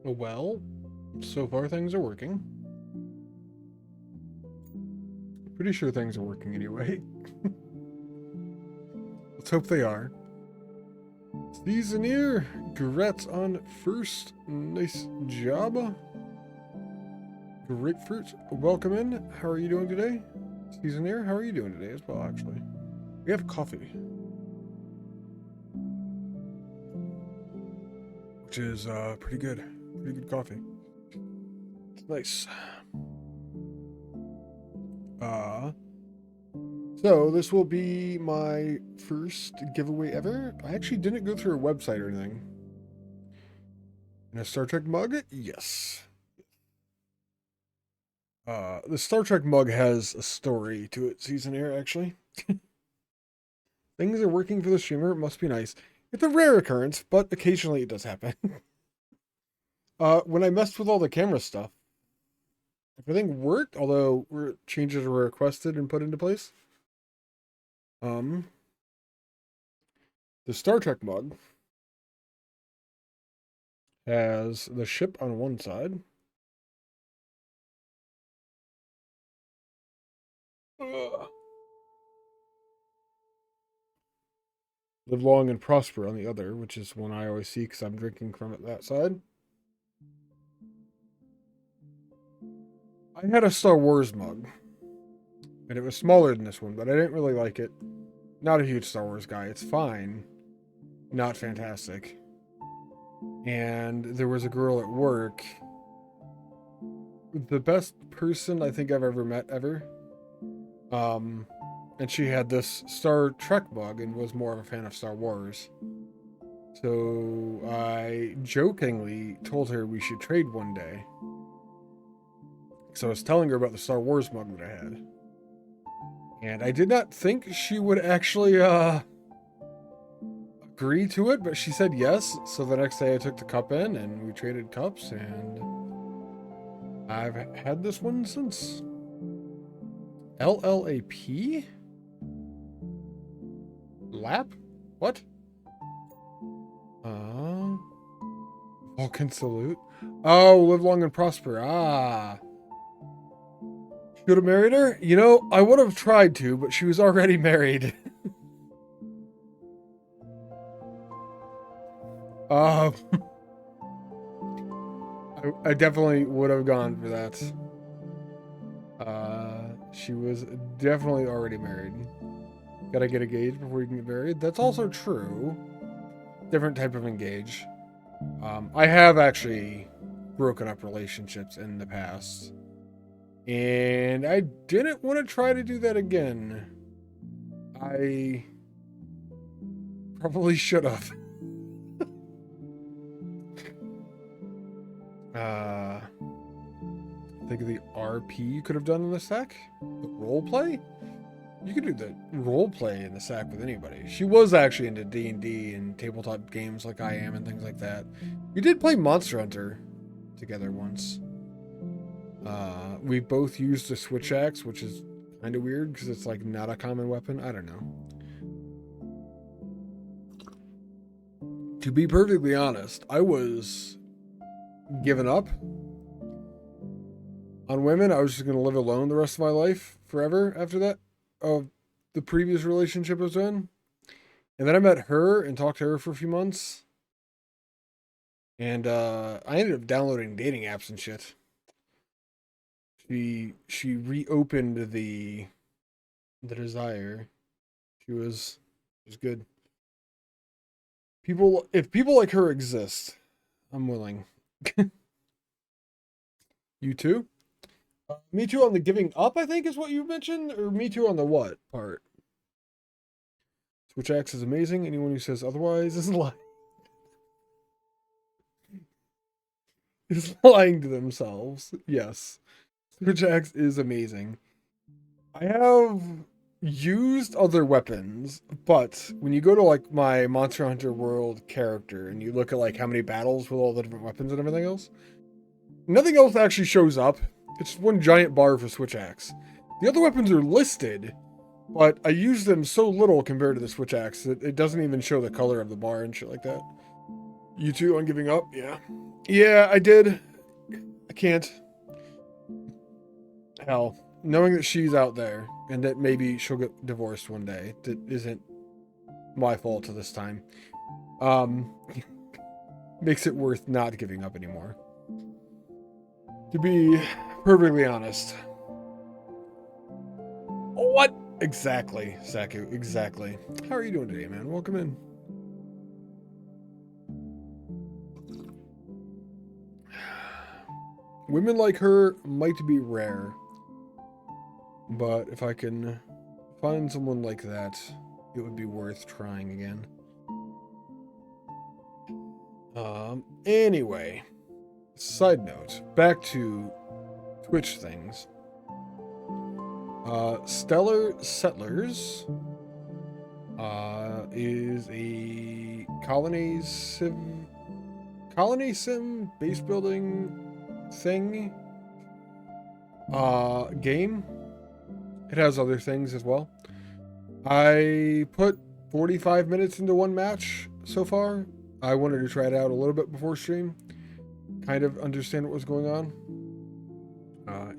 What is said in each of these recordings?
Well, so far things are working. Pretty sure things are working anyway. Let's hope they are. Seasoneer, congrats on first. Nice job. Grapefruit, welcome in. How are you doing today? Seasoneer, how are you doing today as well, actually? We have coffee. Which is pretty good. Pretty good coffee. It's nice. So this will be my first giveaway ever. I actually didn't go through a website or anything. And a Star Trek mug? Yes. The Star Trek mug has a story to it, Seasoneer, actually. Things are working for the streamer. It must be nice. It's a rare occurrence, but occasionally it does happen. When I messed with all the camera stuff, everything worked, although changes were requested and put into place. The Star Trek mug has the ship on one side. Live long and prosper on the other, which is one I always see because I'm drinking from it that side. I had a Star Wars mug, and it was smaller than this one, but I didn't really like it. Not a huge Star Wars guy. It's fine. Not fantastic. And there was a girl at work, the best person I think I've ever met ever. And she had this Star Trek mug and was more of a fan of Star Wars. So I jokingly told her we should trade one day. So I was telling her about the Star Wars mug that I had. And I did not think she would actually agree to it, but she said yes. So the next day I took the cup in and we traded cups, and I've had this one since. LLAP? Lap? What? Vulcan salute. Oh, live long and prosper. Ah. Should have married her? You know, I would have tried to, but she was already married. I definitely would have gone for that. She was definitely already married. Gotta get engaged before you can get married. That's also true. Different type of engage. I have actually broken up relationships in the past. And I didn't want to try to do that again. I probably should have. Think of the RP you could have done in the sack. The role play? You could do the role play in the sack with anybody. She was actually into D&D and tabletop games like I am and things like that. We did play Monster Hunter together once. We both used a switch axe, which is kind of weird because it's like not a common weapon. I don't know. To be perfectly honest, I was giving up on women. I was just going to live alone the rest of my life forever after that. Of the previous relationship I was in. And then I met her and talked to her for a few months. And I ended up downloading dating apps and shit. She reopened the desire. She was good. If people like her exist, I'm willing. You too? Me too on the giving up, I think is what you mentioned, or me too on the what part? Switch Axe is amazing. Anyone who says otherwise is lying. Is lying to themselves. Yes. Switch Axe is amazing. I have used other weapons, but when you go to like my Monster Hunter World character and you look at like how many battles with all the different weapons and everything else, nothing else actually shows up. It's one giant bar for Switch Axe. The other weapons are listed, but I use them so little compared to the Switch Axe that it doesn't even show the color of the bar and shit like that. You too on giving up? Yeah. Yeah, I did. I can't. Hell, knowing that she's out there and that maybe she'll get divorced one day, that isn't my fault to this time. Makes it worth not giving up anymore. To be perfectly honest. What? Exactly, Saku, exactly. How are you doing today, man? Welcome in. Women like her might be rare, but if I can find someone like that, it would be worth trying again. Anyway, side note, back to Twitch things. Stellar Settlers is a colony sim base building thing game. It has other things as well. I put 45 minutes into one match so far. I wanted to try it out a little bit before stream, kind of understand what was going on.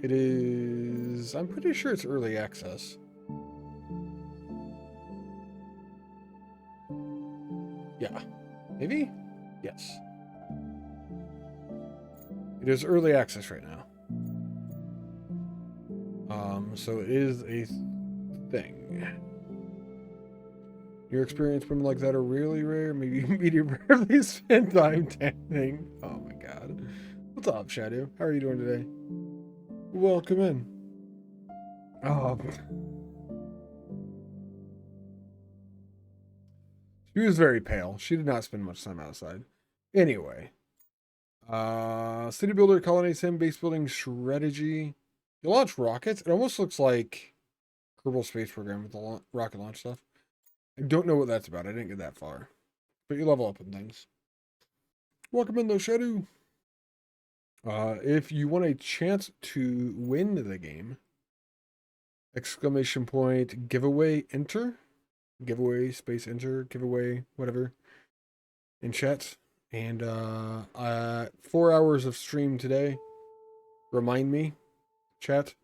It is, I'm pretty sure it's early access. Yeah, maybe? Yes. It is early access right now. So it is a thing. Your experience women like that are really rare. Maybe medium rarely spend time tanning. Oh my god. What's up, Shadow? How are you doing today? Welcome in. Oh. She was very pale. She did not spend much time outside. Anyway. City builder, colony sim, base building strategy. You launch rockets. It almost looks like Kerbal Space Program with the rocket launch stuff. I don't know what that's about. I didn't get that far. But you level up and things. Welcome in, though, Shadow. If you want a chance to win the game, exclamation point, giveaway, enter. Giveaway, space, enter, giveaway, whatever. In chat. And 4 hours of stream today. Remind me, chat.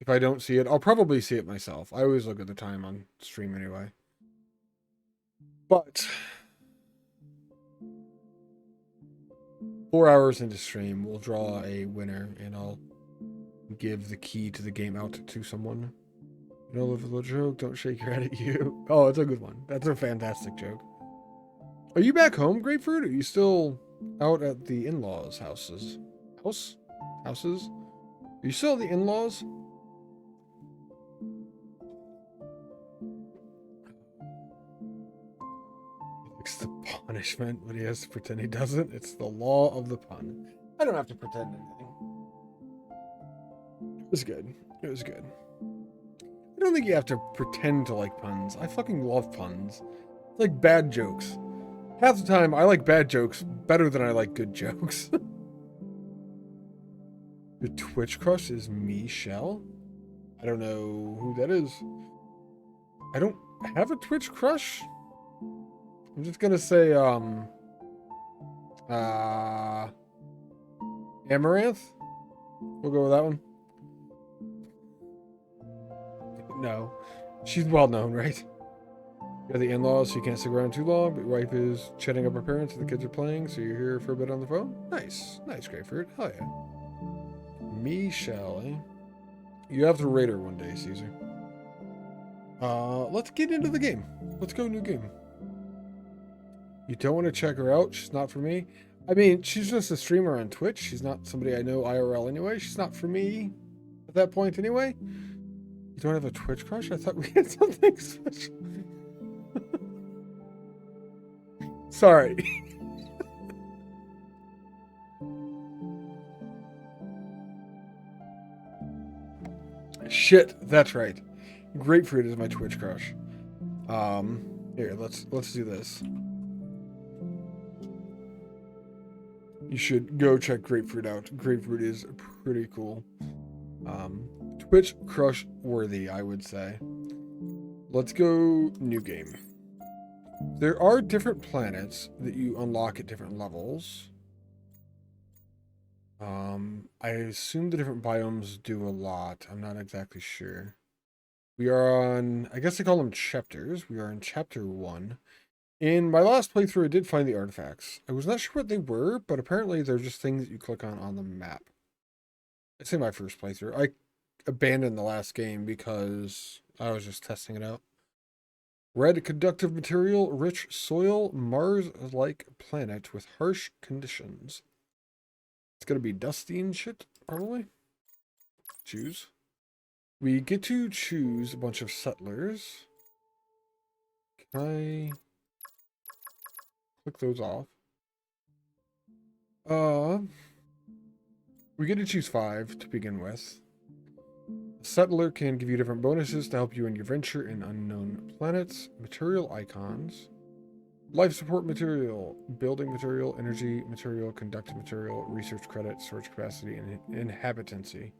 If I don't see it, I'll probably see it myself. I always look at the time on stream anyway. But 4 hours into stream, we'll draw a winner, and I'll give the key to the game out to someone. You know, the little joke, don't shake your head at you. Oh, it's a good one. That's a fantastic joke. Are you back home, Grapefruit? Or are you still out at the in-laws' houses? Houses? Are you still at the in-laws? It's the punishment, but he has to pretend he doesn't. It's the law of the pun. I don't have to pretend anything. It was good. It was good. I don't think you have to pretend to like puns. I fucking love puns. It's like bad jokes. Half the time, I like bad jokes better than I like good jokes. Your Twitch crush is Michelle? I don't know who that is. I don't have a Twitch crush. I'm just gonna say, Amaranth? We'll go with that one. No. She's well known, right? You're the in-laws, so you can't stick around too long, but your wife is chatting up her parents and the kids are playing, so you're here for a bit on the phone? Nice. Nice, Grapefruit. Hell yeah. Michelle, eh? You have to rate her one day, Caesar. Let's get into the game. Let's go new game. You don't want to check her out? She's not for me? I mean, she's just a streamer on Twitch. She's not somebody I know IRL anyway. She's not for me at that point anyway. You don't have a Twitch crush? I thought we had something special. Sorry. Shit, that's right. Grapefruit is my Twitch crush. Here, let's do this. You should go check Grapefruit out. Grapefruit is pretty cool. Twitch crush worthy, I would say. Let's go new game. There are different planets that you unlock at different levels. I assume the different biomes do a lot. I'm not exactly sure. We are on, I guess they call them chapters. We are in chapter 1. In my last playthrough, I did find the artifacts. I was not sure what they were, but apparently they're just things that you click on the map. I say my first playthrough. I abandoned the last game because I was just testing it out. Red conductive material, rich soil, Mars-like planet with harsh conditions. It's gonna be dusty and shit, probably. Choose. We get to choose a bunch of settlers. Can I click those off? We get to choose 5 to begin with. A settler can give you different bonuses to help you in your venture in unknown planets. Material icons. Life support material, building material, energy material, conductive material, research credit, storage capacity, and inhabitancy.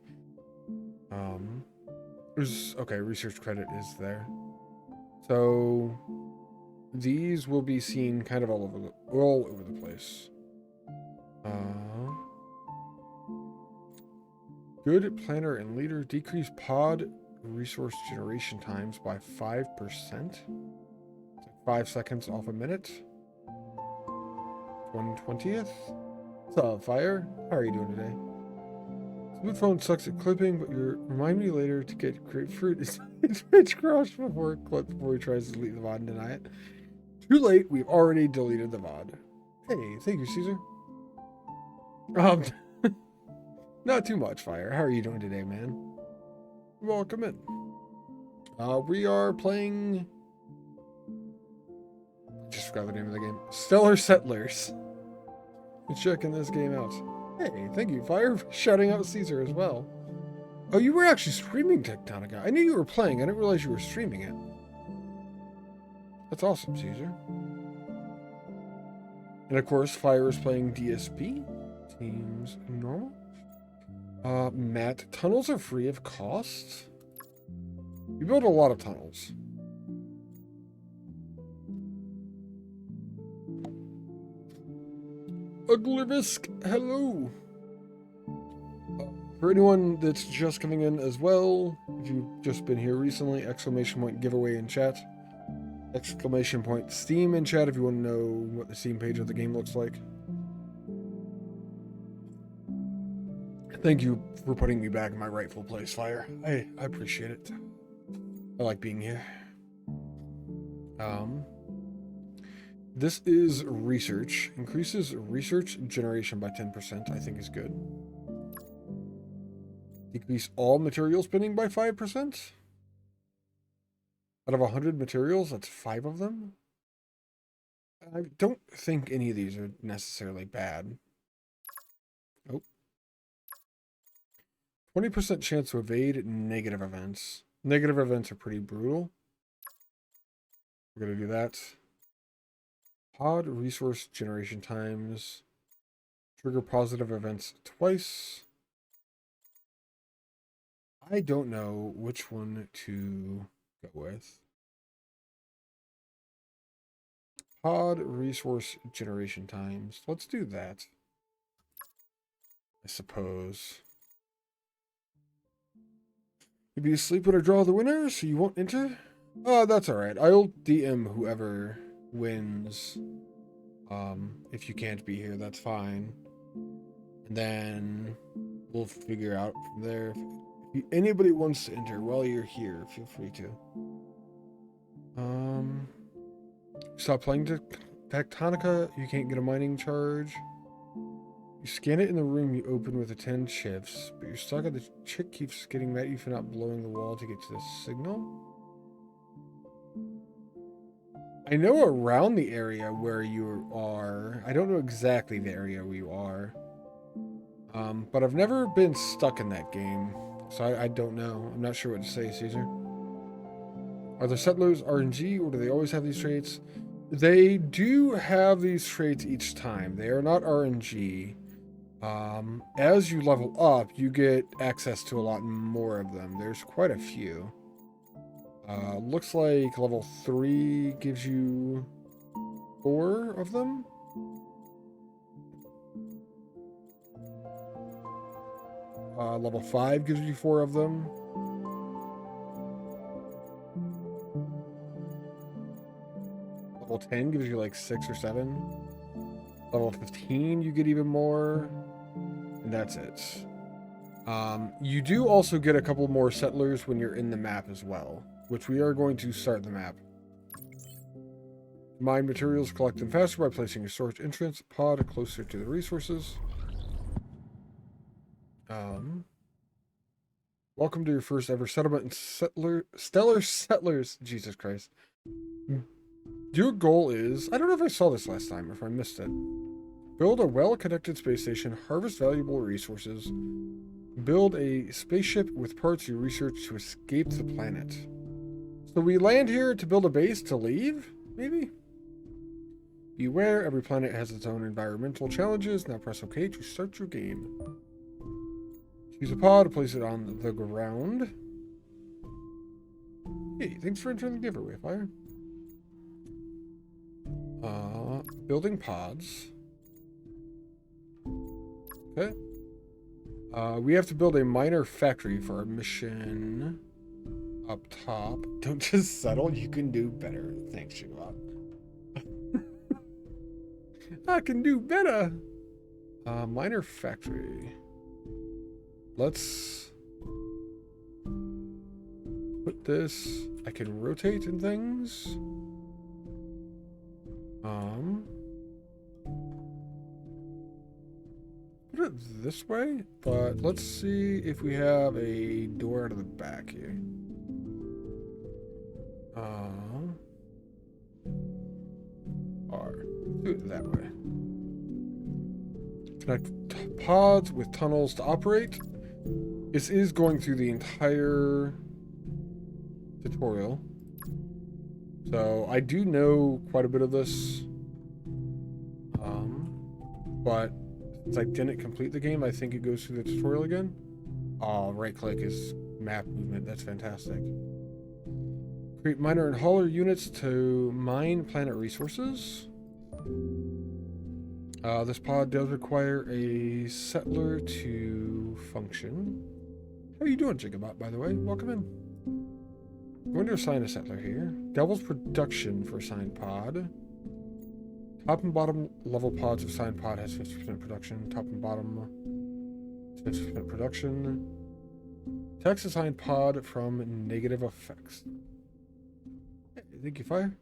Okay, research credit is there. So these will be seen kind of all over the place. Good planner and leader decrease pod resource generation times by 5%. It's like 5 seconds off a minute. 1/20th. What's up, Fire? How are you doing today? Smooth phone sucks at clipping, but you remind me later to get grapefruit. It's Rich Crush before he tries to delete the VOD and deny it. Too late, we've already deleted the VOD. Hey, thank you, Caesar. Not too much, Fire. How are you doing today, man? Welcome in. We are playing... I just forgot the name of the game. Stellar Settlers. We're checking this game out. Hey, thank you, Fire, for shouting out Caesar as well. Oh, you were actually streaming Tectonica. I knew you were playing. I didn't realize you were streaming it. That's awesome, Caesar. And of course, Fire is playing DSP. Seems normal. Matt, tunnels are free of cost? You build a lot of tunnels. Uglivisk, hello. For anyone that's just coming in as well, if you've just been here recently, exclamation point giveaway in chat. Exclamation point Steam in chat if you want to know what the Steam page of the game looks like. Thank you for putting me back in my rightful place, Fire. I appreciate it. I like being here. This is research. Increases research generation by 10%, I think is good. Decrease all material spending by 5%. Out of 100 materials, that's 5 of them. I don't think any of these are necessarily bad. Oh. 20% chance to evade negative events. Negative events are pretty brutal. We're going to do that. Pod resource generation times. Trigger positive events twice. I don't know which one to go with. Pod resource generation times. Let's do that. I suppose. You'll be asleep when I draw the winner, so you won't enter? Oh, that's alright. I'll DM whoever wins. If you can't be here, that's fine. And then we'll figure out from there. If anybody wants to enter while you're here, feel free to. Stop playing Tectonica. You can't get a mining charge. You scan it in the room you open with the 10 shifts, but you're stuck at the chick keeps getting mad at you for not blowing the wall to get to the signal. I know around the area where you are. I don't know exactly the area where you are. But I've never been stuck in that game, so I don't know. I'm not sure what to say, Caesar. Are the settlers RNG, or do they always have these traits? They do have these traits each time. They are not RNG. As you level up, you get access to a lot more of them. There's quite a few. Looks like level 3 gives you 4 of them. Level 5 gives you 4 of them. Level 10 gives you like 6 or 7. Level 15 you get even more. And that's it. You do also get a couple more settlers when you're in the map as well, which we are going to start the map. Mine materials, collect them faster by placing your storage entrance pod closer to the resources. Welcome to your first ever settlement in Stellar Settlers. Jesus Christ. Your goal is, I don't know if I saw this last time or if I missed it. Build a well-connected space station, harvest valuable resources, build a spaceship with parts you research to escape the planet. So we land here to build a base to leave, maybe? Beware, every planet has its own environmental challenges. Now press OK to start your game. Choose a pod, place it on the ground. Hey, thanks for entering the giveaway, Fire. Building pods. Okay. We have to build a minor factory for our mission up top. Don't just settle, you can do better. Thanks, Shigabot. I can do better. Minor factory. Let's put this. I can rotate in things. Put it this way, but let's see if we have a door out of the back here. Do it that way. Connect pods with tunnels to operate. This is going through the entire tutorial. So I do know quite a bit of this. But since I didn't complete the game, I think it goes through the tutorial again. Oh, right click is map movement. That's fantastic. Create miner and hauler units to mine planet resources. This pod does require a settler to function. How are you doing, Jigabot, by the way? Welcome in. I'm going to assign a settler here. Doubles production for assigned pod. Top and bottom level pods of assigned pod has 50% production. Top and bottom 50% production. Tax assigned pod from negative effects. Hey, thank you, Fire.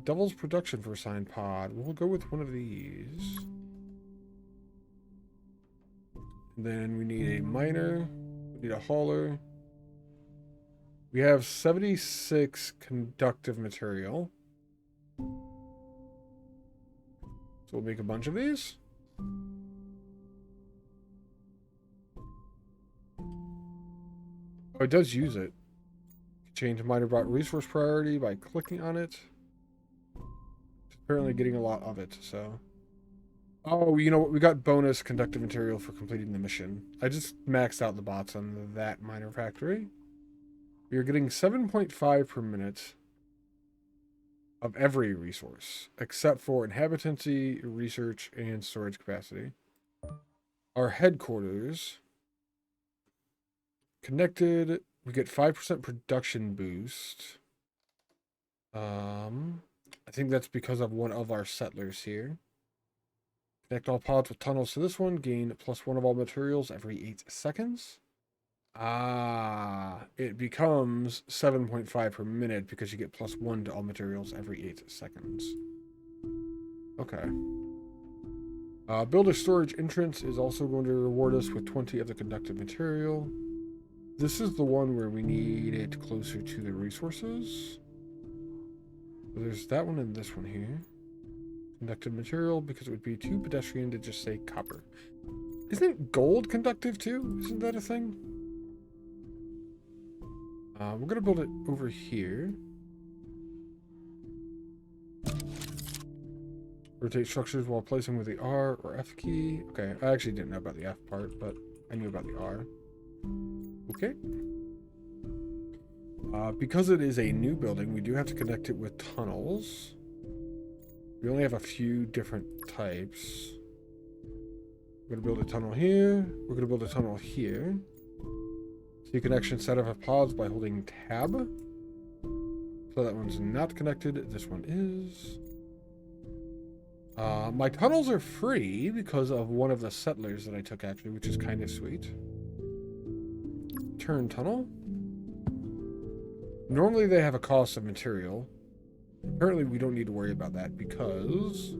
Doubles production for assigned pod. We'll go with one of these. And then we need a miner. We need a hauler. We have 76 conductive material. So we'll make a bunch of these. Oh, it does use it. Change miner bot resource priority by clicking on it. Apparently getting a lot of it, so. Oh, you know what? We got bonus conductive material for completing the mission. I just maxed out the bots on that miner factory. We are getting 7.5 per minute of every resource, except for inhabitancy, research, and storage capacity. Our headquarters. Connected, we get 5% production boost. I think that's because of one of our settlers here. Connect all pods with tunnels to this one. Gain +1 of all materials every 8 seconds. It becomes 7.5 per minute because you get +1 to all materials every 8 seconds. Okay. Build a storage entrance is also going to reward us with 20 of the conductive material. This is the one where we need it closer to the resources. So there's that one and this one here. Conductive material, because it would be too pedestrian to just say copper. Isn't gold conductive too? Isn't that a thing? We're going to build it over here. Rotate structures while placing with the R or F key. Okay, I actually didn't know about the F part, but I knew about the R. Okay. Because it is a new building, we do have to connect it with tunnels. We only have a few different types. We're going to build a tunnel here. We're going to build a tunnel here. So you can actually set up pods by holding tab. So that one's not connected. This one is. My tunnels are free because of one of the settlers that I took, actually, which is kind of sweet. Turn tunnel. Normally they have a cost of material. Apparently we don't need to worry about that because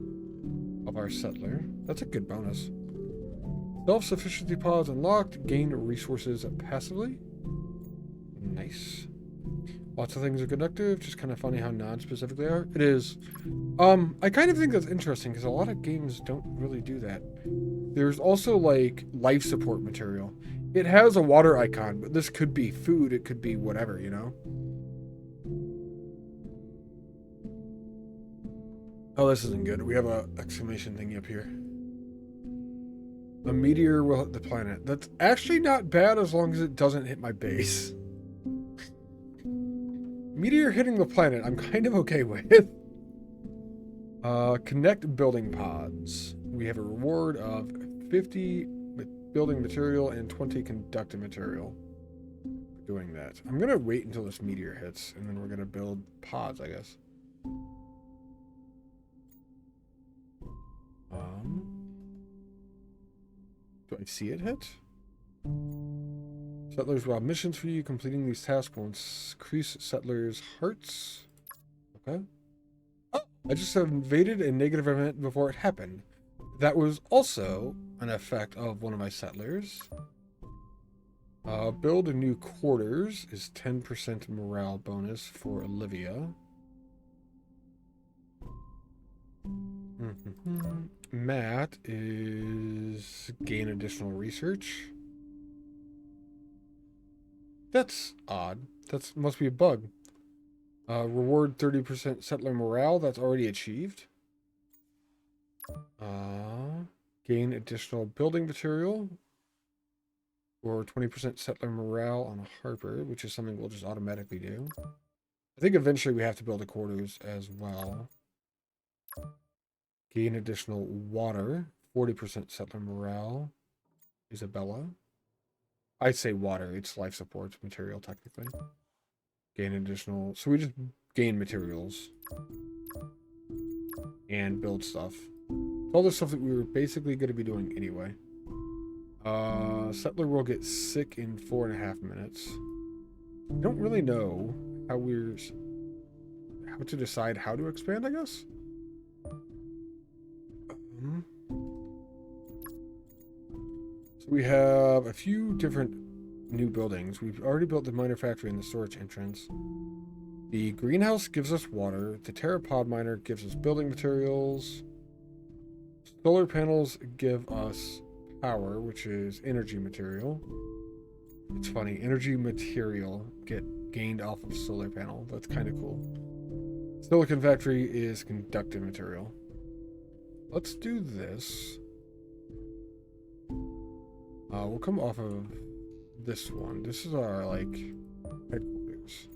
of our settler. That's a good bonus. Self-sufficiency pods unlocked. Gain resources passively. Nice. Lots of things are conductive. Just kind of funny how non-specific they are. It is. I kind of think that's interesting because a lot of games don't really do that. There's also like life support material. It has a water icon, but this could be food. It could be whatever, you know? Oh, this isn't good. We have a exclamation thingy up here. A meteor will hit the planet. That's actually not bad as long as it doesn't hit my base. Meteor hitting the planet, I'm kind of okay with. Connect building pods. We have a reward of 50 building material and 20 conductive material for doing that. I'm going to wait until this meteor hits, and then we're going to build pods, I guess. Do I see it hit? Settlers will have missions for you. Completing these tasks will increase settlers' hearts. Okay. Oh, I just invaded a negative event before it happened. That was also an effect of one of my settlers. Build a new quarters is 10% morale bonus for Olivia. Matt is gain additional research. That's odd. That must be a bug. Reward 30% settler morale. That's already achieved. Gain additional building material. Or 20% settler morale on a Harper, which is something we'll just automatically do. I think eventually we have to build a quarters as well. Gain additional water. 40% settler morale. Isabella. I say water. It's life support material, technically. Gain additional... So we just gain materials. And build stuff. All the stuff that we were basically going to be doing anyway. Settler will get sick in 4.5 minutes. I don't really know how to decide how to expand, I guess. So we have a few different new buildings. We've already built the miner factory and the storage entrance. The greenhouse gives us water. The pteropod miner gives us building materials. Solar panels give us power, which is energy material. It's funny, energy material get gained off of solar panel. That's kind of cool. Silicon factory is conductive material. Let's do this. We'll come off of this one. This is our, like, headquarters.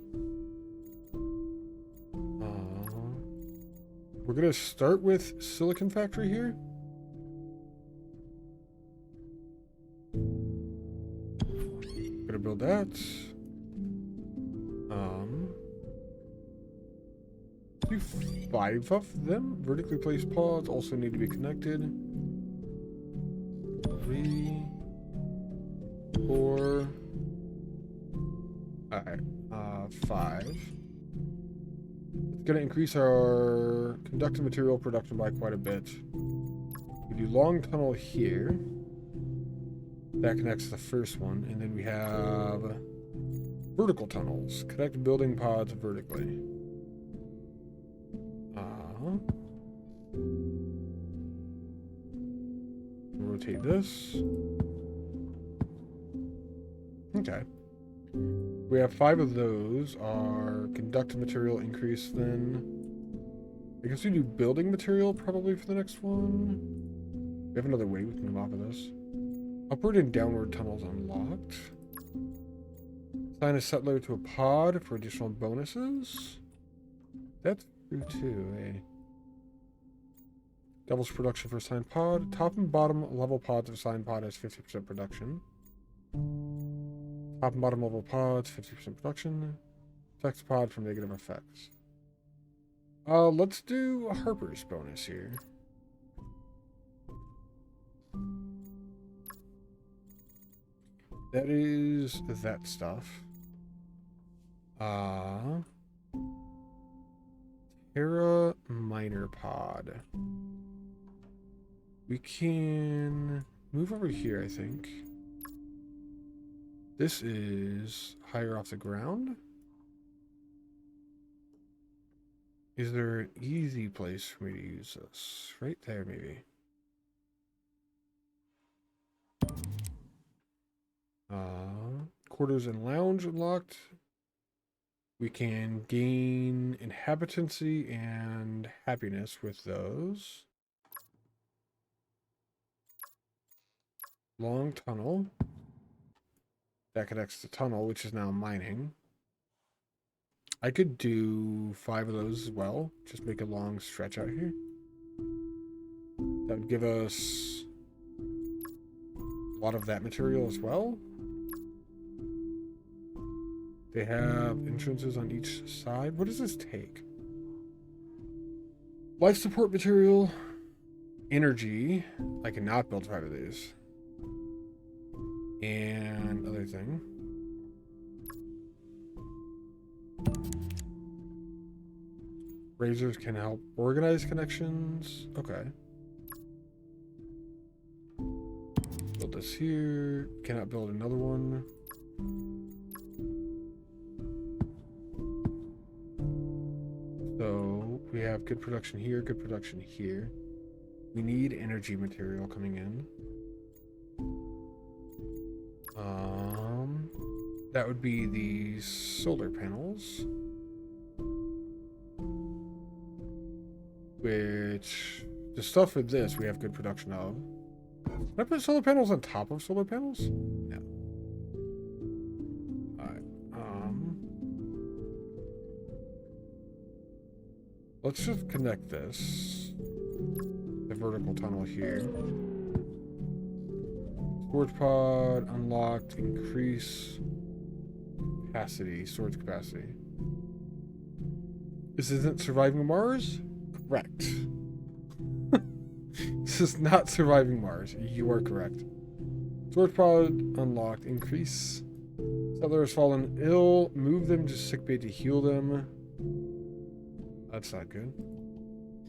We're gonna start with silicon factory here. Gonna build that. Do 5 of them. Vertically placed pods also need to be connected. 3, 4. Alright. 5. It's gonna increase our conductive material production by quite a bit. We do long tunnel here. That connects to the first one, and then we have vertical tunnels. Connect building pods vertically. Rotate this. Okay. We have 5 of those. Our conductive material increase then. I guess we do building material probably for the next one. We have another way we can move off of this. Upward and downward tunnels unlocked. Assign a settler to a pod for additional bonuses. That's true too, eh? Doubles production for assigned pod. Top and bottom level pods of assigned pod has 50% production. Top and bottom level pods, 50% production. Protects pod from negative effects. Let's do a Harper's bonus here. That is that stuff. Terra Minor Pod. We can move over here, I think. This is higher off the ground. Is there an easy place for me to use this? Right there, maybe. Quarters and lounge unlocked. We can gain inhabitancy and happiness with those. Long tunnel. That connects to tunnel, which is now mining. I could do 5 of those as well. Just make a long stretch out here. That would give us a lot of that material as well. They have entrances on each side. What does this take? Life support material. Energy. I cannot build 5 of these. And other thing. Razors can help organize connections. Okay. Build this here. Cannot build another one. So we have good production here, good production here. We need energy material coming in. That would be the solar panels. Which, the stuff for this we have good production of. Can I put solar panels on top of solar panels? No. Alright. Let's just connect this. The vertical tunnel here. Storage pod unlocked. Increase capacity. Storage capacity. This isn't surviving Mars? Correct. This is not surviving Mars. You are correct. Storage pod unlocked. Increase. Settler has fallen ill. Move them to sickbay to heal them. That's not good.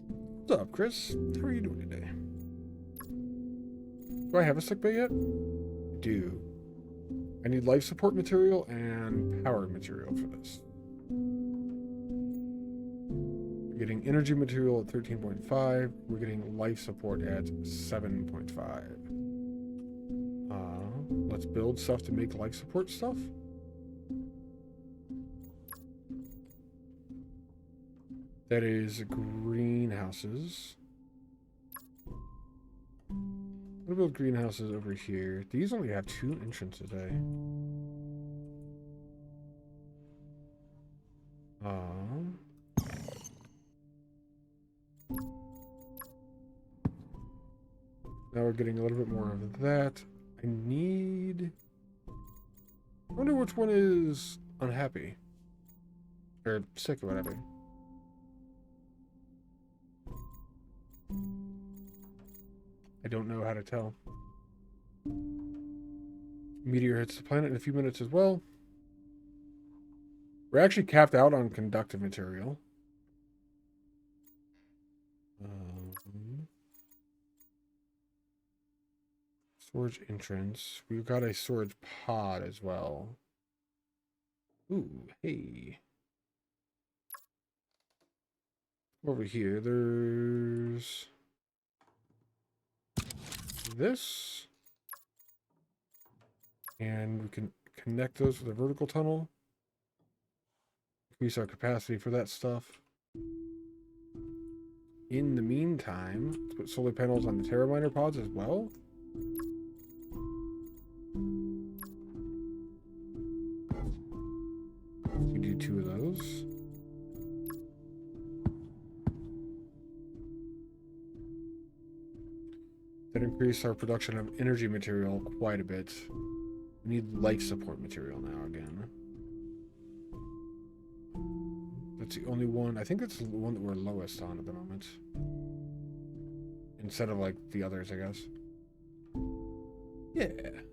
What's up, Chris? How are you doing today? Do I have a sickbay yet? I do. I need life support material and power material for this. We're getting energy material at 13.5. We're getting life support at 7.5. Let's build stuff to make life support stuff. That is greenhouses. I'm gonna build greenhouses over here. These only have 2 entrances, eh? Now we're getting a little bit more of that. I wonder which one is unhappy. Or sick or whatever. I don't know how to tell. Meteor hits the planet in a few minutes as well. We're actually capped out on conductive material. Storage entrance. We've got a storage pod as well. Ooh, hey. Over here, there's this. And we can connect those with a vertical tunnel. Increase our capacity for that stuff. In the meantime, let's put solar panels on the Terra Miner pods as well. We do 2 of those. That increased our production of energy material quite a bit. We need life support material now again. That's the only one. I think that's the one that we're lowest on at the moment. Instead of like the others, I guess. Yeah.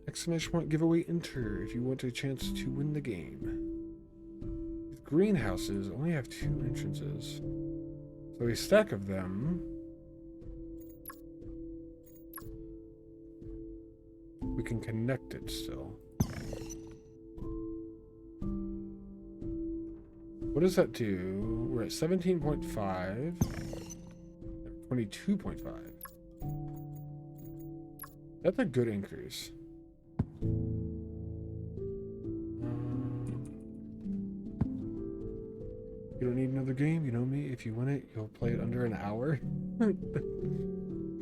Exclamation point giveaway enter if you want a chance to win the game. These greenhouses only have 2 entrances. So a stack of them. We can connect it still. What does that do? We're at 17.5. 22.5. That's a good increase. You don't need another game. You know me. If you win it, you'll play it under an hour.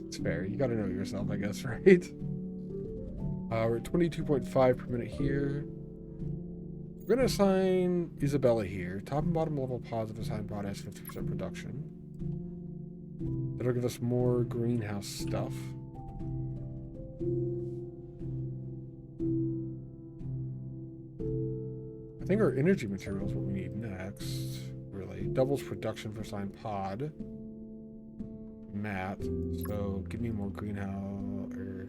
It's fair. You gotta know yourself, I guess, right? We're at 22.5 per minute here. We're going to assign Isabella here. Top and bottom level pods of assigned pod has 50% production. That'll give us more greenhouse stuff. I think our energy material is what we need next, really. Doubles production for assigned pod. Mat. So give me more greenhouse or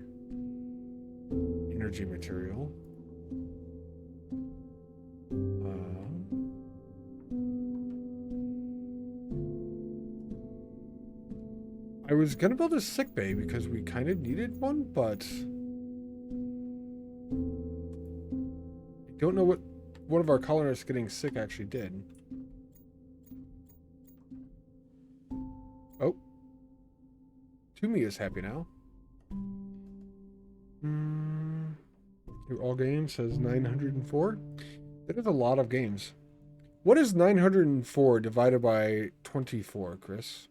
energy material. I was gonna build a sick bay because we kind of needed one, but I don't know what one of our colonists getting sick actually did. Oh. Toomey is happy now. Through all games says 904. That is a lot of games. What is 904 divided by 24, Chris?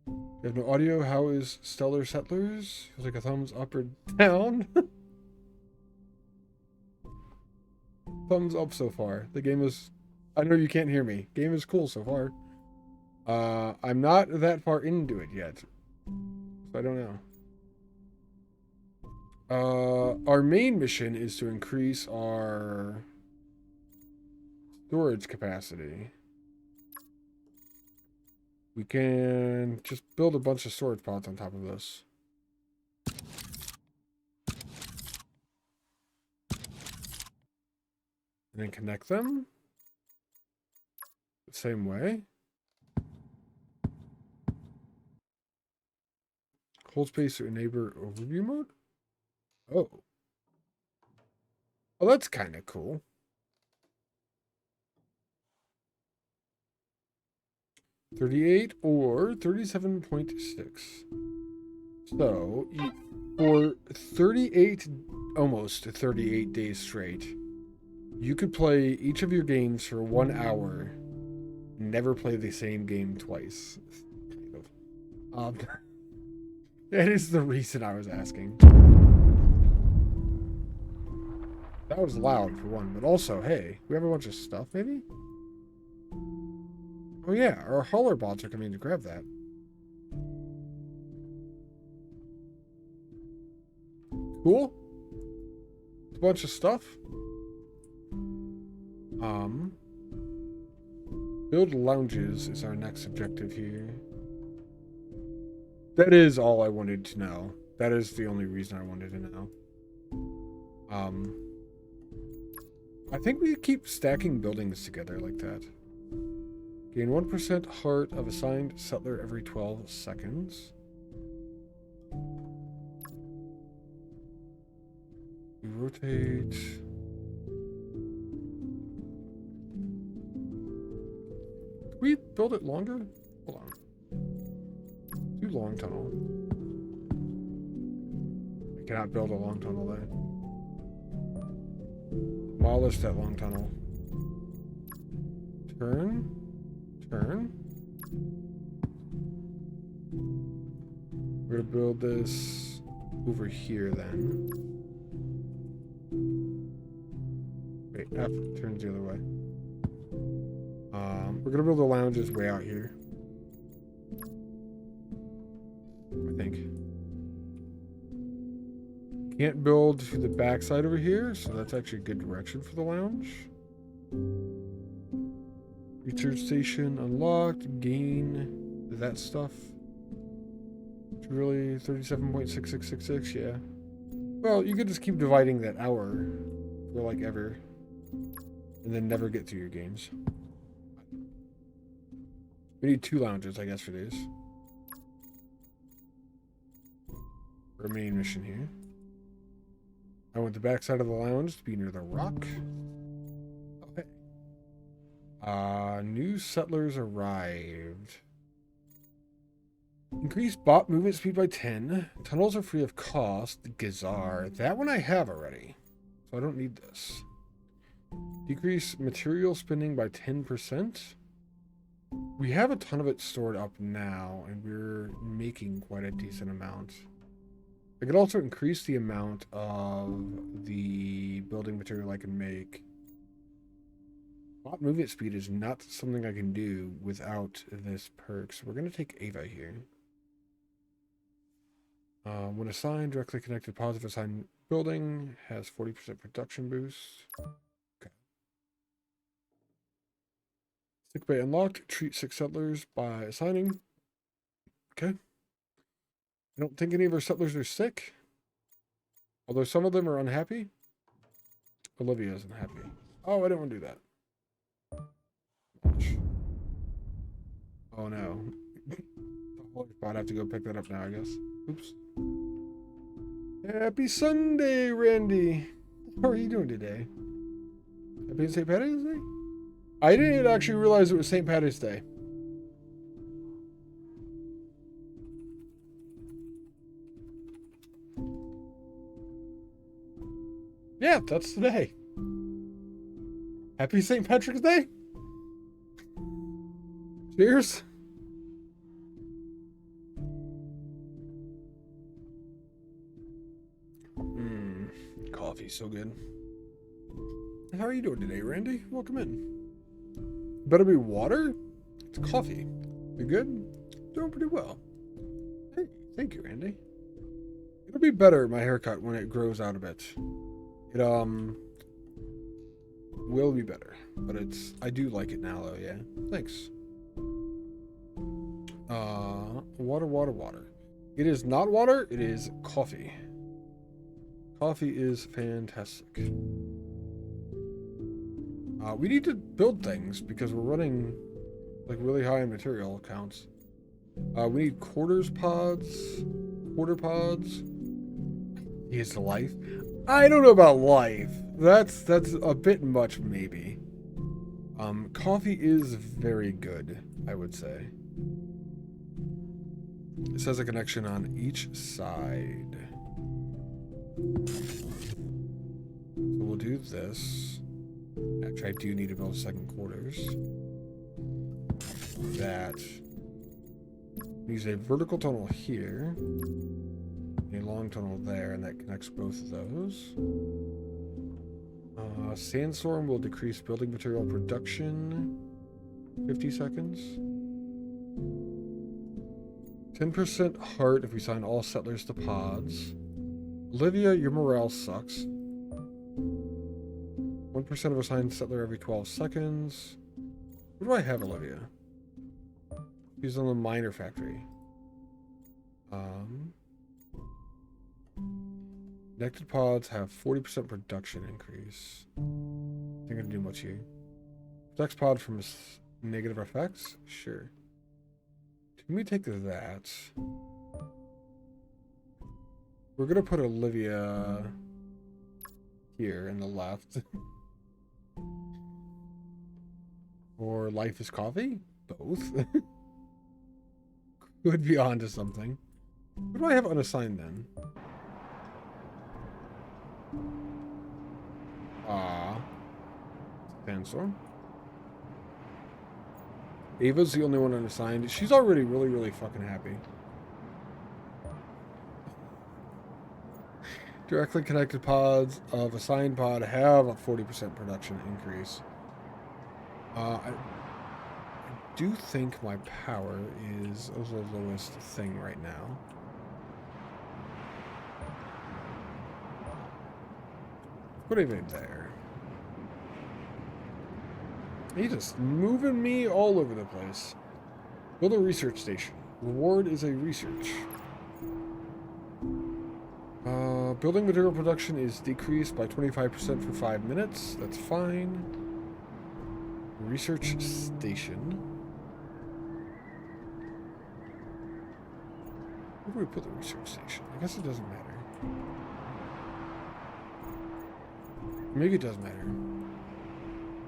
You have no audio. How is Stellar Settlers? Feels like a thumbs up or down. Thumbs up so far. The game is... I know you can't hear me. Game is cool so far. I'm not that far into it yet. So I don't know. Our main mission is to increase our storage capacity. We can just build a bunch of storage pods on top of this. And then connect them the same way. Hold space to enable overview mode. Oh. Oh, that's kind of cool. 38 or 37.6. So, for 38, almost 38 days straight, you could play each of your games for 1 hour, never play the same game twice. That is the reason I was asking. That was loud for one, but also, hey, we have a bunch of stuff, maybe? Oh yeah, our hauler bots are coming to grab that. Cool. A bunch of stuff. Build lounges is our next objective here. That is all I wanted to know. That is the only reason I wanted to know. I think we keep stacking buildings together like that. Gain 1% heart of assigned settler every 12 seconds. We rotate. Can we build it longer? Hold on. Do long tunnel. I cannot build a long tunnel there. Demolish that long tunnel. Turn. Turn. We're gonna build this over here then. Wait, F turns the other way. We're gonna build the lounges way out here. I think. Can't build to the backside over here, so that's actually a good direction for the lounge. Research station unlocked. Gain that stuff. It's really 37.6666, yeah. Well, you could just keep dividing that hour for like ever. And then never get through your games. We need 2 lounges, I guess, for these. For a main mission here. I want the backside of the lounge to be near the rock. Okay. New settlers arrived. Increase bot movement speed by 10. Tunnels are free of cost. Gazar. That one I have already. So I don't need this. Decrease material spending by 10%. We have a ton of it stored up now, and we're making quite a decent amount. I could also increase the amount of the building material I can make. Bot movement speed is not something I can do without this perk, so we're going to take Ava here. When assigned, directly connected positive assigned building has 40% production boost. Okay. Sick bay unlocked. Treat 6 settlers by assigning. Okay. I don't think any of our settlers are sick. Although some of them are unhappy. Olivia isn't happy. Oh, I didn't want to do that. Oh no. I'd have to go pick that up now, I guess. Oops. Happy Sunday, Randy. How are you doing today? Happy St. Patrick's Day? I didn't actually realize it was St. Patrick's Day. Yeah, that's today. Happy St. Patrick's Day. Cheers. Coffee, so good. How are you doing today, Randy? Welcome in. Better be water? It's coffee. You good? Doing pretty well. Hey, thank you, Randy. It'll be better, my haircut, when it grows out a bit. It, will be better. But I do like it now, though, yeah. Thanks. Water. It is not water, it is coffee. Coffee is fantastic. We need to build things because we're running like really high in material counts. We need quarter pods. Is life? I don't know about life. That's a bit much, maybe. Coffee is very good, I would say. It says a connection on each side. So we'll do this. Actually, I do need to build second quarters. That. Use a vertical tunnel here. A long tunnel there, and that connects both of those. Sandstorm will decrease building material production 50 seconds. 10% heart if we sign all settlers to pods. Olivia, your morale sucks. 1% of assigned settler every 12 seconds. What do I have, Olivia? She's on the miner factory. Connected pods have 40% production increase. I think I can do much here. Protects pod from negative effects? Sure. Let me take that. We're gonna put Olivia here in the left. Or life is coffee? Both. Could be onto something. What do I have unassigned then? Sandstorm. Ava's the only one unassigned. She's already really, really fucking happy. Directly connected pods of assigned pod have a 40% production increase. I do think my power is the lowest thing right now. Put Ava there. He's just moving me all over the place. Build a research station. Reward is a research. Building material production is decreased by 25% for 5 minutes. That's fine. Research station. Where do we put the research station? I guess it doesn't matter. Maybe it does matter.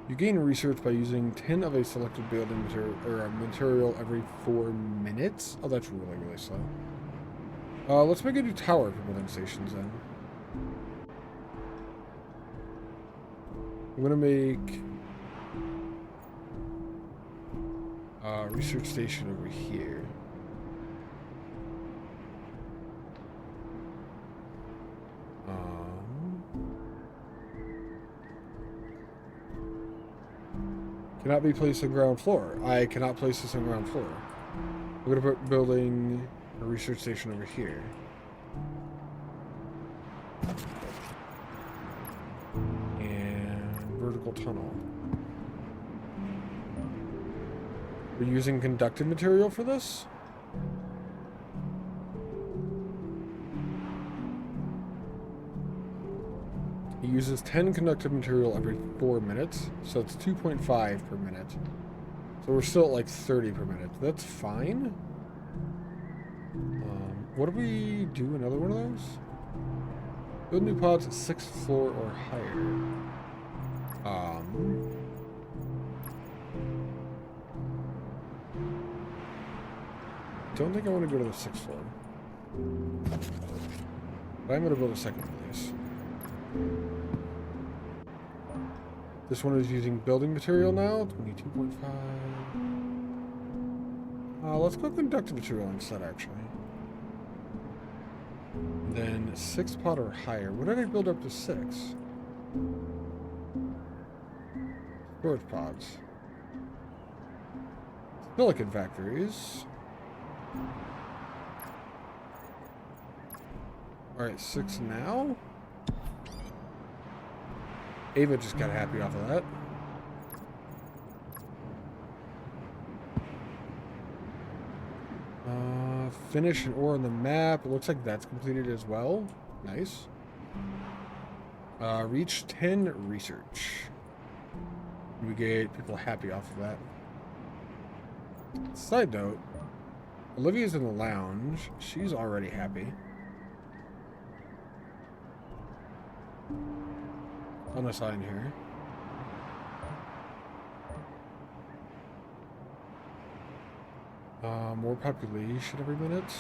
You gain research by using 10 of a selected building material or a material every 4 minutes. Oh, that's really, really slow. Let's make a new tower for building stations then. I'm gonna make a research station over here. Cannot be placed on ground floor. I cannot place this on ground floor. We're gonna put building a research station over here. And vertical tunnel. We're using conductive material for this? It uses 10 conductive material every 4 minutes, so it's 2.5 per minute. So we're still at like 30 per minute. That's fine. What do we do? Another one of those? Build new pods at 6th floor or higher. Don't think I want to go to the 6th floor. But I'm going to build a second place. This one is using building material now. 22.5. Let's go conductive material instead, actually. Then 6 pod or higher. What did I build up to 6? Storage pods. Silicon factories. Alright, 6 now. Ava just got happy off of that. Finish an ore on the map. It looks like that's completed as well. Nice. Reach 10 research. We get people happy off of that. Side note, Olivia's in the lounge. She's already happy. Unassign here. More population every minute.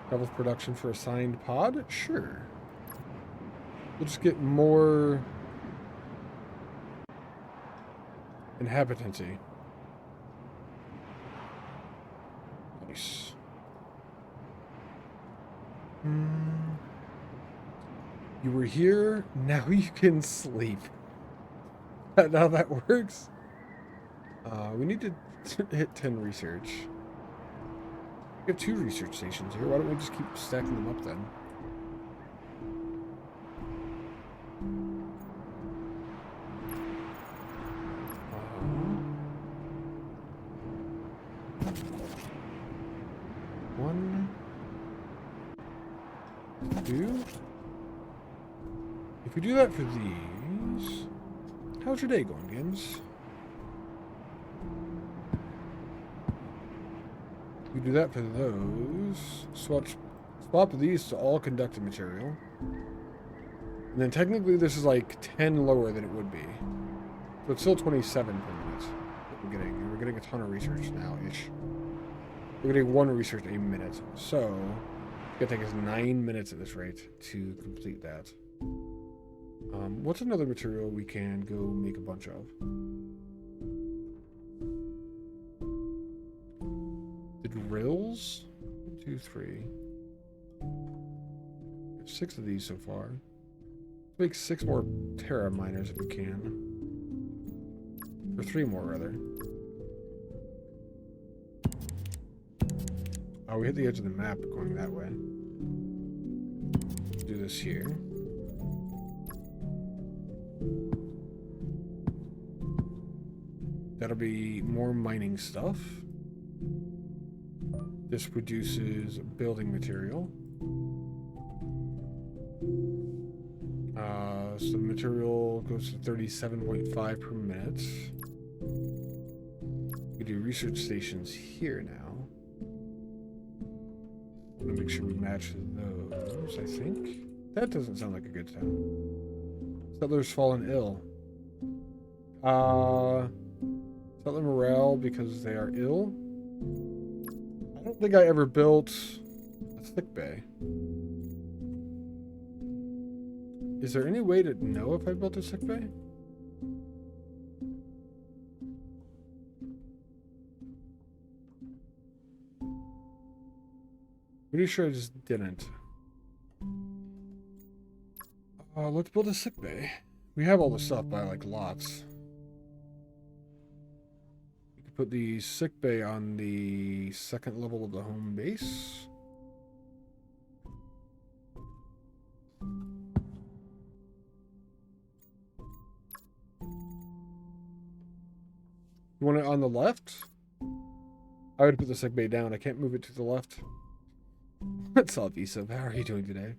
Double production for assigned pod? Sure. We'll just get more inhabitancy. Nice. You were here, now you can sleep. That's how that works. We need to hit 10 research. We have 2 research stations here. Why don't we just keep stacking them up then? One, 2. If we do that for these, how's your day going, Gims? We do that for those. Swap these to all conductive material. And then technically this is like 10 lower than it would be. So it's still 27 per minute that we're getting. And we're getting a ton of research now-ish. We're getting 1 research a minute. So it's gonna take us 9 minutes at this rate to complete that. What's another material we can go make a bunch of? The drills? 1, 2, 3. We have 6 of these so far. Let's make 6 more Terra miners if we can. Or 3 more, rather. Oh, we hit the edge of the map going that way. Do this here. That'll be more mining stuff. This produces building material. So the material goes to 37.5 per minute. We do research stations here now. I'm gonna make sure we match those, I think. That doesn't sound like a good town. Settlers fallen ill. Settler morale because they are ill. I don't think I ever built a sick bay. Is there any way to know if I built a sick bay? Pretty sure I just didn't. Let's build a sick bay. We have all the stuff by like lots. We could put the sick bay on the second level of the home base. You want it on the left? I would put the sick bay down. I can't move it to the left. What's up, Isa? How are you doing today?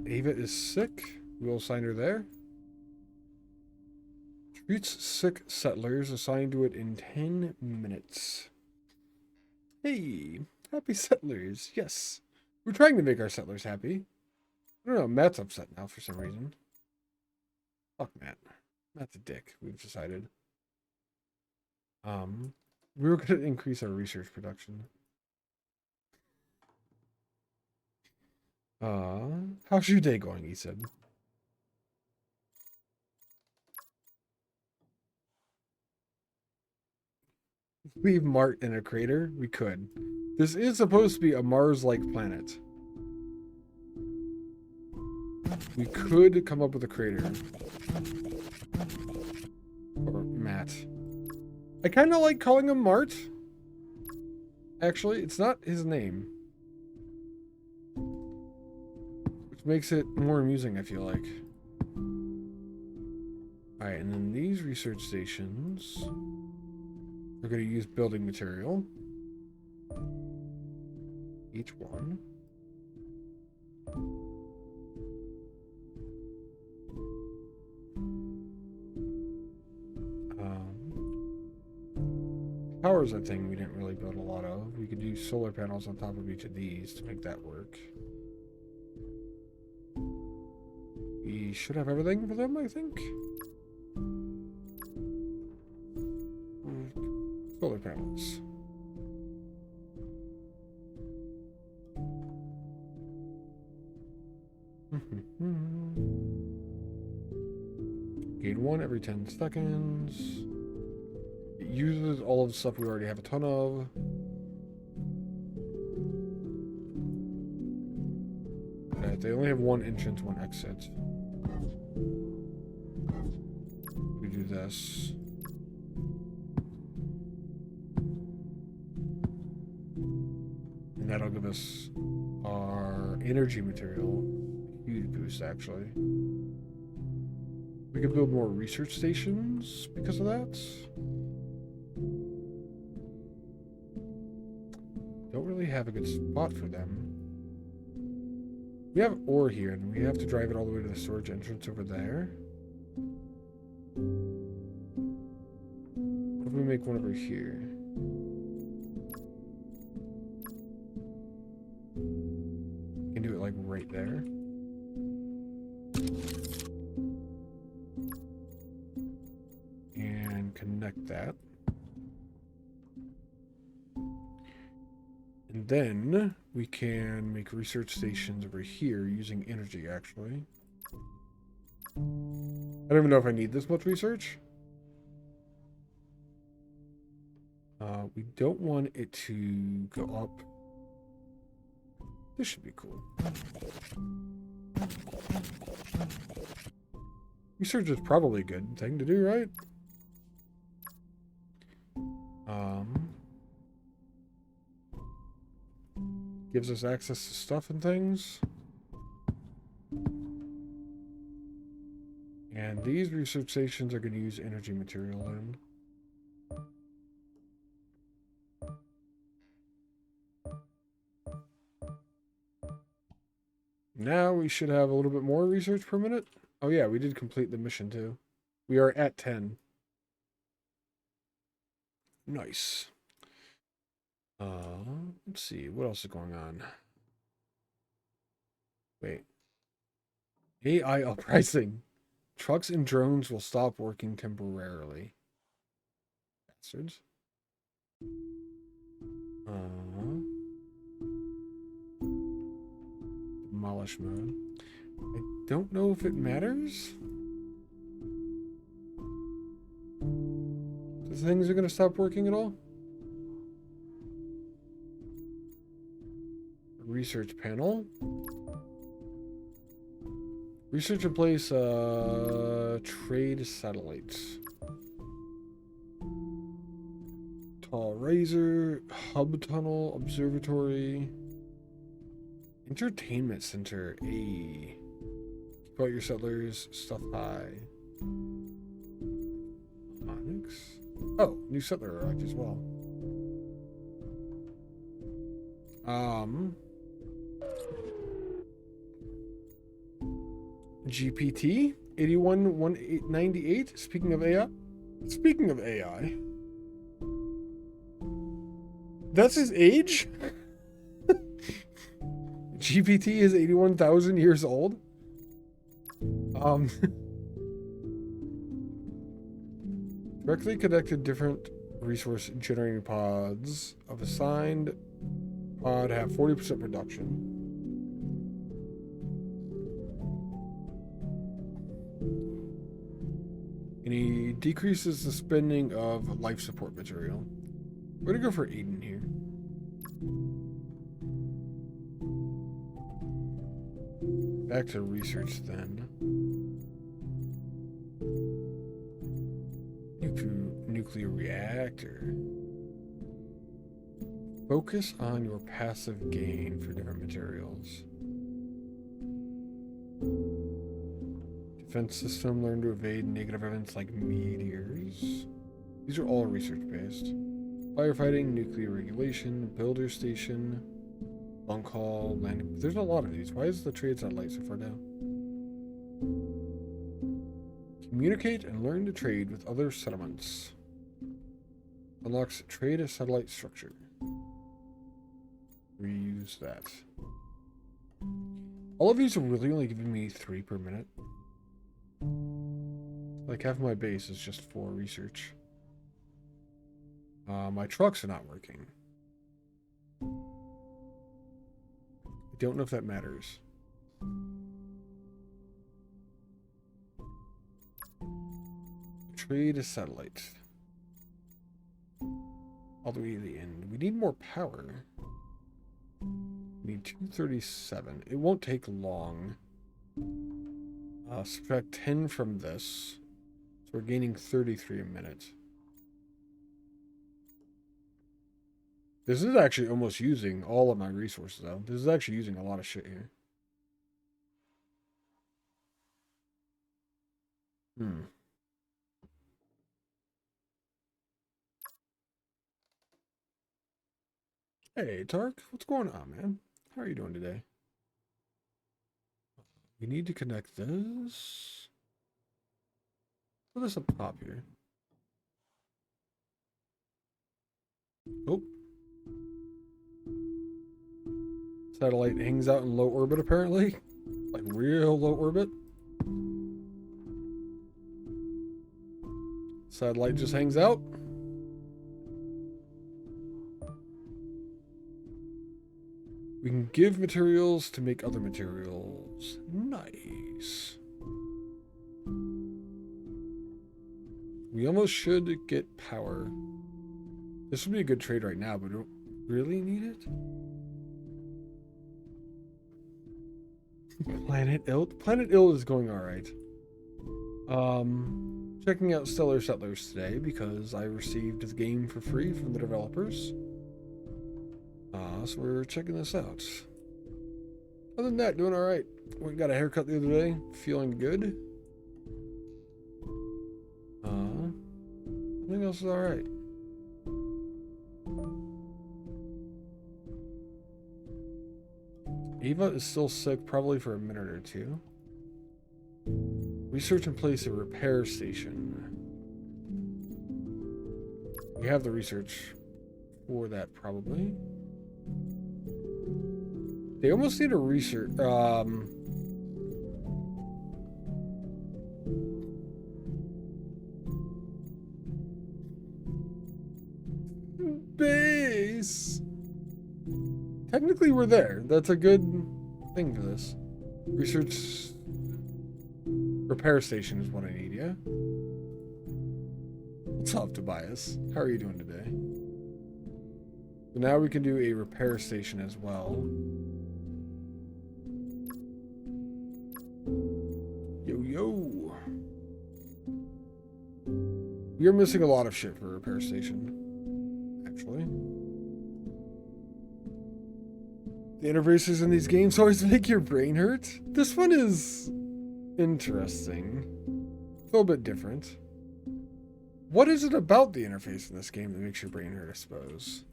Ava is sick. We'll assign her there. Treats sick settlers. Assigned to it in 10 minutes. Hey, happy settlers. Yes. We're trying to make our settlers happy. I don't know. Matt's upset now for some reason. Fuck Matt. Matt's a dick, we've decided. We were going to increase our research production. How's your day going, he said. Leave Mart in a crater? We could. This is supposed to be a Mars-like planet. We could come up with a crater. Or Matt. I kind of like calling him Mart. Actually, it's not his name. Which makes it more amusing, I feel like. Alright, and then these research stations... We're going to use building material. Each one. Power's a thing we didn't really build a lot of. We could use solar panels on top of each of these to make that work. We should have everything for them, I think. Solar panels. Gain one every 10 seconds. It uses all of the stuff we already have a ton of. Right, they only have one entrance, one exit. We do this. And that'll give us our energy material. Huge boost, actually. We could build more research stations because of that. Don't really have a good spot for them. We have ore here, and we have to drive it all the way to the storage entrance over there. What if we make one over here? We can do it like right there. And connect that. And then we can make research stations over here using energy, actually. I don't even know if I need this much research. We don't want it to go up. This should be cool. Research is probably a good thing to do, right? Gives us access to stuff and things. These research stations are going to use energy material then. Now we should have a little bit more research per minute. Oh yeah, we did complete the mission too. We are at 10. Nice. Let's see, what else is going on? Wait. AI uprising. Trucks and drones will stop working temporarily. Bastards. Demolish mode. I don't know if it matters. The things are going to stop working at all? Research panel. Research and place trade satellites. Tall Razor, Hub Tunnel, Observatory, Entertainment Center. A. Keep out your settlers, stuff high. Onyx. Oh, new settler arrived as well. GPT 811898. Speaking of AI. Speaking of AI. That's his age? GPT is 81,000 years old. Directly connected different resource generating pods of assigned pod have 40% production. And he decreases the spending of life support material. We're gonna go for Aiden here. Back to research then. Nuclear reactor. Focus on your passive gain for different materials. Defense system, learn to evade negative events like meteors. These are all research based. Firefighting, nuclear regulation, builder station, bunk hall, landing. There's a lot of these. Why is the trade satellite so far down? Communicate and learn to trade with other settlements. Unlocks trade a satellite structure. Reuse that. All of these are really only giving me 3 per minute. Like half of my base is just for research. My trucks are not working. I don't know if that matters. Trade a satellite. All the way to the end. We need more power. We need 237. It won't take long. Subtract 10 from this. So we're gaining 33 a minute. This is actually almost using all of my resources, though. This is actually using a lot of shit here. Hey, Tark. What's going on, man? How are you doing today? We need to connect this. Put this up top here. Oh. Satellite hangs out in low orbit, apparently. Like real low orbit. Satellite just hangs out. We can give materials to make other materials. Nice. We almost should get power. This would be a good trade right now, but we don't really need it. Planet Ill. Planet Ill is going alright. Checking out Stellar Settlers today because I received the game for free from the developers. So we're checking this out. Other than that, doing alright. We got a haircut the other day, feeling good. Everything else is alright. Ava is still sick, probably for a minute or two. Research and place a repair station. We have the research for that, probably. They almost need a research. Base. Technically, we're there. That's a good thing for this. Research repair station is what I need, yeah? What's up, Tobias? How are you doing today? So now we can do a repair station as well. Yo. We are missing a lot of shit for a repair station, actually. The interfaces in these games always make your brain hurt. This one is interesting. A little bit different. What is it about the interface in this game that makes your brain hurt, I suppose?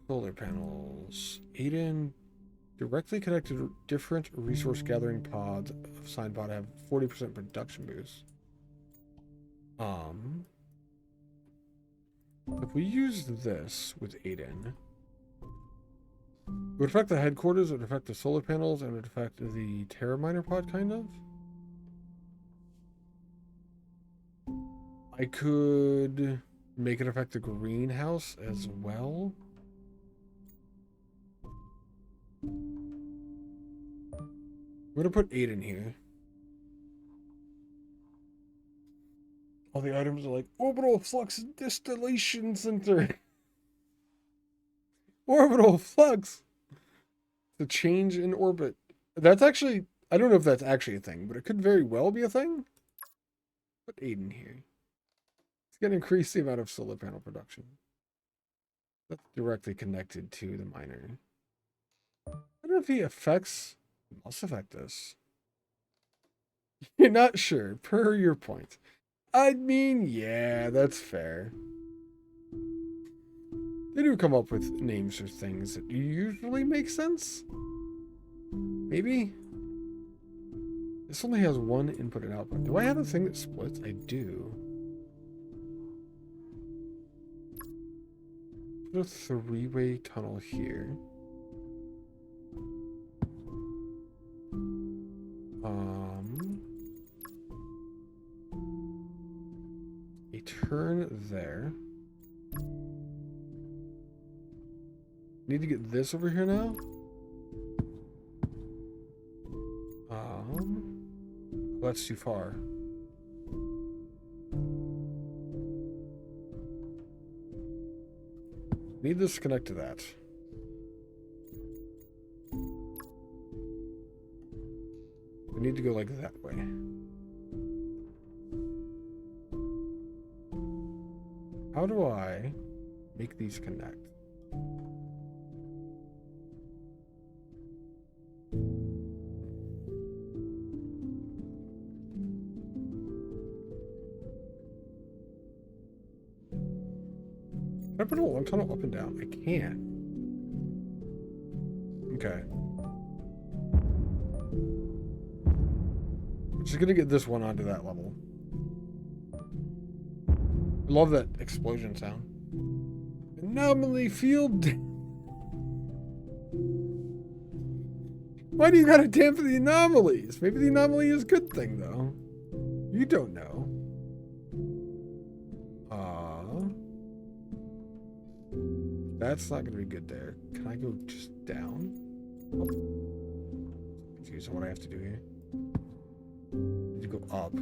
Solar panels. Aiden directly connected to different resource gathering pods of Signbot have 40% production boost. If we use this with Aiden, it would affect the headquarters, it would affect the solar panels, and it would affect the Terra Miner pod, kind of. I could make it affect the greenhouse as well. I'm going to put 8 in here. All the items are like orbital flux distillation center. Orbital flux. The change in orbit. That's actually, I don't know if that's actually a thing, but it could very well be a thing. Put 8 in here. It's going to increase the amount of solar panel production. That's directly connected to the miner. I don't know if the effects must affect this. You're not sure, per your point. I mean, yeah, that's fair. They do come up with names for things that usually make sense. Maybe? This only has one input and output. Do I have a thing that splits? I do. Put a three-way tunnel here. A turn there. Need to get this over here now. That's too far. Need this to connect to that. We need to go like that way. How do I make these connect? Can I put a long tunnel up and down? I can. Okay. I'm just gonna get this one onto that level. I love that explosion sound. Anomaly field. Why do you gotta dampen the anomalies? Maybe the anomaly is a good thing, though. You don't know. That's not gonna be good there. Can I go just down? Oh. Confused on what I have to do here. I need to go up.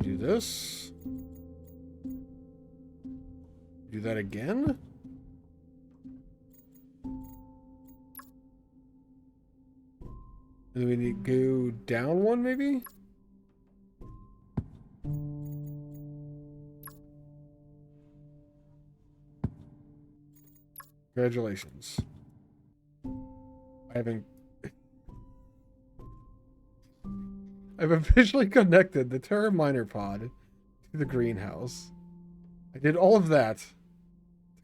Do this. Do that again. And then we need to go down one, maybe? Congratulations. I've officially connected the Terra Miner pod to the greenhouse. I did all of that to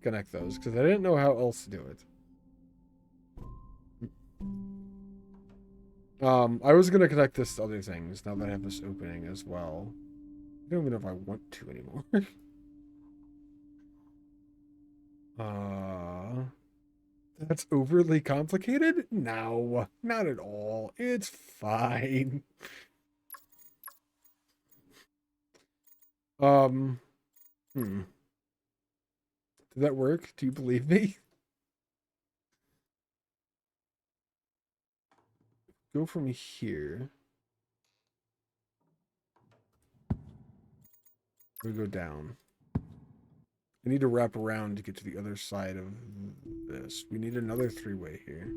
connect those because I didn't know how else to do it. I was gonna connect this to other things now that I have this opening as well. I don't even know if I want to anymore. That's overly complicated? No, not at all. It's fine. Hmm. Did that work? Do you believe me? Go from here. We go down. I need to wrap around to get to the other side of this. We need another three-way here.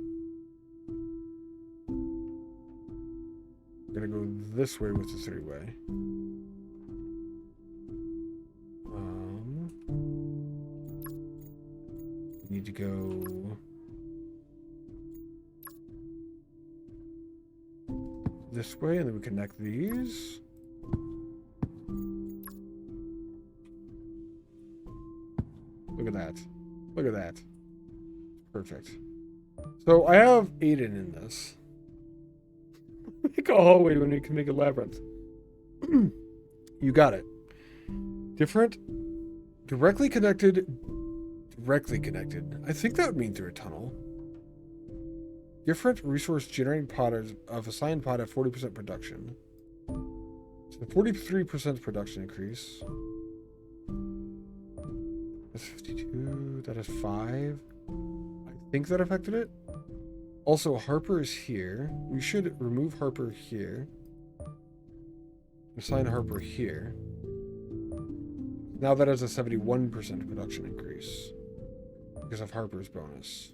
We're gonna go this way with the three-way. We need to go this way, and then we connect these. Look at that. Look at that. Perfect. So I have Aiden in this. Make a hallway when we can make a labyrinth. You got it. Different. Directly connected. Directly connected. I think that would mean through a tunnel. Different resource generating pods of assigned pod at 40% production. So 43% production increase. That's 52. That is 5. I think that affected it. Also, Harper is here. We should remove Harper here. Assign Harper here. Now that has a 71% production increase because of Harper's bonus.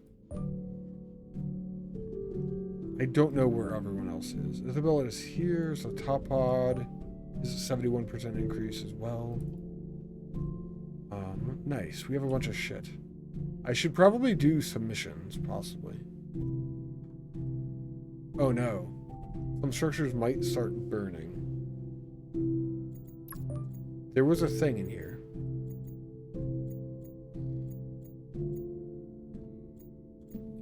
I don't know where everyone else is. Isabella is here, so top pod is a 71% increase as well. Nice. We have a bunch of shit. I should probably do some missions, possibly. Oh no. Some structures might start burning. There was a thing in here.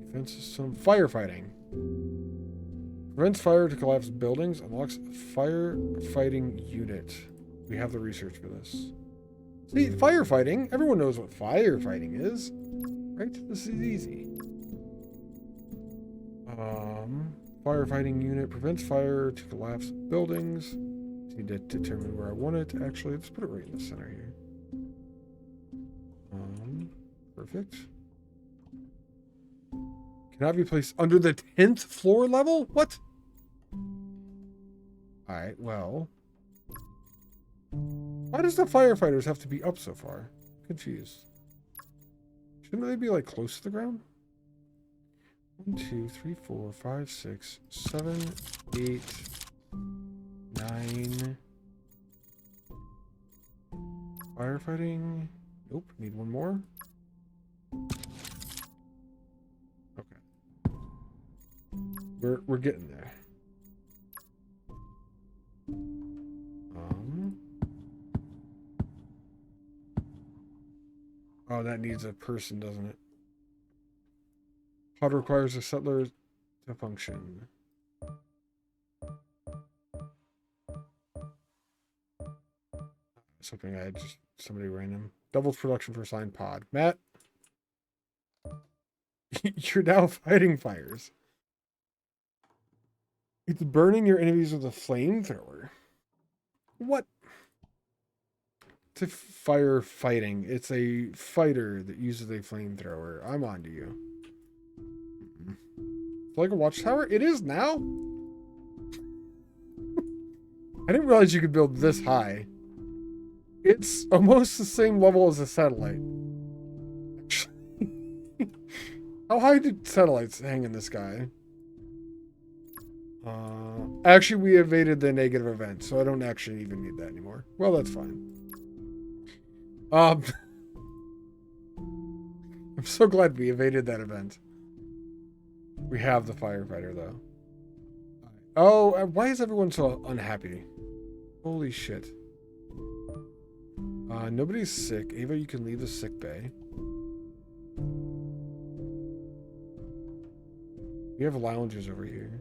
Defense system. Firefighting. Prevents fire to collapse buildings. Unlocks firefighting unit. We have the research for this. See, firefighting. Everyone knows what firefighting is. Right? This is easy. Firefighting unit prevents fire to collapse buildings. Just need to determine where I want it. Actually, let's put it right in the center here. Perfect. Cannot be placed under the 10th floor level? What? Alright, well. Why does the firefighters have to be up so far? Confused. Shouldn't they be like close to the ground? 1, 2, 3, 4, 5, 6, 7, 8, 9. Firefighting. Nope, need one more. Okay. We're getting there. Oh, that needs a person, doesn't it? Pod requires a settler to function. I was hoping I had just somebody random. Doubles production for assigned pod. Matt, you're now fighting fires. It's burning your enemies with a flamethrower. What? It's a firefighting. It's a fighter that uses a flamethrower. I'm on to you. It's like a watchtower? It is now? I didn't realize you could build this high. It's almost the same level as a satellite. How high did satellites hang in the sky? Actually, we evaded the negative event, so I don't actually even need that anymore. Well, that's fine. I'm so glad we evaded that event. We have the firefighter, though. Oh, why is everyone so unhappy? Holy shit. Nobody's sick. Ava, you can leave the sick bay. We have lounges over here.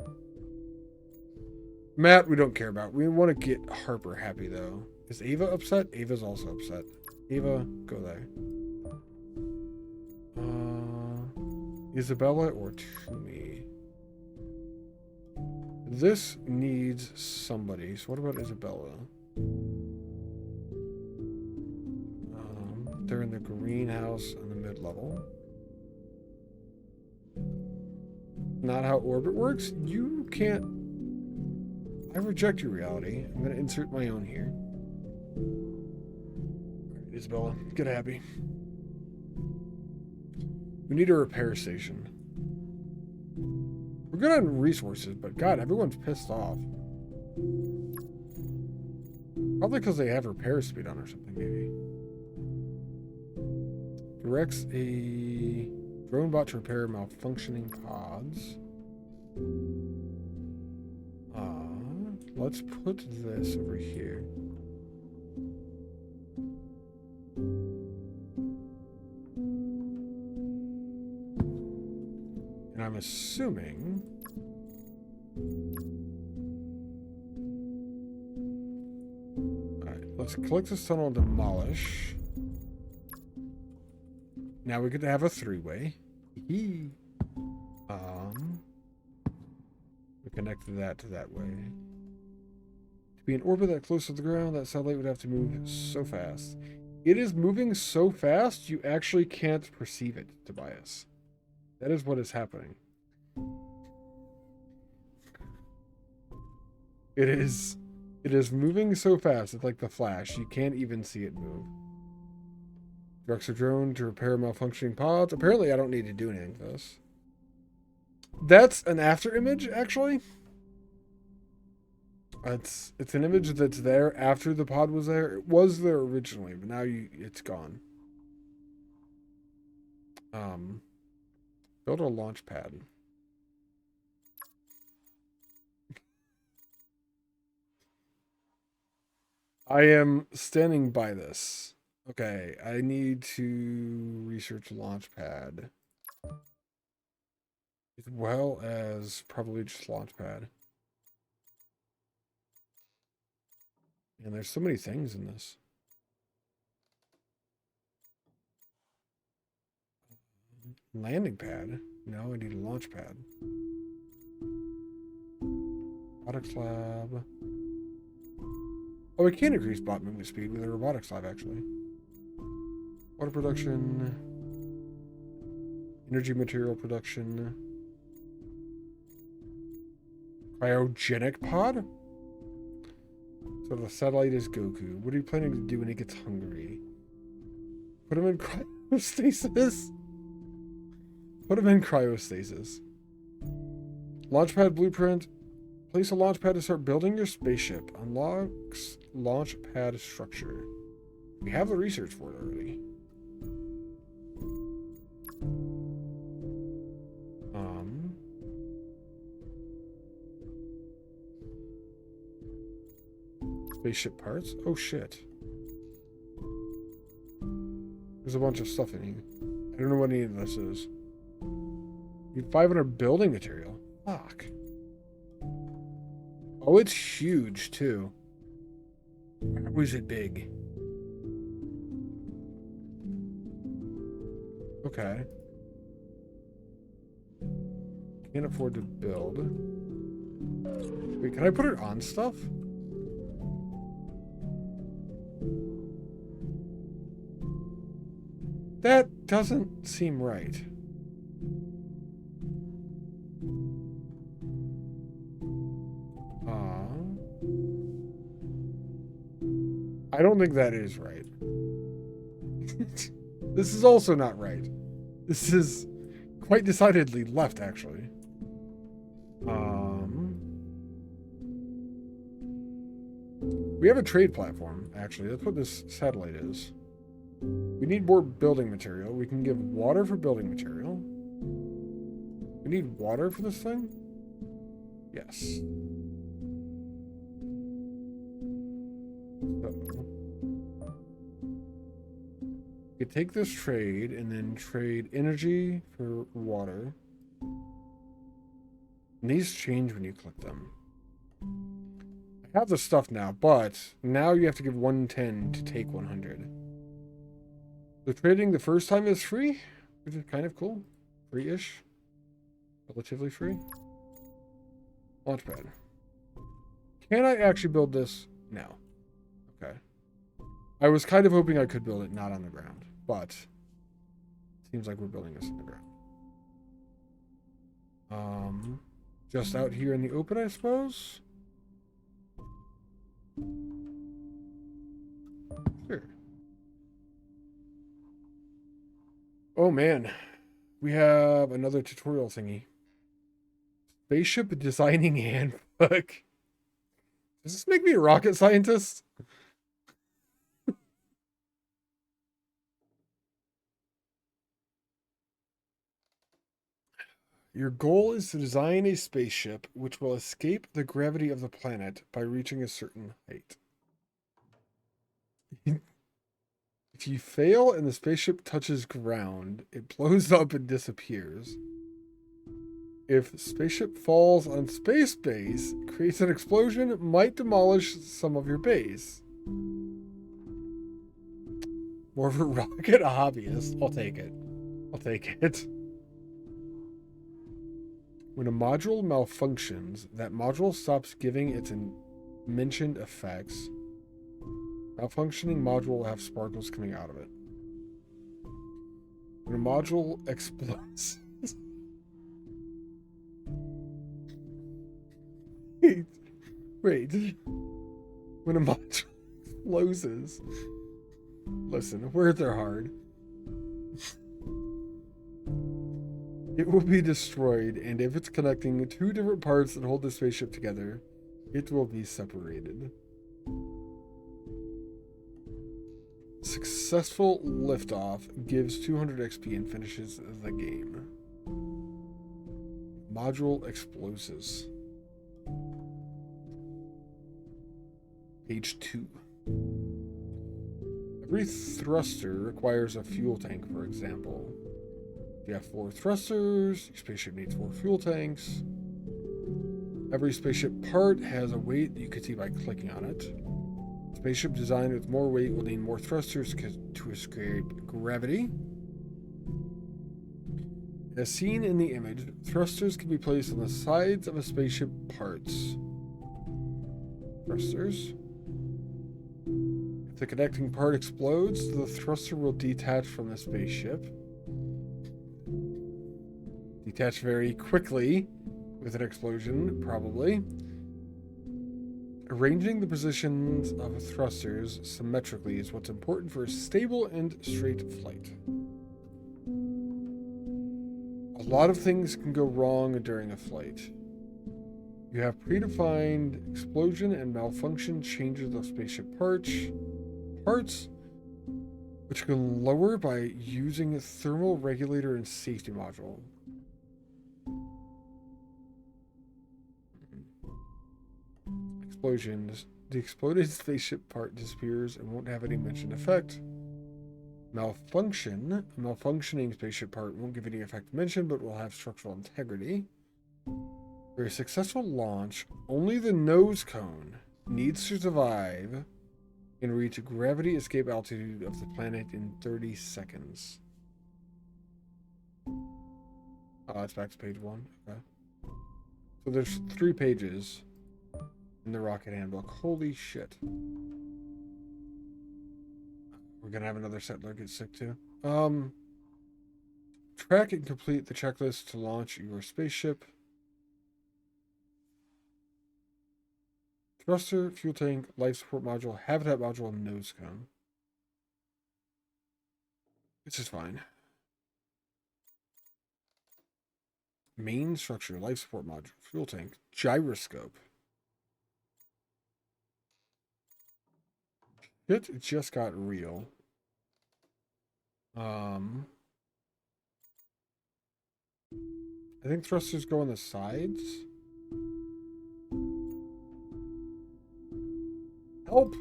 Matt, we don't care about. We want to get Harper happy, though. Is Ava upset? Ava's also upset. Ava, go there. Isabella or Toomey? This needs somebody. So what about Isabella? They're in the greenhouse in the mid-level. Not how orbit works. You can't... I reject your reality. I'm going to insert my own here. All right, Isabella, get happy. We need a repair station. We're good on resources, but God, everyone's pissed off. Probably because they have repair speed on or something, maybe. Directs a drone bot to repair malfunctioning pods. Let's put this over here. And I'm assuming... Alright, let's collect this tunnel and demolish. Now we could have a three-way. We connect that to that way. To be in orbit that close to the ground, that satellite would have to move so fast. It is moving so fast, you actually can't perceive it, Tobias. That is what is happening. It is moving so fast, it's like the Flash. You can't even see it move. Directs a drone to repair malfunctioning pods. Apparently, I don't need to do anything for this. That's an after image, actually. It's an image that's there after the pod was there. It was there originally, but now it's gone. Build a launch pad. I am standing by this. Okay, I need to research Launchpad. As well as probably just Launchpad. And there's so many things in this. Landing pad? No, I need a launch pad. Robotics lab. Oh, we can increase bot movement speed with a robotics lab, actually. Water production. Energy material production. Cryogenic pod? So the satellite is Goku. What are you planning to do when he gets hungry? Put him in cryostasis? Put him in cryostasis. Launchpad blueprint. Place a launchpad to start building your spaceship. Unlocks launchpad structure. We have the research for it already. Spaceship parts? Oh shit. There's a bunch of stuff in here. I don't know what any of this is. Need 500 building material. Fuck. Oh, it's huge too. How is it big? Okay. Can't afford to build. Wait, can I put it on stuff? That doesn't seem right. I don't think that is right. This is also not right. This is quite decidedly left, actually. We have a trade platform, actually. That's what this satellite is. We need more building material. We can give water for building material. We need water for this thing? Yes. So, we could take this trade and then trade energy for water. And these change when you click them. I have the stuff now, but now you have to give 110 to take 100. So trading the first time is free, which is kind of cool. Free-ish. Relatively free. Launchpad. Can I actually build this? No. Okay. I was kind of hoping I could build it not on the ground, but it seems like we're building this on the ground. Just out here in the open, I suppose. Sure. Oh man, we have another tutorial thingy. Spaceship designing handbook. Does this make me a rocket scientist? Your goal is to design a spaceship which will escape the gravity of the planet by reaching a certain height. If you fail and the spaceship touches ground, it blows up and disappears. If the spaceship falls on space base, creates an explosion, it might demolish some of your base. More of a rocket hobbyist. I'll take it. I'll take it. When a module malfunctions, that module stops giving its mentioned effects. Malfunctioning module will have sparkles coming out of it. When a module explodes. Wait. When a module explodes. Listen, words are hard. It will be destroyed, and if it's connecting two different parts that hold the spaceship together, it will be separated. Successful liftoff gives 200 XP and finishes the game. Module explosives. Page 2. Every thruster requires a fuel tank, for example. If you have 4 thrusters, your spaceship needs 4 fuel tanks. Every spaceship part has a weight that you can see by clicking on it. Spaceship designed with more weight will need more thrusters to escape gravity. As seen in the image, thrusters can be placed on the sides of a spaceship parts. Thrusters. If the connecting part explodes, the thruster will detach from the spaceship. Detach very quickly with an explosion, probably. Arranging the positions of thrusters symmetrically is what's important for a stable and straight flight. A lot of things can go wrong during a flight. You have predefined explosion and malfunction changes of spaceship parts, which can lower by using a thermal regulator and safety module. Explosions. The exploded spaceship part disappears and won't have any mentioned effect. Malfunction. A malfunctioning spaceship part won't give any effect mentioned, but will have structural integrity. For a successful launch, only the nose cone needs to survive and reach gravity escape altitude of the planet in 30 seconds. Oh, that's back to page 1. Okay. So there's 3 pages in the rocket handbook. Holy shit. We're gonna have another settler get sick too. Track and complete the checklist to launch your spaceship. Thruster, fuel tank, life support module, habitat module, and nose cone. This is fine. Main structure, life support module, fuel tank, gyroscope. It just got real. I think thrusters go on the sides. Help!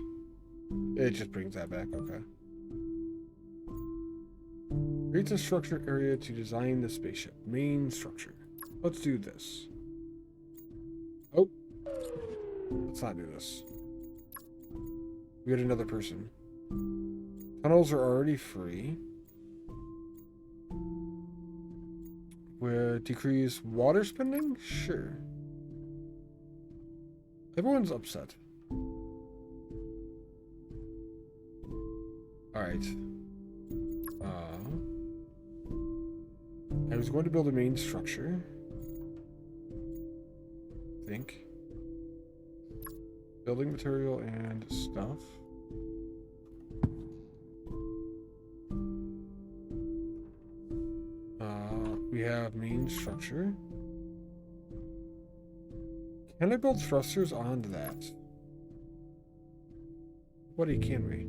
It just brings that back, okay. Creates a structure area to design the spaceship. Main structure. Let's do this. Oh. Let's not do this. We got another person. Tunnels are already free. Will decrease water spending? Sure. Everyone's upset. Alright. I was going to build a main structure. I think. Building material and stuff. We have main structure. Can I build thrusters onto that? What can we?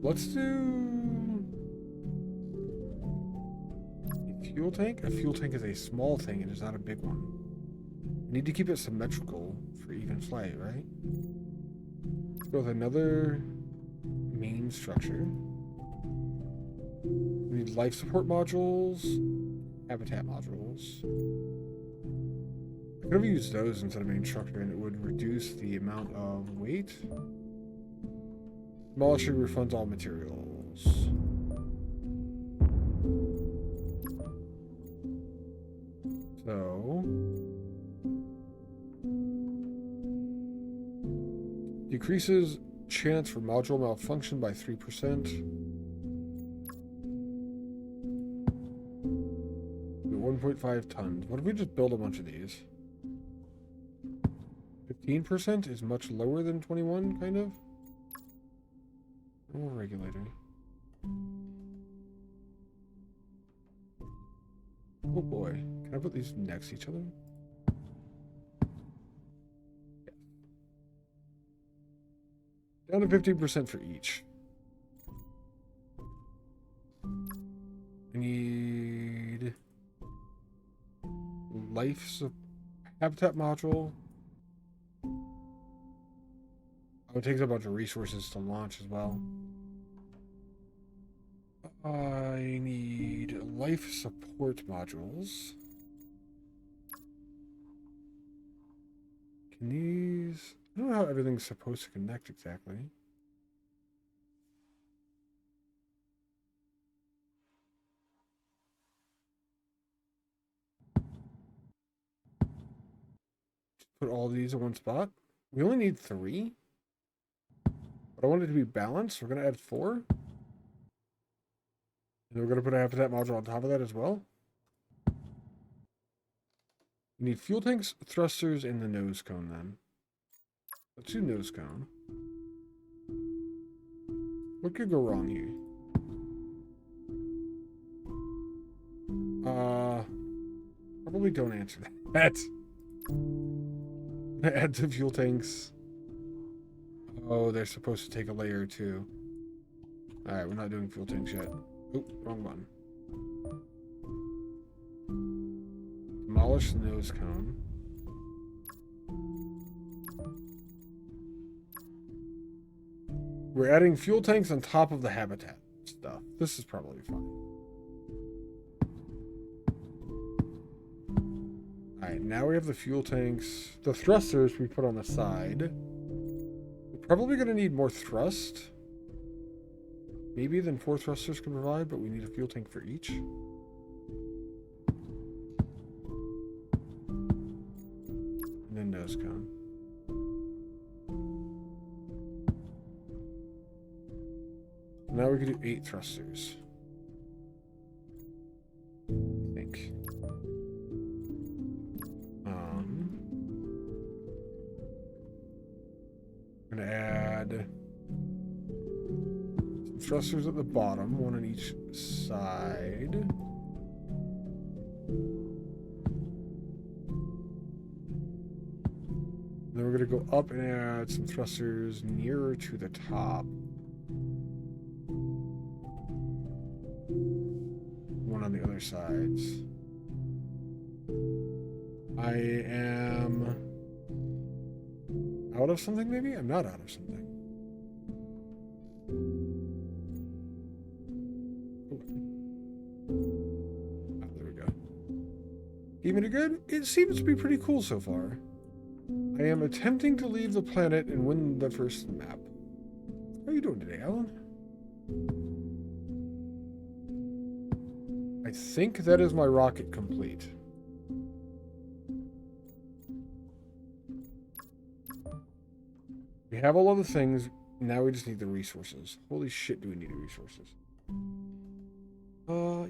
Let's do a fuel tank. A fuel tank is a small thing. It is not a big one. We need to keep it symmetrical for even flight, right? Let's go with another main structure. We need life support modules, habitat modules. I could have used those instead of main structure, and it would reduce the amount of weight. Demolishing refunds all materials. So decreases chance for module malfunction by 3%. 1.5 tons. What if we just build a bunch of these? 15% is much lower than 21, kind of. More regulator. Oh boy. Can I put these next to each other? Yeah. Down to 15% for each. I need habitat module. Oh, it takes a bunch of resources to launch as well. I need life support modules. Can these... I don't know how everything's supposed to connect exactly. Put all these in one spot. We only need 3. But I want it to be balanced. We're going to add 4. And then we're going to put a habitat module on top of that as well. We need fuel tanks, thrusters, and the nose cone then. Let's do nose cone. What could go wrong here? Probably don't answer that. Add to fuel tanks. Oh, they're supposed to take a layer too. Alright, we're not doing fuel tanks yet. Oh, wrong button. Demolish the nose cone. We're adding fuel tanks on top of the habitat stuff. This is probably fine. Alright, now we have the fuel tanks. The thrusters we put on the side. We're probably going to need more thrust. Maybe than 4 thrusters can provide, but we need a fuel tank for each. And then nose cone. Now we can do 8 thrusters. I think. I'm gonna add some thrusters at the bottom, 1 on each side. Then we're going to go up and add some thrusters nearer to the top. One on the other sides. I am out of something, maybe? I'm not out of something. Oh, there we go. Giving it a good? It seems to be pretty cool so far. I am attempting to leave the planet and win the first map. How are you doing today, Alan? I think that is my rocket complete. We have all of the things. Now we just need the resources. Holy shit, do we need the resources?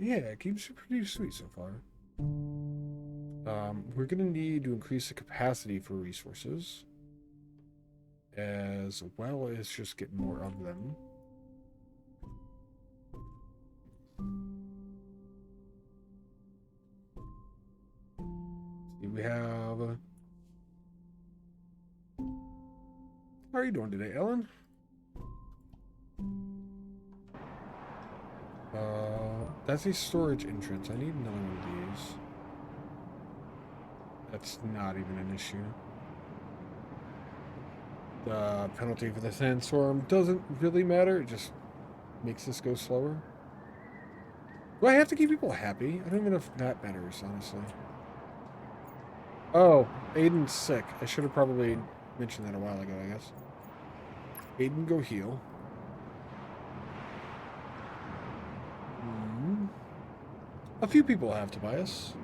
Yeah, it keeps it pretty sweet so far. We're gonna need to increase the capacity for resources, as well as just get more of them. See, we have. How are you doing today, Ellen? That's a storage entrance. I need another one of these. That's not even an issue. The penalty for the sandstorm doesn't really matter. It just makes this go slower. Do I have to keep people happy? I don't even know if that matters, honestly. Oh, Aiden's sick. I should have probably mentioned that a while ago, I guess. Aiden, go heal. A few people have Tobias.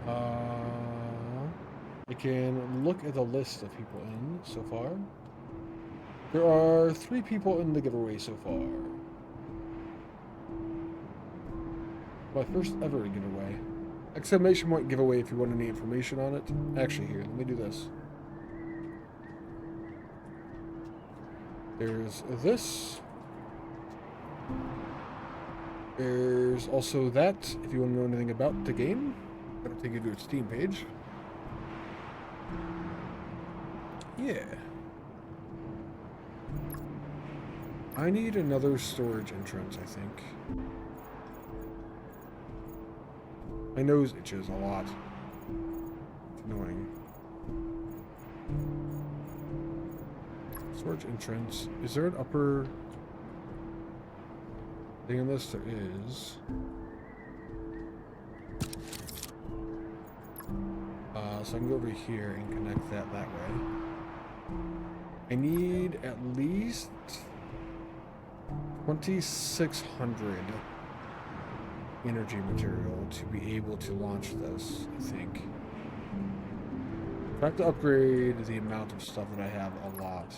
I can look at the list of people in so far. There are 3 people in the giveaway so far. My first ever giveaway. Exclamation point giveaway if you want any information on it. Actually, here, let me do this. There's this. There's also that, if you want to know anything about the game. That'll take you to its Steam page. Yeah. I need another storage entrance, I think. My nose itches a lot. It's annoying. Storage entrance. Is there an upper thing on this? There is. So I can go over here and connect that way. I need at least 2,600 energy material to be able to launch this, I think. I have to upgrade the amount of stuff that I have a lot.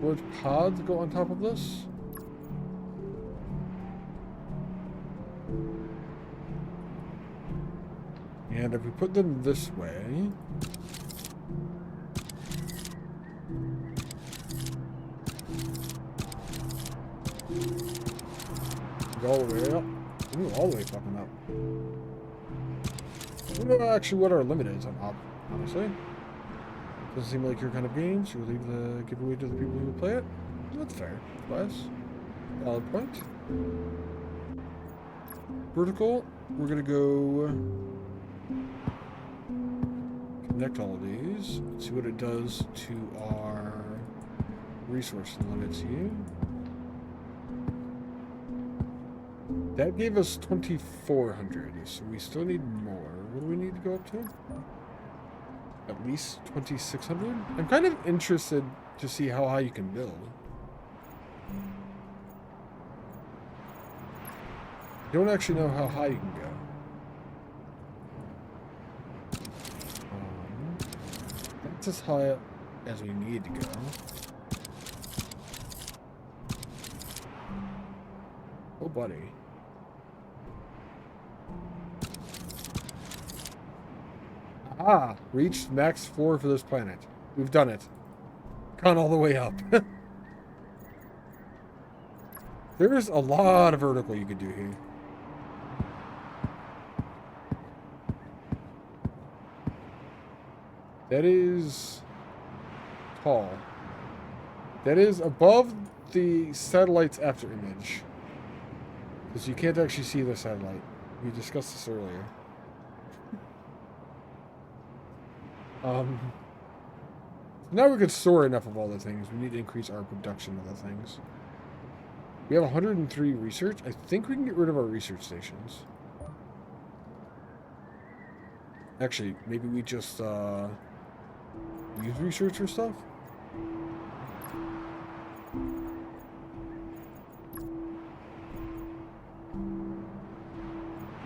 Would pods go on top of this? And if we put them this way... Go all the way up. Ooh, all the way fucking up. I don't know actually what our limit is on up, honestly. Doesn't seem like your kind of game, so we'll leave the giveaway to the people who play it. That's fair. Bias. Valid point. Vertical, we're gonna go connect all of these. See what it does to our resource limits here. That gave us 2,400, so we still need more. What do we need to go up to? At least 2,600? I'm kind of interested to see how high you can build. I don't actually know how high you can go. That's as high as we need to go. Oh, buddy. Ah, reached max 4 for this planet. We've done it. Gone all the way up. There's a lot of vertical you could do here. That is tall. That is above the satellite's after image. Because you can't actually see the satellite. We discussed this earlier. Now we could store enough of all the things. We need to increase our production of the things. We have 103 research. I think we can get rid of our research stations. Actually, maybe we just use research or stuff?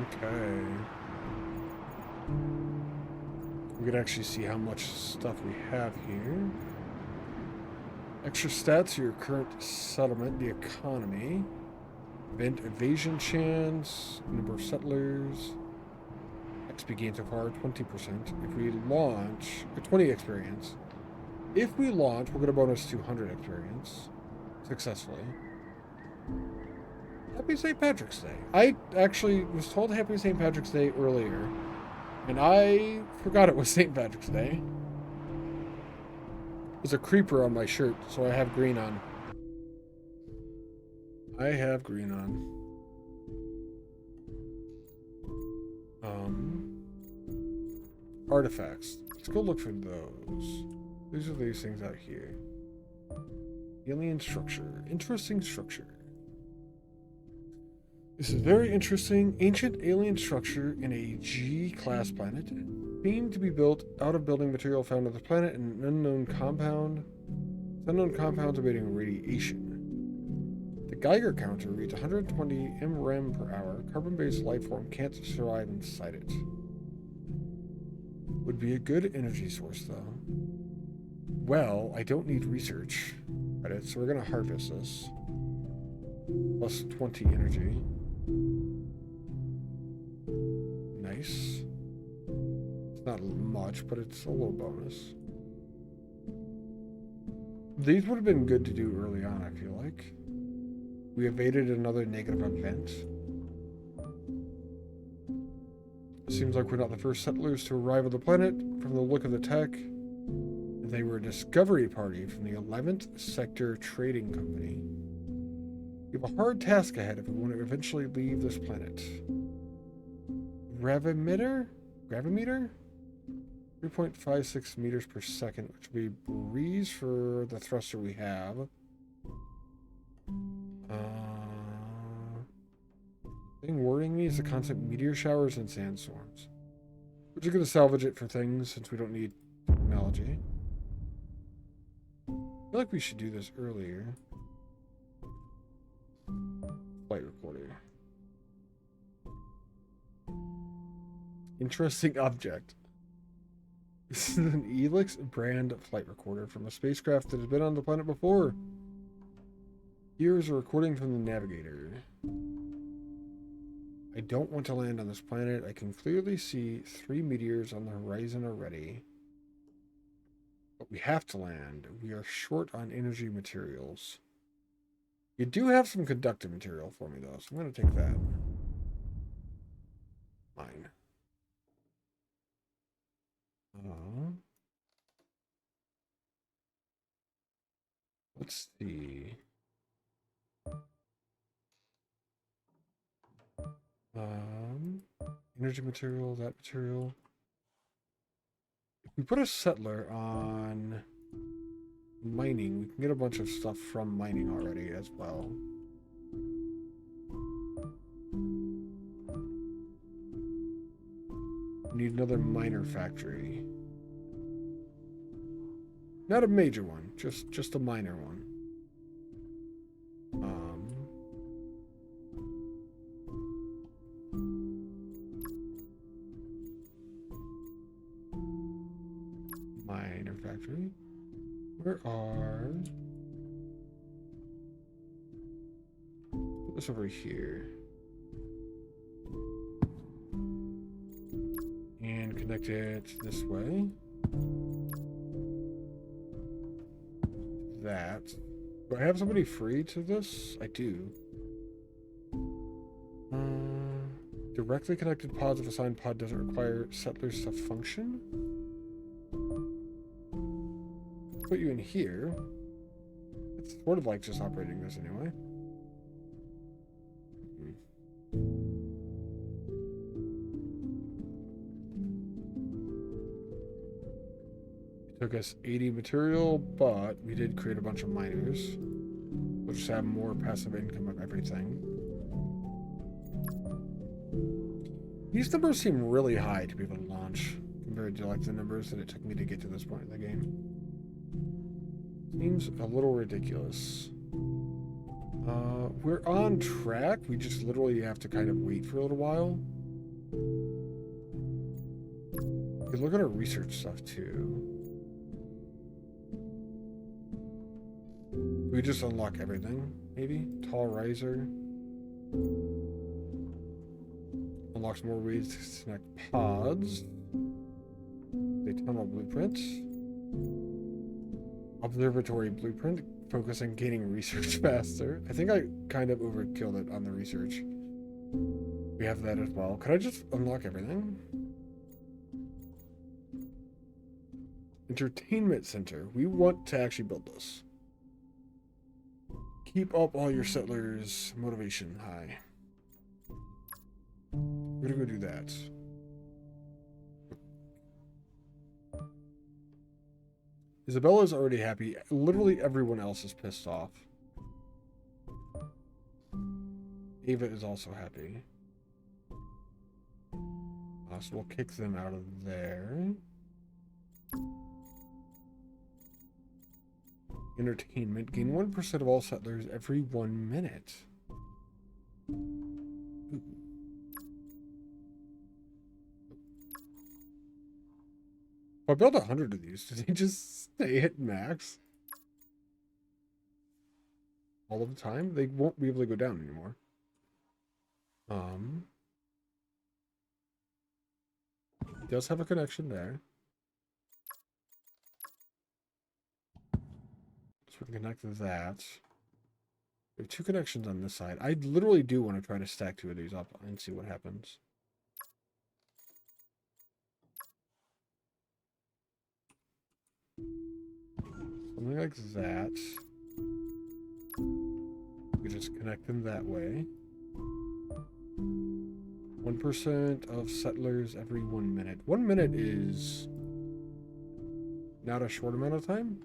Okay. We could actually see how much stuff we have here. Extra stats, your current settlement, the economy, event evasion chance, number of settlers, XP gain so far, 20%. If we launch, 20 experience. If we launch, we'll get a bonus 200 experience successfully. Happy St. Patrick's Day. I actually was told Happy St. Patrick's Day earlier, and I forgot it was St. Patrick's Day. There's a creeper on my shirt, so I have green on. I have green on. Artifacts. Let's go look for those. These are these things out here. Alien structure. Interesting structure. This is very interesting. Ancient alien structure in a G-class planet. Seemed to be built out of building material found on the planet in an unknown compound. Unknown compounds emitting radiation. The Geiger counter reads 120 mrem per hour. Carbon-based life form can't survive inside it. Would be a good energy source, though. Well, I don't need research credits, so we're going to harvest this. Plus 20 energy. Nice. It's not much, but it's a little bonus. These would have been good to do early on, I feel like. We evaded another negative event. Seems like we're not the first settlers to arrive on the planet. From the look of the tech, they were a discovery party from the 11th Sector Trading Company. We have a hard task ahead if we want to eventually leave this planet. Gravimeter? 3.56 meters per second, which would be breeze for the thruster we have. Thing worrying me is the constant meteor showers and sandstorms. We're just going to salvage it for things since we don't need technology. I feel like we should do this earlier. Flight recorder. Interesting object. This is an Elix brand flight recorder from a spacecraft that has been on the planet before. Here is a recording from the navigator. I don't want to land on this planet. I can clearly see 3 meteors on the horizon already. But we have to land. We are short on energy materials. You do have some conductive material for me, though, so I'm going to take that. Mine. Let's see. Energy material, that material. If we put a settler on mining, we can get a bunch of stuff from mining already as well. We need another miner factory. Not a major one, just a minor one. Miner factory. Where are... Put this over here. And connect it this way. That. Do I have somebody free to this? I do. Directly connected pods of assigned pod doesn't require settlers to function. Put you in here. It's sort of like just operating this anyway. It took us 80 material, but we did create a bunch of miners. We'll just have more passive income of everything. These numbers seem really high to be able to launch compared to like the numbers that it took me to get to this point in the game. Seems a little ridiculous. We're on track. We just literally have to kind of wait for a little while. We look at our research stuff too. We just unlock everything, maybe? Tall riser. Unlocks more ways to connect pods. The tunnel blueprints. Observatory blueprint. Focus on gaining research faster. I think I kind of overkilled it on the research. We have that as well. Could I just unlock everything? Entertainment center. We want to actually build this. Keep up all your settlers' motivation high. We're gonna go do that. Isabella's already happy. Literally everyone else is pissed off. Ava is also happy. So we'll kick them out of there. Entertainment. Gain 1% of all settlers every 1 minute. Ooh. If I build 100 of these, does he just stay at max? All of the time? They won't be able to go down anymore. He does have a connection there. So we can connect that. We have 2 connections on this side. I literally do want to try to stack 2 of these up and see what happens. Something like that. We just connect them that way. 1% of settlers every 1 minute. 1 minute is not a short amount of time.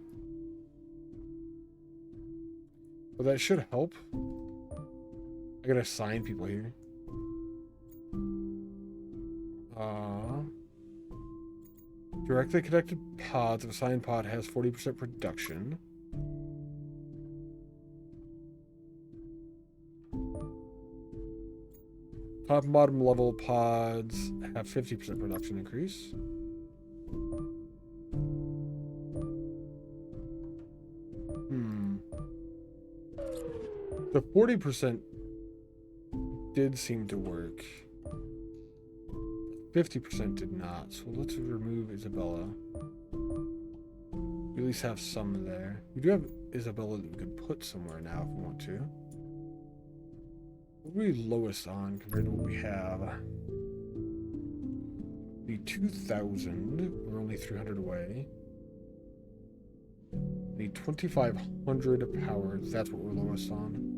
But that should help. I gotta assign people here. Directly connected pods. If a assigned pod has 40% production. Top and bottom level pods have 50% production increase. The 40% did seem to work. 50% did not. So let's remove Isabella. We at least have some there. We do have Isabella that we could put somewhere now if we want to. What are we lowest on compared to what we have? Be 2,000. We're only 300 away. Need 2,500 power. That's what we're lowest on.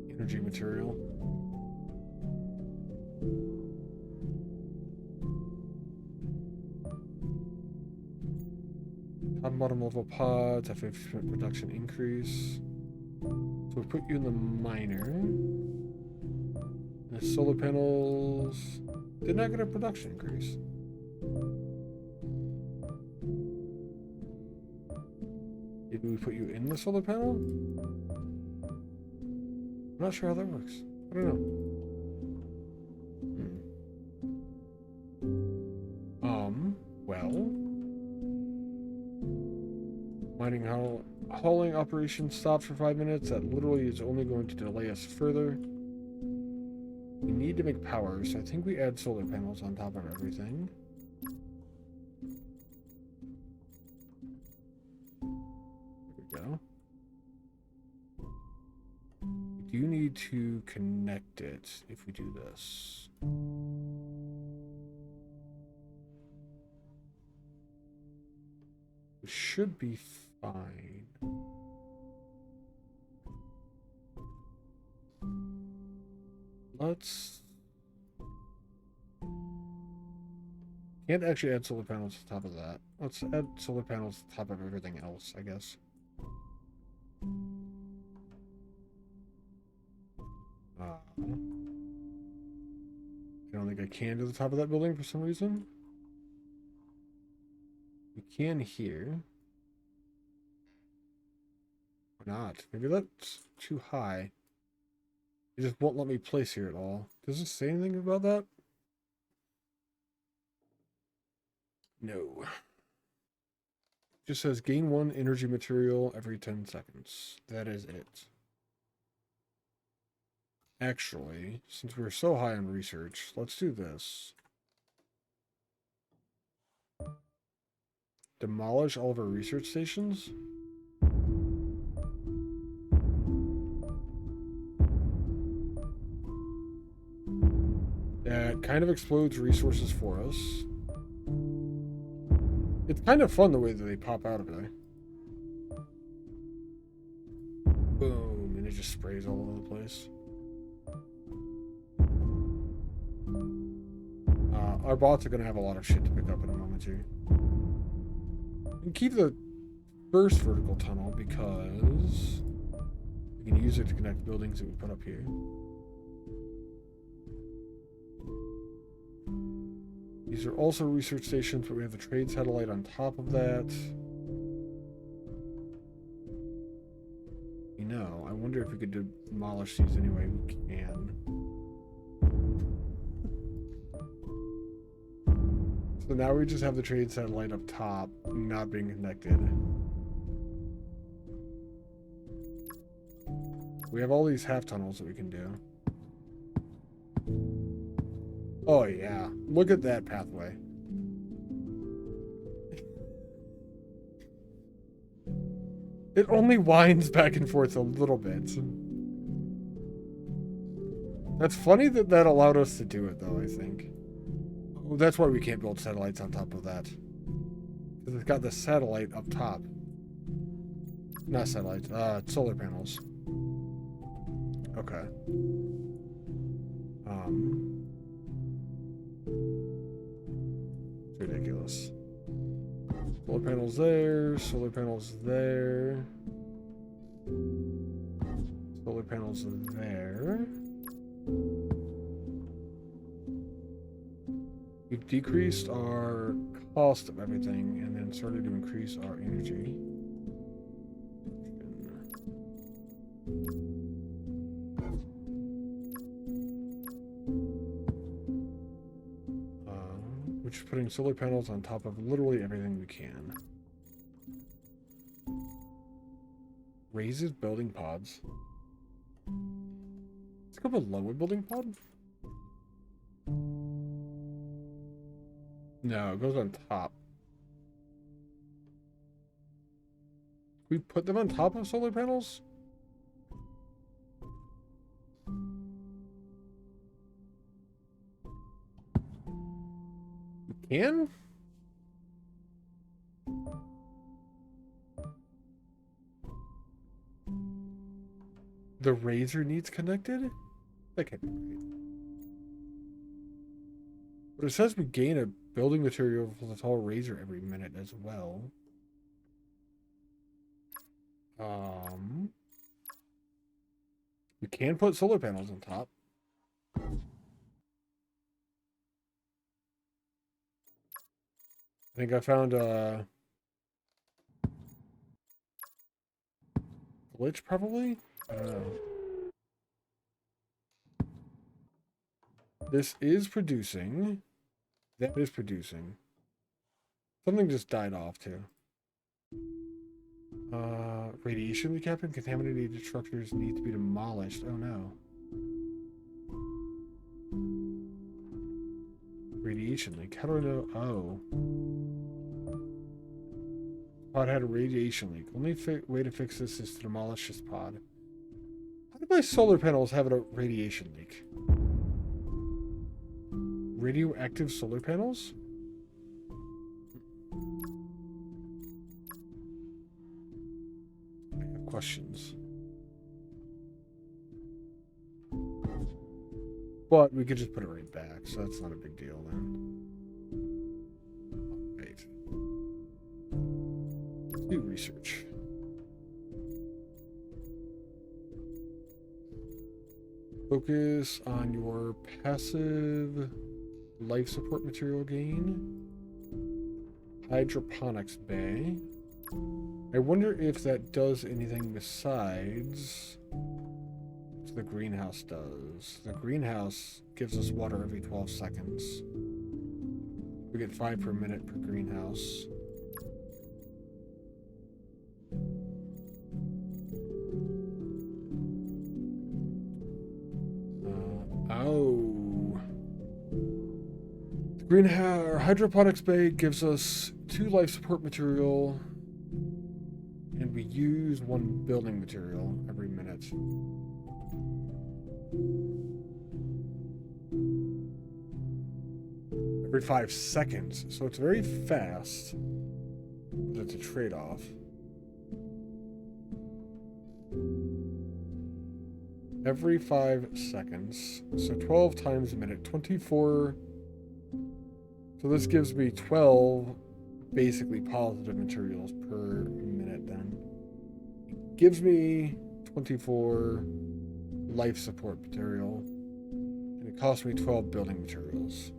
Energy material. Top and bottom level pods have 50% production increase. So we put you in the miner. The solar panels did not get a production increase. Did we put you in the solar panel? I'm not sure how that works. I don't know. Well. Mining hauling operation stopped for 5 minutes. That literally is only going to delay us further. We need to make power, so I think we add solar panels on top of everything. There we go. We do need to connect it if we do this. We should be fine. Let's... Can't actually add solar panels to the top of that. Let's add solar panels to the top of everything else, I guess. I don't think I can do the top of that building for some reason. We can here. Or not. Maybe that's too high. It just won't let me place here at all. Does it say anything about that? No. It just says gain 1 energy material every 10 seconds. That is it. Actually, since we're so high on research, let's do this. Demolish all of our research stations. That kind of explodes resources for us. It's kind of fun the way that they pop out of there. Boom, and it just sprays all over the place. Our bots are going to have a lot of shit to pick up in a moment here. And keep the first vertical tunnel because we can use it to connect buildings that we put up here. These are also research stations, but we have the trade satellite on top of that. You know, I wonder if we could demolish these anyway. We can. So now we just have the trade satellite up top, not being connected. We have all these half tunnels that we can do. Oh yeah, look at that pathway. It only winds back and forth a little bit. That's funny that that allowed us to do it though, I think. Oh, that's why we can't build satellites on top of that. Because it's got the satellite up top. Not satellites, solar panels. Okay. It's ridiculous. Solar panels there, solar panels there. Solar panels there. We've decreased our cost of everything and then started to increase our energy. We're just putting solar panels on top of literally everything we can. Raises building pods. Let's go below a building pod. No, it goes on top. We put them on top of solar panels? We can? The razor needs connected? That can't be right. But it says we gain a building material for the tall razor every minute as well. We can put solar panels on top. I think I found a glitch probably? I don't know. This is producing. That is producing. Something just died off too. Radiation recap and contaminated structures need to be demolished. Oh no. Radiation leak. How do I know? Oh. Pod had a radiation leak. Only way to fix this is to demolish this pod. How do my solar panels have a radiation leak? Radioactive solar panels? questions. But we could just put it right back, so that's not a big deal then. Right. Let's do research. Focus on your passive life support material gain. Hydroponics bay. I wonder if that does anything besides what the greenhouse does. The greenhouse gives us water every 12 seconds. We get 5 per minute per greenhouse. The greenhouse or hydroponics bay gives us 2 life support material, and we use 1 building material every minute. Every 5 seconds, so it's very fast, but it's a trade-off. Every 5 seconds, so 12 times a minute, 24. So this gives me 12 basically positive materials per minute then. It gives me 24 life support material, and it costs me 12 building materials.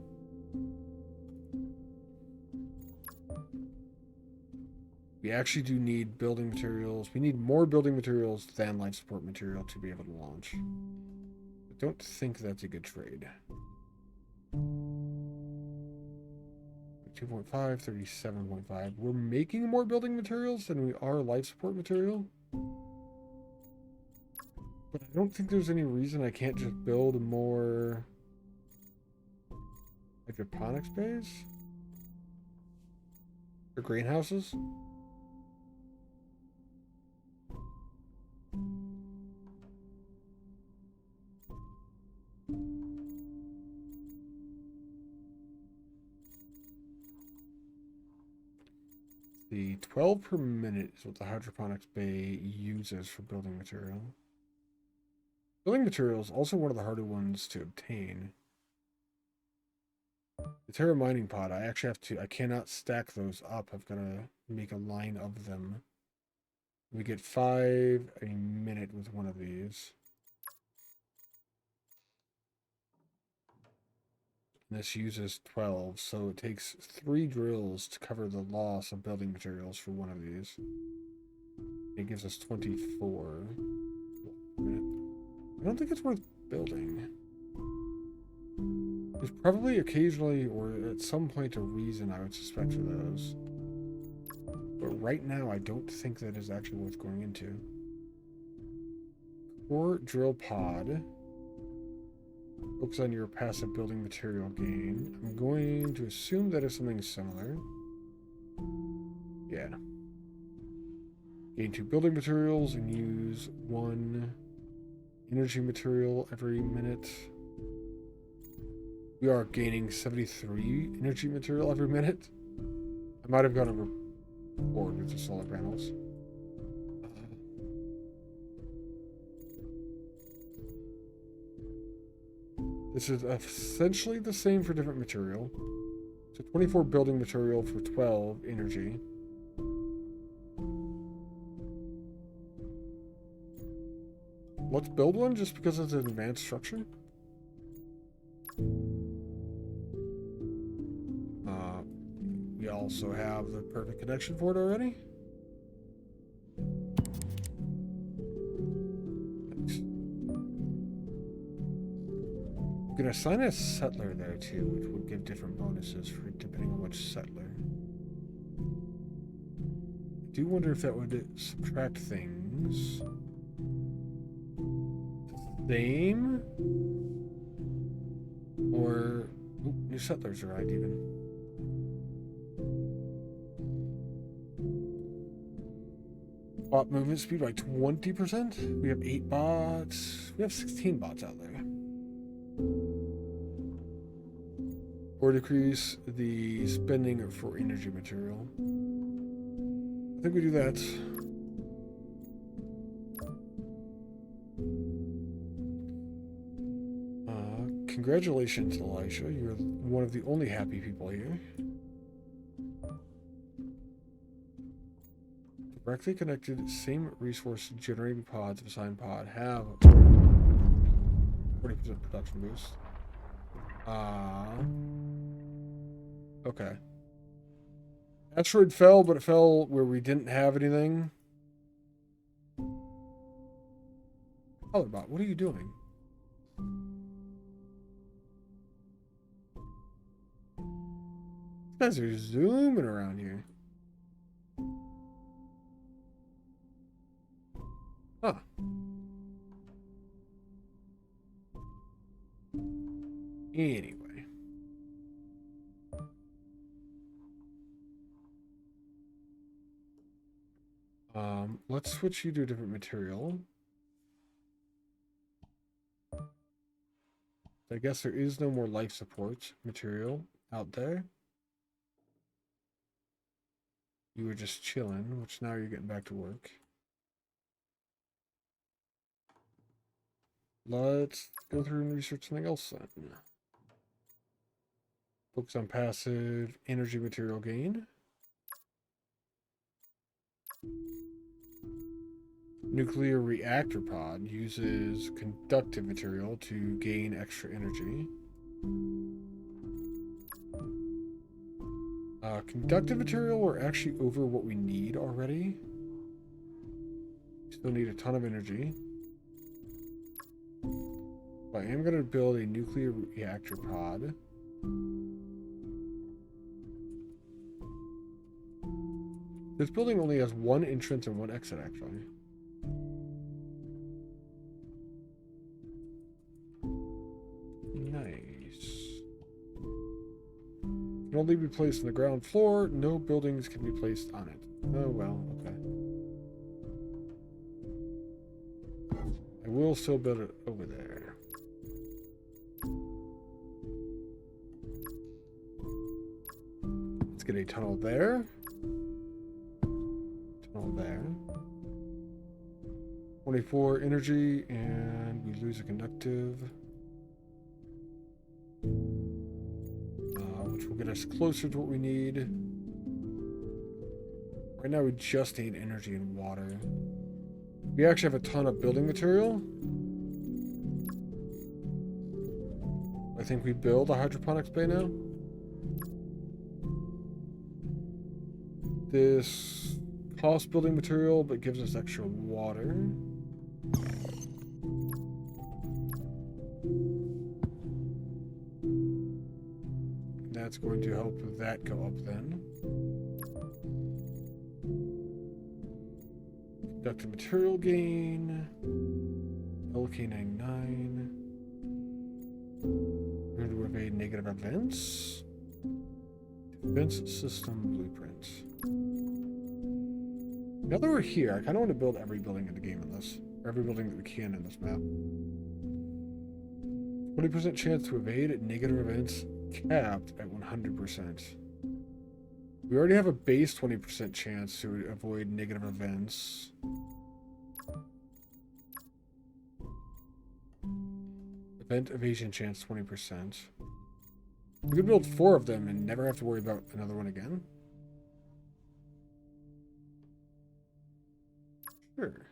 We actually do need building materials. We need more building materials than life support material to be able to launch. I don't think that's a good trade. 2.5, 37.5. We're making more building materials than we are life support material. But I don't think there's any reason I can't just build more hydroponics bays or greenhouses. The 12 per minute is what the hydroponics bay uses for building material. Building material is also one of the harder ones to obtain. The Terra mining pod, I cannot stack those up. I've got to make a line of them. We get 5 a minute with one of these. This uses 12, so it takes 3 drills to cover the loss of building materials for one of these. It gives us 24. I don't think it's worth building. There's probably occasionally or at some point a reason I would suspect for those. But right now I don't think that is actually worth going into. Core drill pod. Focus on your passive building material gain. I'm going to assume that is something similar. Yeah. Gain 2 building materials and use 1 energy material every minute. We are gaining 73 energy material every minute. I might have gone overboard with the solar panels. This is essentially the same for different material. So 24 building material for 12 energy. Let's build one just because it's an advanced structure. We also have the perfect connection for it already. We can assign a settler there too, which would give different bonuses for depending on which settler. I do wonder if that would subtract things. The same? Or new settlers arrived even. Bot movement speed by 20%. We have 8 bots. We have 16 bots out there. Or decrease the spending for energy material. I think we do that. Congratulations, Elisha. You're one of the only happy people here. Directly connected, same resource generating pods of assigned pod have 40% production boost. Okay. Asteroid fell, but it fell where we didn't have anything. Colorbot, what are you doing? These guys are zooming around here. Huh. Anyway. Let's switch you to a different material. I guess there is no more life support material out there. You were just chilling, which now you're getting back to work. Let's go through and research something else then. Focus on passive energy material gain. Nuclear reactor pod uses conductive material to gain extra energy. Conductive material, we're actually over what we need already. Still need a ton of energy. But I am going to build a nuclear reactor pod. This building only has one entrance and one exit, actually. Nice. Can only be placed on the ground floor. No buildings can be placed on it. Oh, well, okay. I will still build it over there. Let's get a tunnel there. Tunnel there. 24 energy, and we lose a conductive. Which will get us closer to what we need. Right now we just need energy and water. We actually have a ton of building material. I think we build a hydroponics bay now. This costs building material, but gives us extra water. That's going to help that go up then. Conductive material gain. LK99. We're going to evade negative events. Defense system blueprint. Now that we're here, I kind of want to build every building in the game in this. Or every building that we can in this map. 20% chance to evade negative events, capped at 100%. We already have a base 20% chance to avoid negative events. Event evasion chance 20%. We could build 4 of them and never have to worry about another one again. Sure.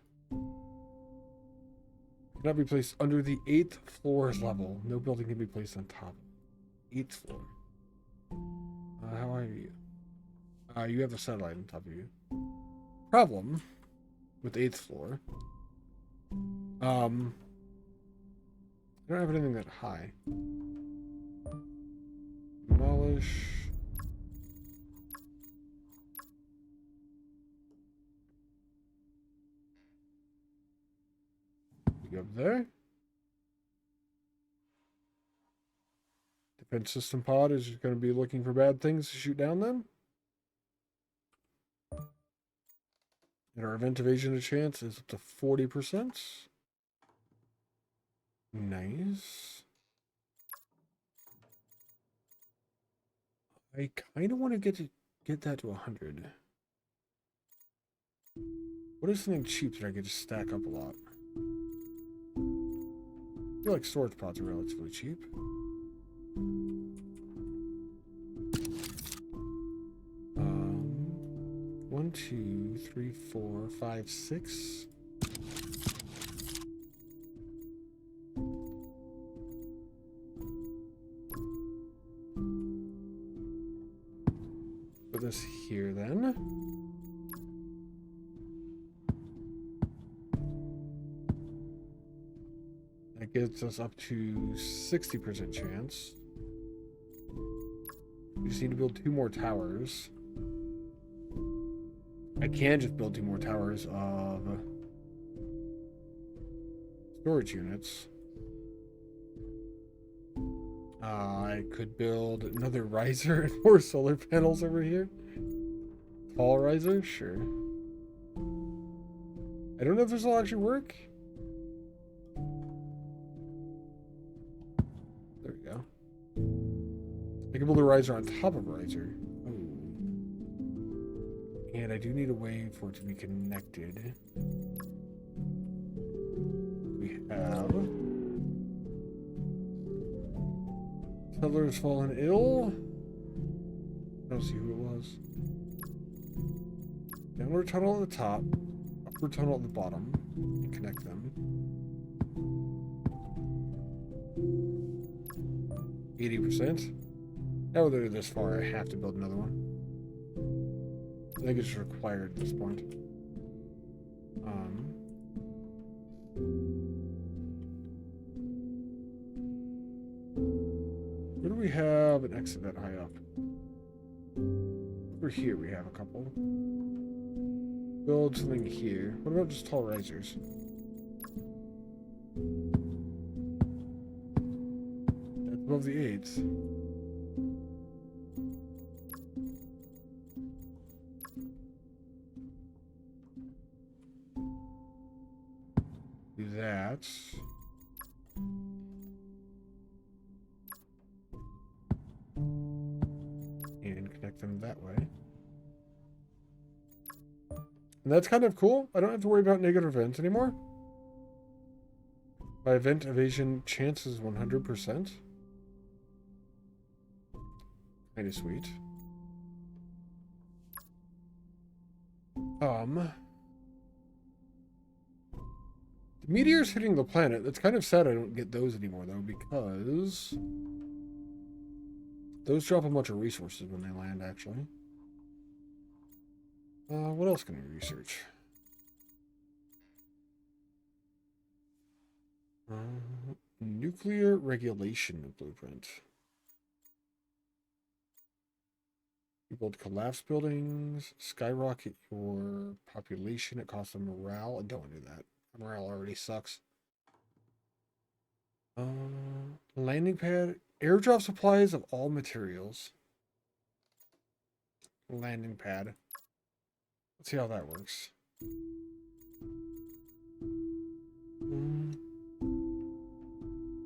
Cannot be placed under the 8th floor's level. No building can be placed on top. 8th floor. How are you? You have the satellite on top of you. Problem with 8th floor. I don't have anything that high. Demolish. Go up there. Defense system pod is going to be looking for bad things to shoot down then. And our event evasion chance is up to 40%. Nice. I kind of want to get that to 100. What is something cheap that I could just stack up a lot? I feel like storage pods are relatively cheap. 1, 2, 3, 4, 5, 6. Put this here then. That gets us up to 60% chance. We just need to build 2 more towers. I can just build 2 more towers of storage units. I could build another riser and more solar panels over here. Tall riser? Sure. I don't know if this will actually work. There we go. I can build a riser on top of a riser. Oh. And I do need a way for it to be connected. We have... Settlers fallen ill. I don't see who it was. Downward tunnel at the top, upward tunnel at the bottom, and connect them. 80%. Now that they're this far, I have to build another one. I think it's required at this point. Where do we have an exit that high up? Over here we have a couple. Build something here. What about just tall risers? That's above the 8th. Do that. And connect them that way. And that's kind of cool. I don't have to worry about negative events anymore. My event evasion chance is 100%. Kind of sweet. The meteors hitting the planet. That's kind of sad I don't get those anymore, though, because those drop a bunch of resources when they land, actually. What else can we research? Nuclear regulation blueprint. You build collapse buildings, skyrocket your population, it costs them morale. I don't want to do that. Morale already sucks. Landing pad, airdrop supplies of all materials. Landing pad. Let's see how that works.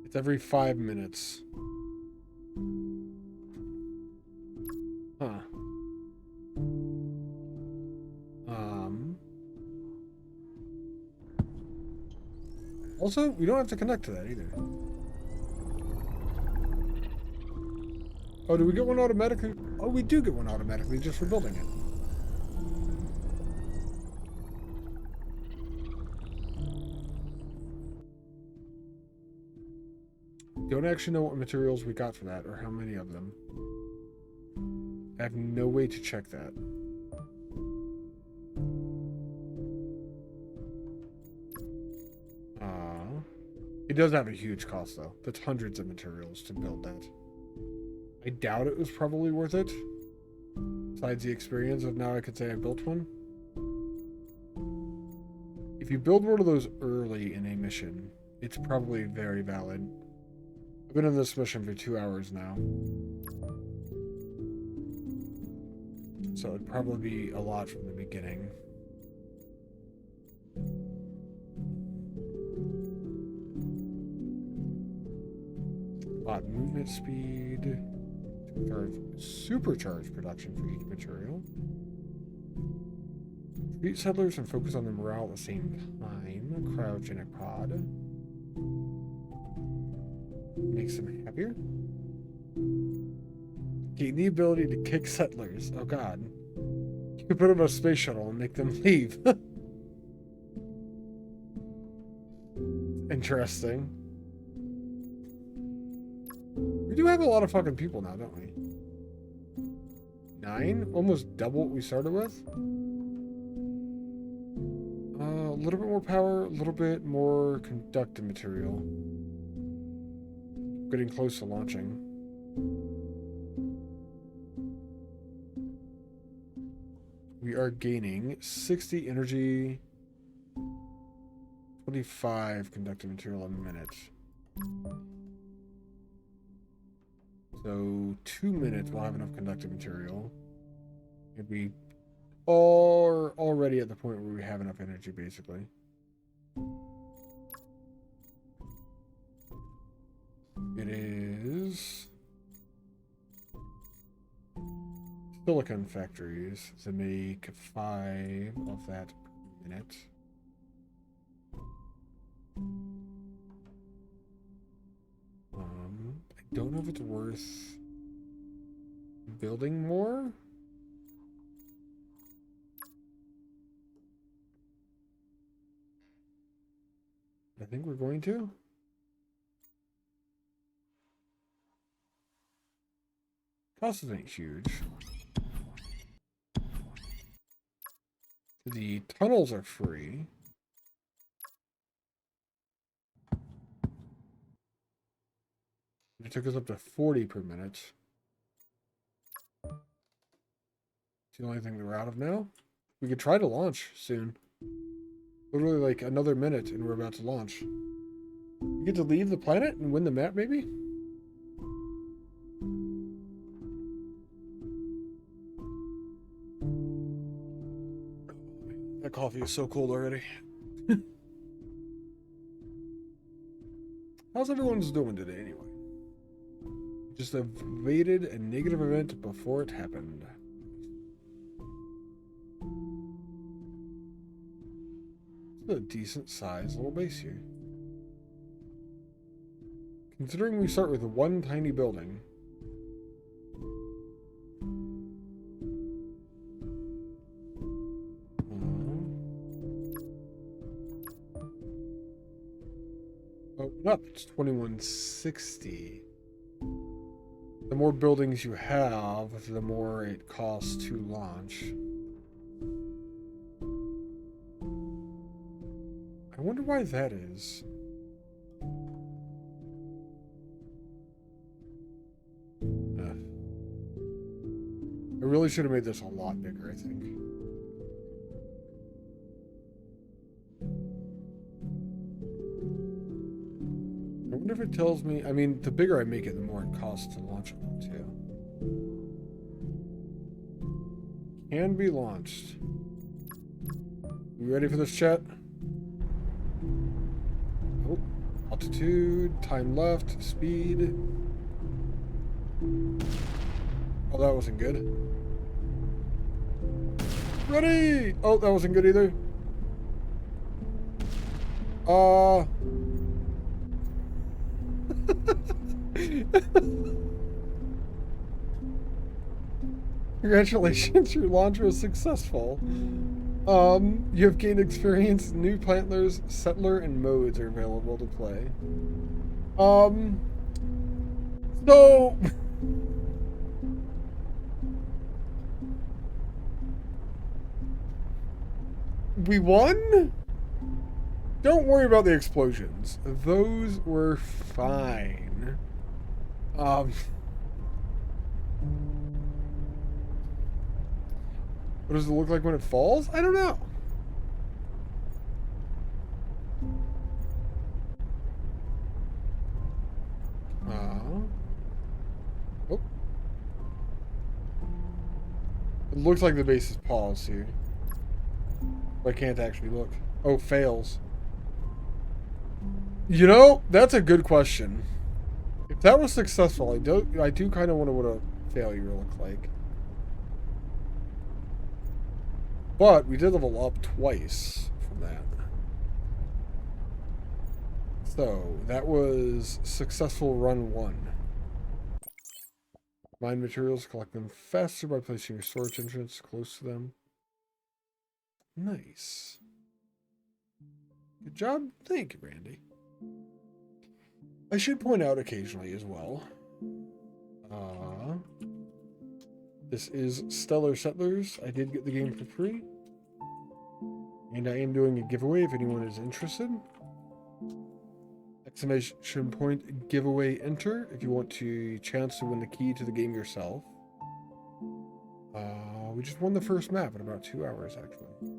It's every 5 minutes. Huh. Also, we don't have to connect to that either. Oh, do we get one automatically? Oh, we do get one automatically just for building it. Don't actually know what materials we got for that or how many of them. I have no way to check that. It does have a huge cost though. That's hundreds of materials to build that. I doubt it was probably worth it. Besides the experience of now I could say I built one. If you build one of those early in a mission, it's probably very valid. I've been on this mission for 2 hours now. So it'd probably be a lot from the beginning. Bot movement speed. Supercharge production for each material. Treat settlers and focus on the morale at the same time. Cryogenic pod. makes them happier. Gain the ability to kick settlers. Oh god. You could put them on a space shuttle and make them leave. Interesting. We do have a lot of fucking people now, don't we? 9? Almost double what we started with? A little bit more power, a little bit more conductive material. Getting close to launching. We are gaining 60 energy, 25 conductive material a minute. So 2 minutes we'll have enough conductive material. It'd be already at the point where we have enough energy, basically. It is silicon factories to make 5 of that per minute. I don't know if it's worth building more. I think we're going to. Costs ain't huge. The tunnels are free. It took us up to 40 per minute. It's the only thing that we're out of now. We could try to launch soon. Literally like another minute and we're about to launch. We get to leave the planet and win the map, maybe? That coffee is so cold already. How's everyone's doing today anyway? Just evaded a negative event before it happened. It's a decent sized little base here. Considering we start with one tiny building. Oh, up, it's 2160. The more buildings you have, the more it costs to launch. I wonder why that is. I really should have made this a lot bigger, I think. I wonder if it tells me... I mean, the bigger I make it, the more it costs to launch it, too. Can be launched. You ready for this, chat? Oh, altitude, time left, speed. Oh, that wasn't good. Ready! Oh, that wasn't good either. Congratulations, your launch was successful. You have gained experience. New plantlers, settler, and modes are available to play. So... we won? Don't worry about the explosions. Those were fine. What does it look like when it falls? I don't know. Oh. It looks like the base is paused here. I can't actually look. Oh, fails. You know, that's a good question. If that was successful, I do kind of wonder what a failure look like. But we did level up twice from that. So, that was successful run 1. Mine materials, collect them faster by placing your storage entrance close to them. Nice. Good job. Thank you, Randy. I should point out occasionally as well. This is Stellar Settlers. I did get the game for free. And I am doing a giveaway if anyone is interested. Exclamation point giveaway enter if you want to chance to win the key to the game yourself. We just won the first map in about 2 hours, actually.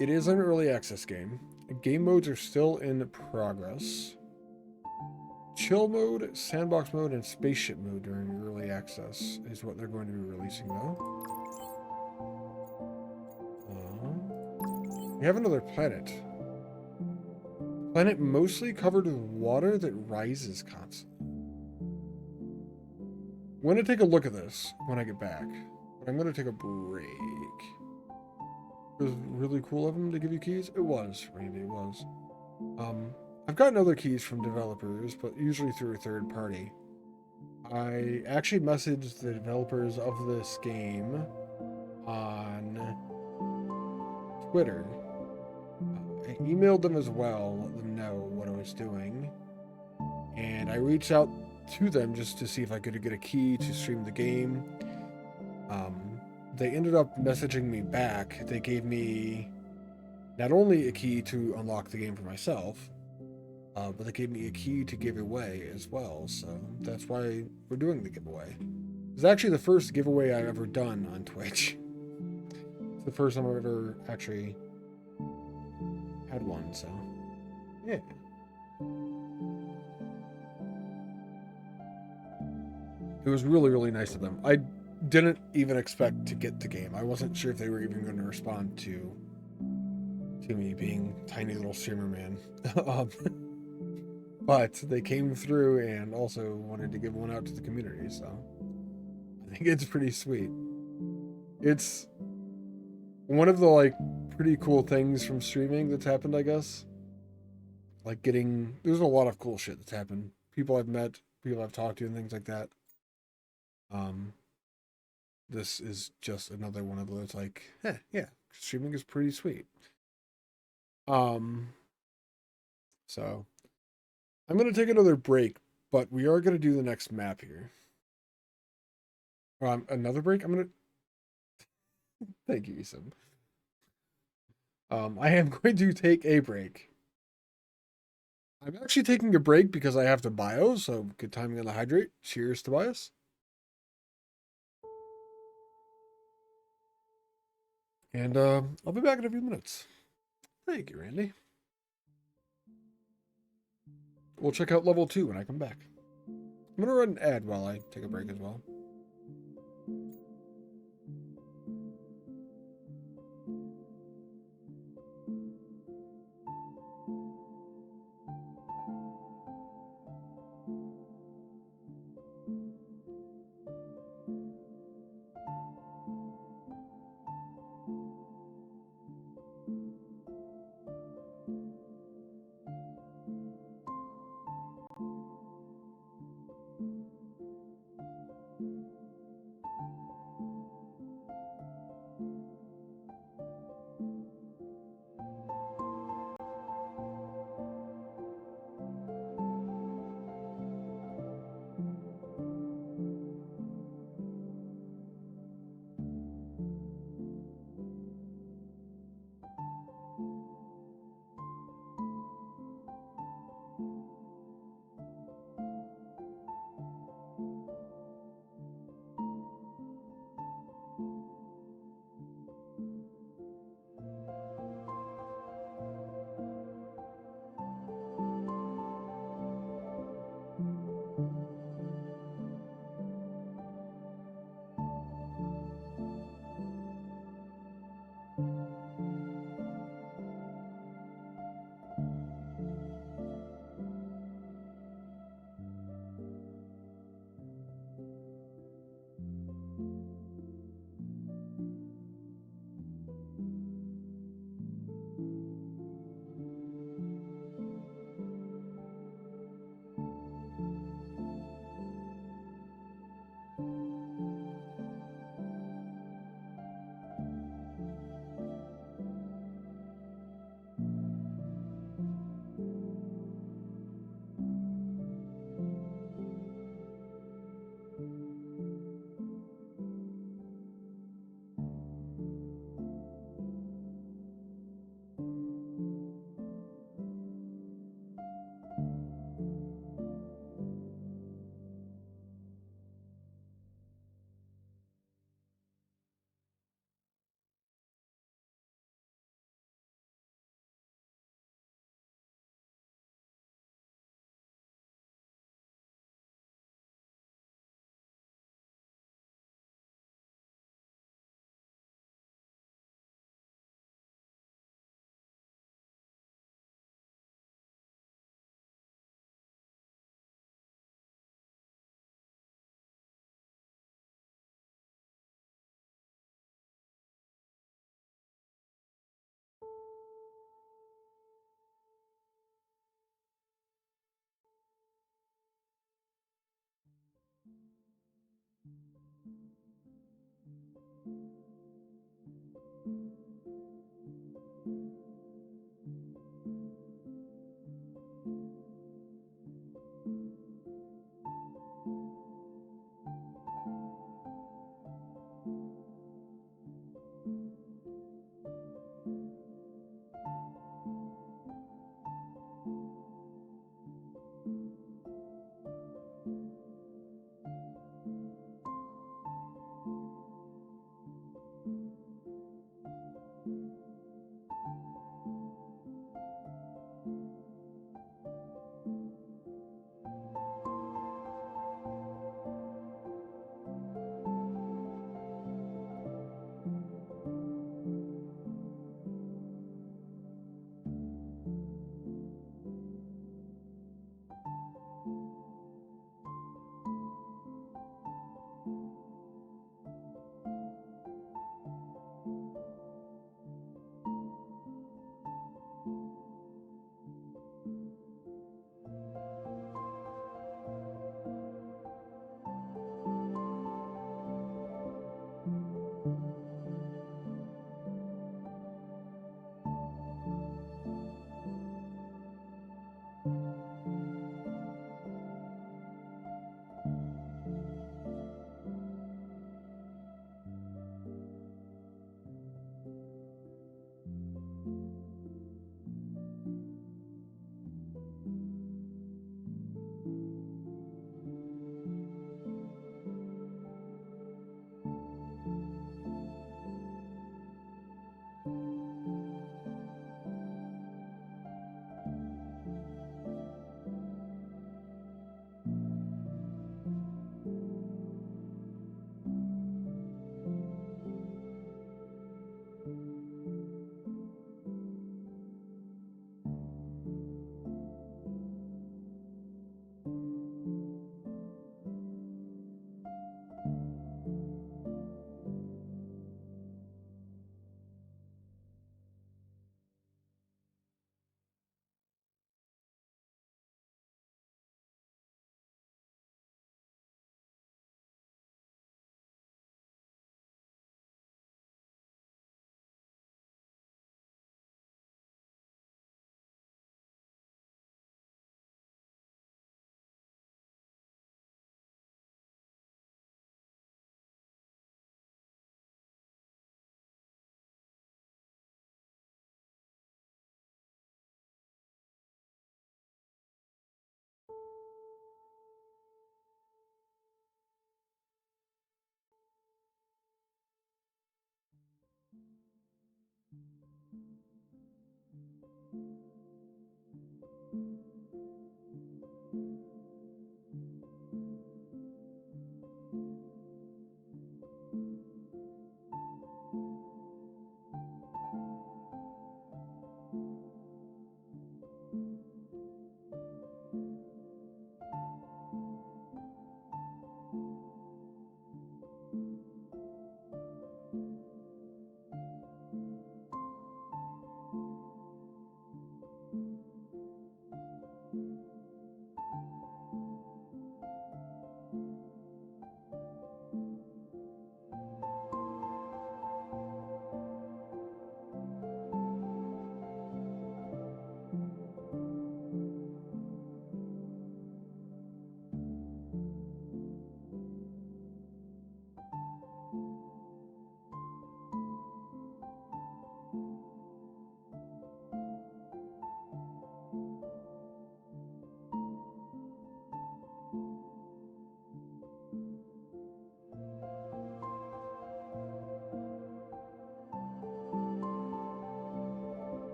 It is an early access game. Game modes are still in progress. Chill mode, sandbox mode, and spaceship mode during early access is what they're going to be releasing, though. We have another planet. Planet mostly covered with water that rises constantly. I'm going to take a look at this when I get back, but I'm going to take a break. It was really cool of them to give you keys. It was, Randy, it was. I've gotten other keys from developers, but usually through a third party. I actually messaged the developers of this game on Twitter. I emailed them as well, let them know what I was doing. And I reached out to them just to see if I could get a key to stream the game. They ended up messaging me back. They gave me not only a key to unlock the game for myself, but they gave me a key to give away as well. So that's why we're doing the giveaway. It's actually the first giveaway I've ever done on Twitch. It's the first time I've ever actually had one, so yeah. It was really, really nice of them. I didn't even expect to get the game. I wasn't sure if they were even going to respond to me being tiny little streamer man. But they came through and also wanted to give one out to the community, so I think it's pretty sweet. It's one of the like pretty cool things from streaming that's happened, I guess. Like there's a lot of cool shit that's happened. People I've met, people I've talked to, and things like that. This is just another one of those like, yeah, streaming is pretty sweet. So I'm gonna take another break, but we are gonna do the next map here. Another break. I'm gonna thank you, Isam. I am going to take a break. I'm actually taking a break because I have to bio, so good timing on the hydrate. Cheers, Tobias. And I'll be back in a few minutes. Thank you, Randy. We'll check out level 2 when I come back. I'm going to run an ad while I take a break as well.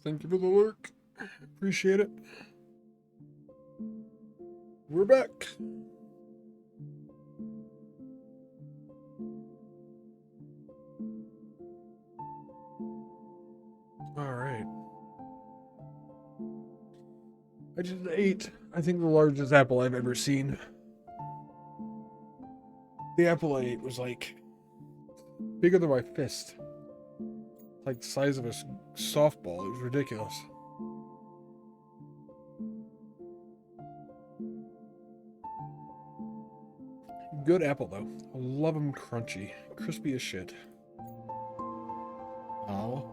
Thank you for the work. Appreciate it. We're back. All right. I just ate, I think, the largest apple I've ever seen. The apple I ate was like bigger than my fist. Like the size of a softball. It was ridiculous. Good apple, though. I love them crunchy. Crispy as shit. Oh.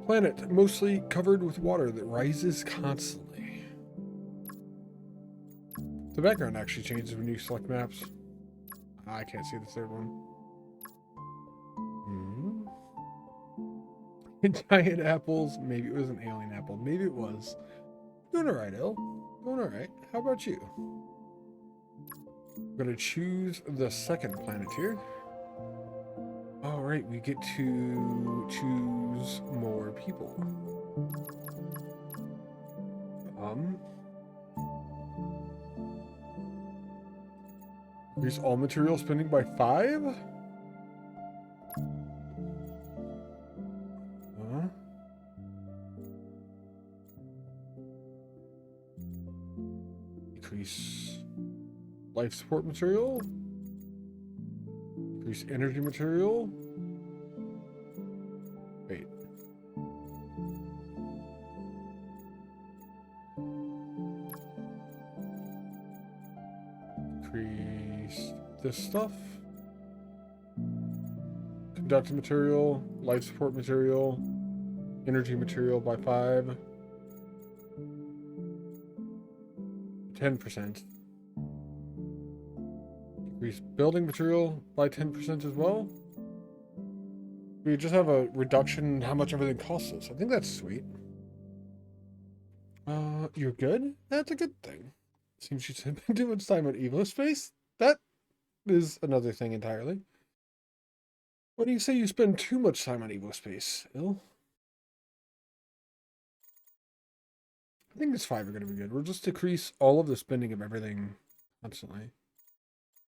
Planet mostly covered with water that rises constantly. The background actually changes when you select maps. I can't see the third one. Giant apples. Maybe it was an alien apple. Maybe it was. Doing alright, Il. Doing alright. How about you? I'm gonna choose the second planet here. Alright, we get to choose more people. Increase all material spending by 5? Increase life support material. Increase energy material. Wait. Increase this stuff. Conductive material, life support material, energy material by 5. 10%. Increase building material by 10% as well. We just have a reduction in how much everything costs us. I think that's sweet. You're good? That's a good thing. Seems you spent too much time on Evo space. That is another thing entirely. What do you say you spend too much time on Evo space, Il? I think this 5 are going to be good. We'll just decrease all of the spending of everything constantly.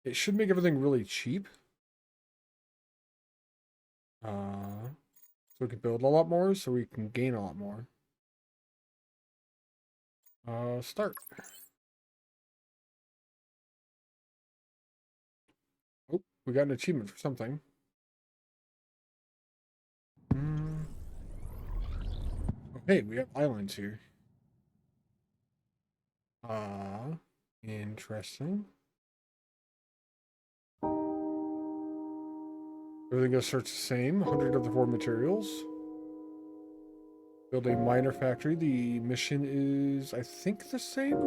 It should make everything really cheap. So we can build a lot more, so we can gain a lot more. Start. Oh, we got an achievement for something. Okay, we have islands here. Interesting. Everything else starts the same. 100 of the 4 materials. Build a miner factory. The mission is, I think, the same.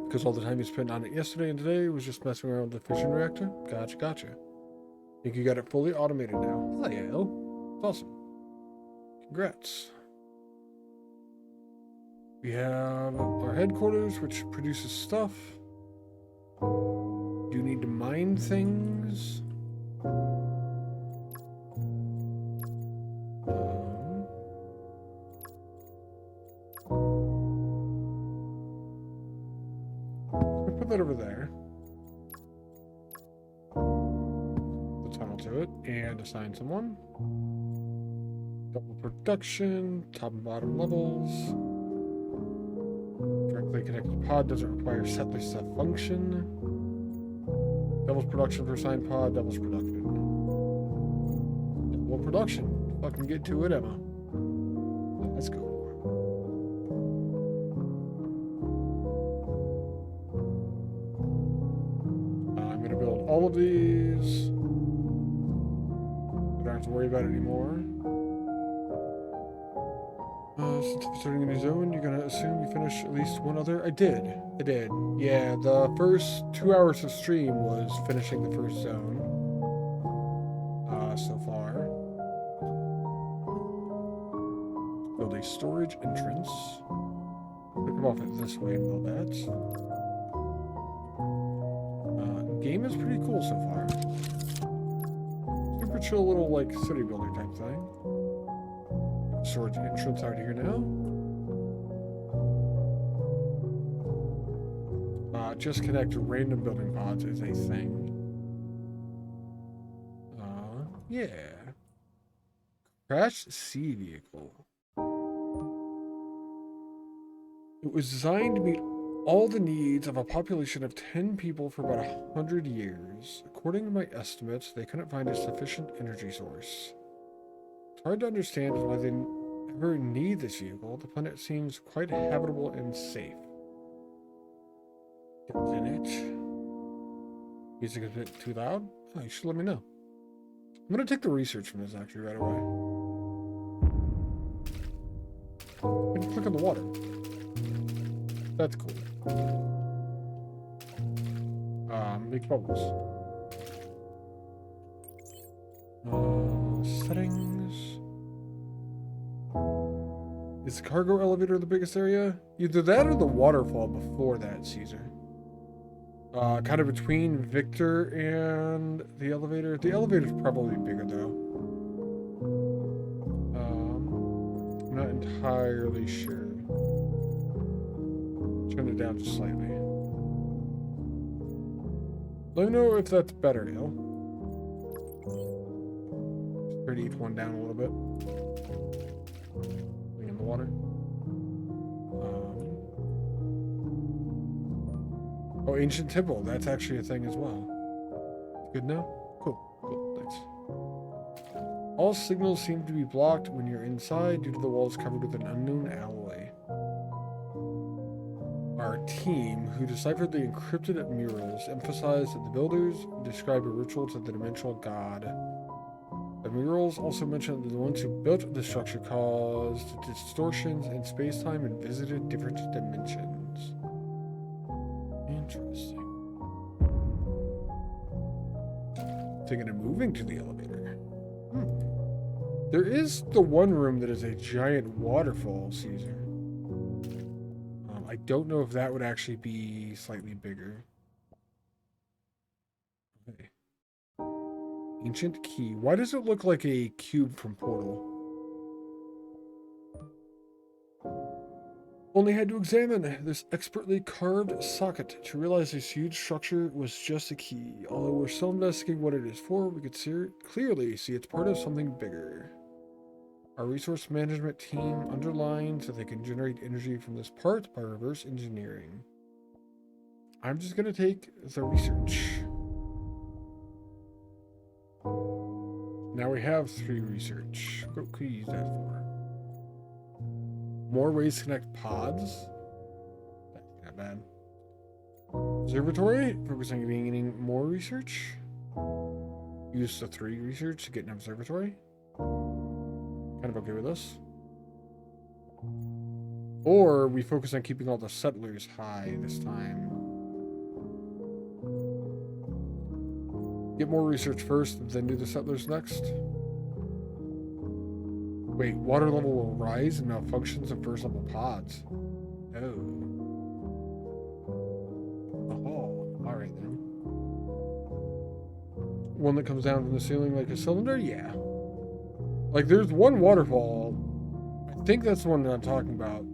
Because all the time you spent on it yesterday and today was just messing around with the fission reactor. Gotcha. I think you got it fully automated now. Oh yeah, Il. It's awesome. Congrats. We have our headquarters, which produces stuff. Do need to mine things. Put that over there. The tunnel to it, and assign someone. Double production, top and bottom levels. Directly connected pod doesn't require settler stuff function. Doubles production for assigned pod, doubles production. Double production. Fucking get to it, Emma. Let's go. I'm gonna build all of these. I don't have to worry about it anymore. Since you're starting a new zone, you're gonna assume you finish at least one other? I did. Yeah, the first 2 hours of stream was finishing the first zone. So far. Build a storage entrance. We'll come off it this way and build that. Game is pretty cool so far. Super chill little, like, city builder type thing. Storage entrance out here now. Just connect to random building pods is a thing. Yeah. Crashed sea vehicle. It was designed to meet all the needs of a population of 10 people for about 100 years. According to my estimates, they couldn't find a sufficient energy source. It's hard to understand why they ever need this vehicle. The planet seems quite habitable and safe. Isn't it? Music is a bit too loud? Oh, you should let me know. I'm gonna take the research from this actually right away. I can click on the water. That's cool. Make bubbles. settings. Is the cargo elevator the biggest area? Either that or the waterfall before that, Caesar. Kind of between Victor and the elevator. The elevator's probably bigger though. I'm not entirely sure. Turn it down just slightly. Let me know if that's better, Neil. Turn each one down a little bit. Bring in the water. Oh, ancient temple. That's actually a thing as well. Good now? Cool. Cool. Thanks. All signals seem to be blocked when you're inside due to the walls covered with an unknown alloy. Our team, who deciphered the encrypted murals, emphasized that the builders describe a ritual to the dimensional god. The murals also mentioned that the ones who built the structure caused distortions in space-time and visited different dimensions. Interesting. Thinking of moving to the elevator. There is the one room that is a giant waterfall, Caesar. I don't know if that would actually be slightly bigger. Okay. Ancient key. Why does it look like a cube from Portal? Only had to examine this expertly carved socket to realize this huge structure was just a key. Although we're still investigating what it is for, we could clearly see it's part of something bigger. Our resource management team underlines that they can generate energy from this part by reverse engineering. I'm just going to take the research. Now we have 3 research. What could we use that for? More ways to connect pods. That's not bad. Observatory. Focus on gaining more research. Use the 3 research to get an observatory. Kind of okay with this. Or we focus on keeping all the settlers high this time. Get more research first, then do the settlers next. Wait, water level will rise and malfunctions of first level pods. Oh. Oh, alright then. One that comes down from the ceiling like a cylinder? Yeah. Like, there's one waterfall. I think that's the one that I'm talking about.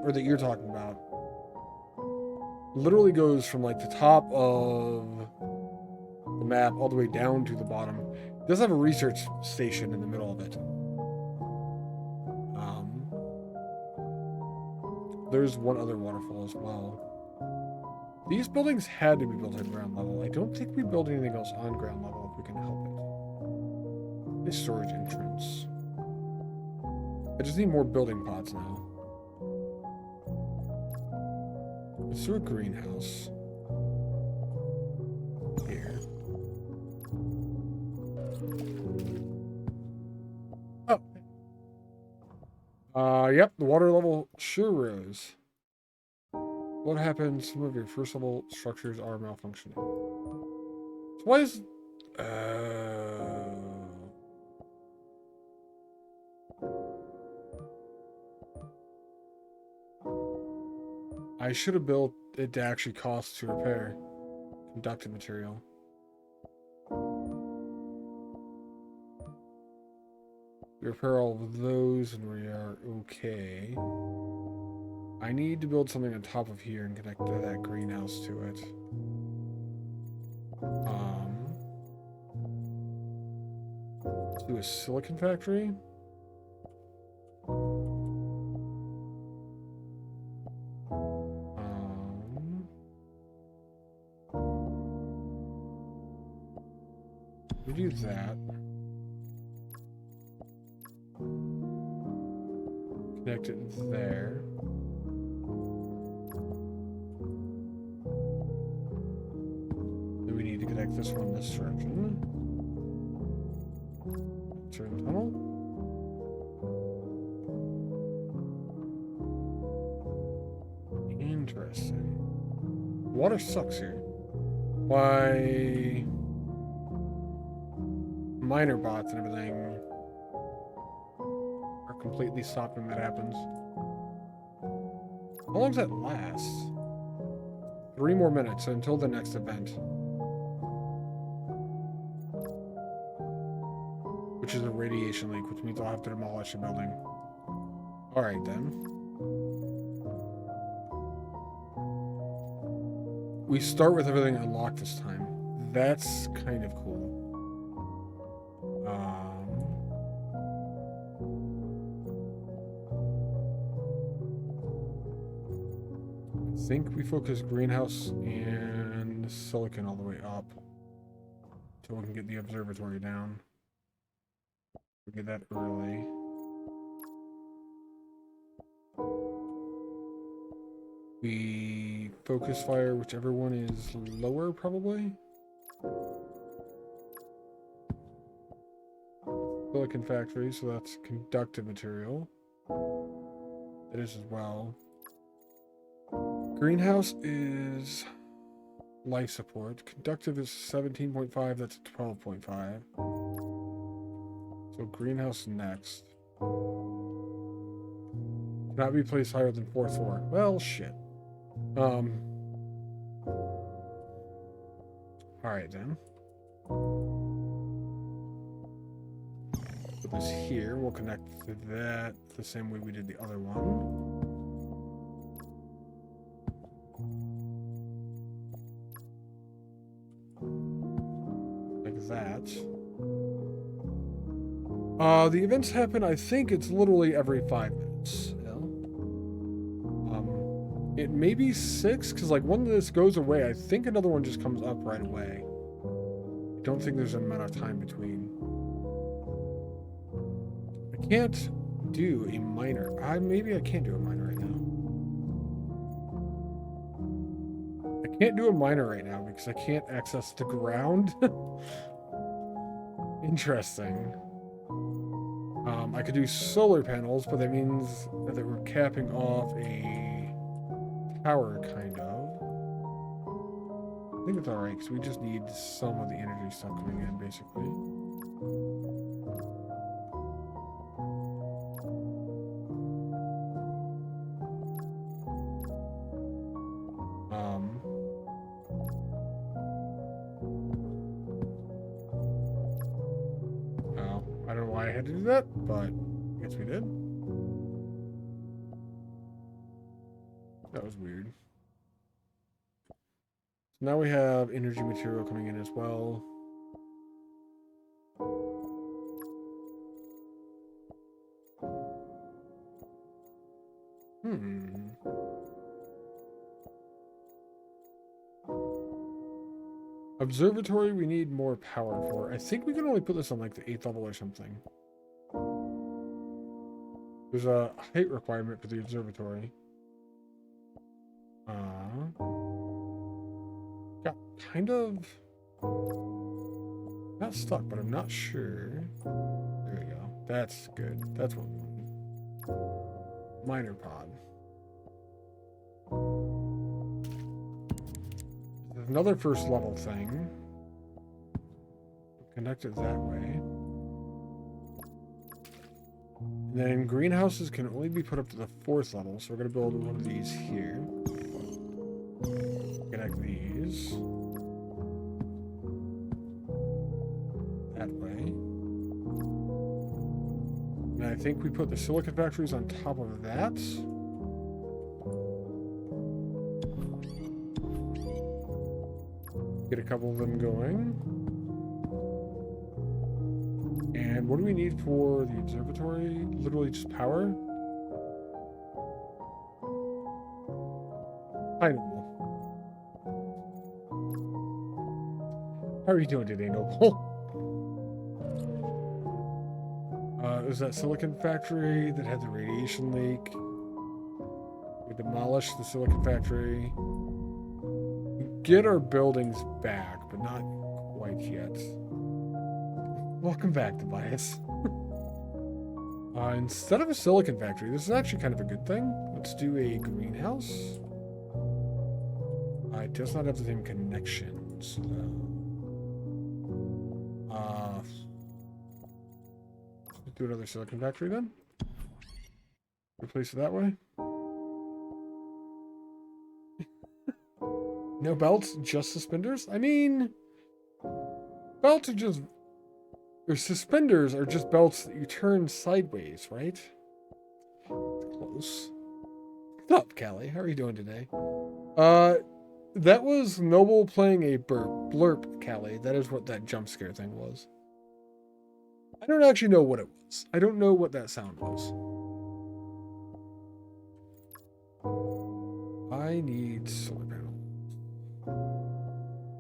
Or that you're talking about. Literally goes from, like, the top of the map all the way down to the bottom. It does have a research station in the middle of it. There's one other waterfall as well. These buildings had to be built at ground level. I don't think we build anything else on ground level if we can help it. This storage entrance. I just need more building pods now. Let's do a greenhouse. Here. Oh. Yep, the water level sure rose. What happens if some of your first level structures are malfunctioning? So why is... I should have built it to actually cost to repair. Conductive material. We repair all of those and we are okay. I need to build something on top of here and connect that greenhouse to it. Let's do a silicon factory. We do that. Connect it there. Then we need to connect this one this direction. Turn tunnel. Interesting. Water sucks here. Why? Miner bots and everything completely stop when that happens. How long does that last? 3 more minutes until the next event. Which is a radiation leak, which means I'll have to demolish a building. Alright then. We start with everything unlocked this time. That's kind of cool. I think we focus greenhouse and silicon all the way up until we can get the observatory down. We get that early. We focus fire whichever one is lower, probably. Silicon factory, so that's conductive material. It is as well. Greenhouse is life support. Conductive is 17.5, that's 12.5. So greenhouse next. Cannot be placed higher than 4th floor. Well, shit. Alright then. Put this here. We'll connect to that the same way we did the other one. Like that. The events happen, I think it's literally every 5 minutes. It may be 6, because like one of this goes away, I think another one just comes up right away. I don't think there's an amount of time between. I can't do a miner. Maybe I can't do a miner right now. I can't do a miner right now because I can't access the ground. Interesting. I could do solar panels, but that means that we're capping off a power, kind of. I think it's alright, because we just need some of the energy stuff coming in, basically. Well, I don't know why I had to do that, but I guess we did. That was weird. So now we have energy material coming in as well. Observatory, we need more power for. I think we can only put this on like the 8th level or something. There's a height requirement for the observatory. Got kind of not stuck, but I'm not sure. There we go. That's good. That's what we want. Miner pod. There's another first level thing. Connect it that way. And then greenhouses can only be put up to the 4th level, so we're going to build one of these here. Connect these. That way. And I think we put the silicon factories on top of that. Get a couple of them going. And what do we need for the observatory? Literally just power? I don't know. How are you doing today, Noble? It was that silicon factory that had the radiation leak. We demolished the silicon factory. We get our buildings back, but not quite yet. Welcome back, Tobias. Instead of a silicon factory, this is actually kind of a good thing. Let's do a greenhouse. It does not have the same connections, though. Let's do another silicon factory then. Replace it that way. No belts, just suspenders? I mean, belts are just... Or suspenders are just belts that you turn sideways, right? Close. What's up, Callie? How are you doing today? That was Noble playing a blurp, Callie. That is what that jump scare thing was. I don't actually know what it was. I don't know what that sound was. I need solar panel.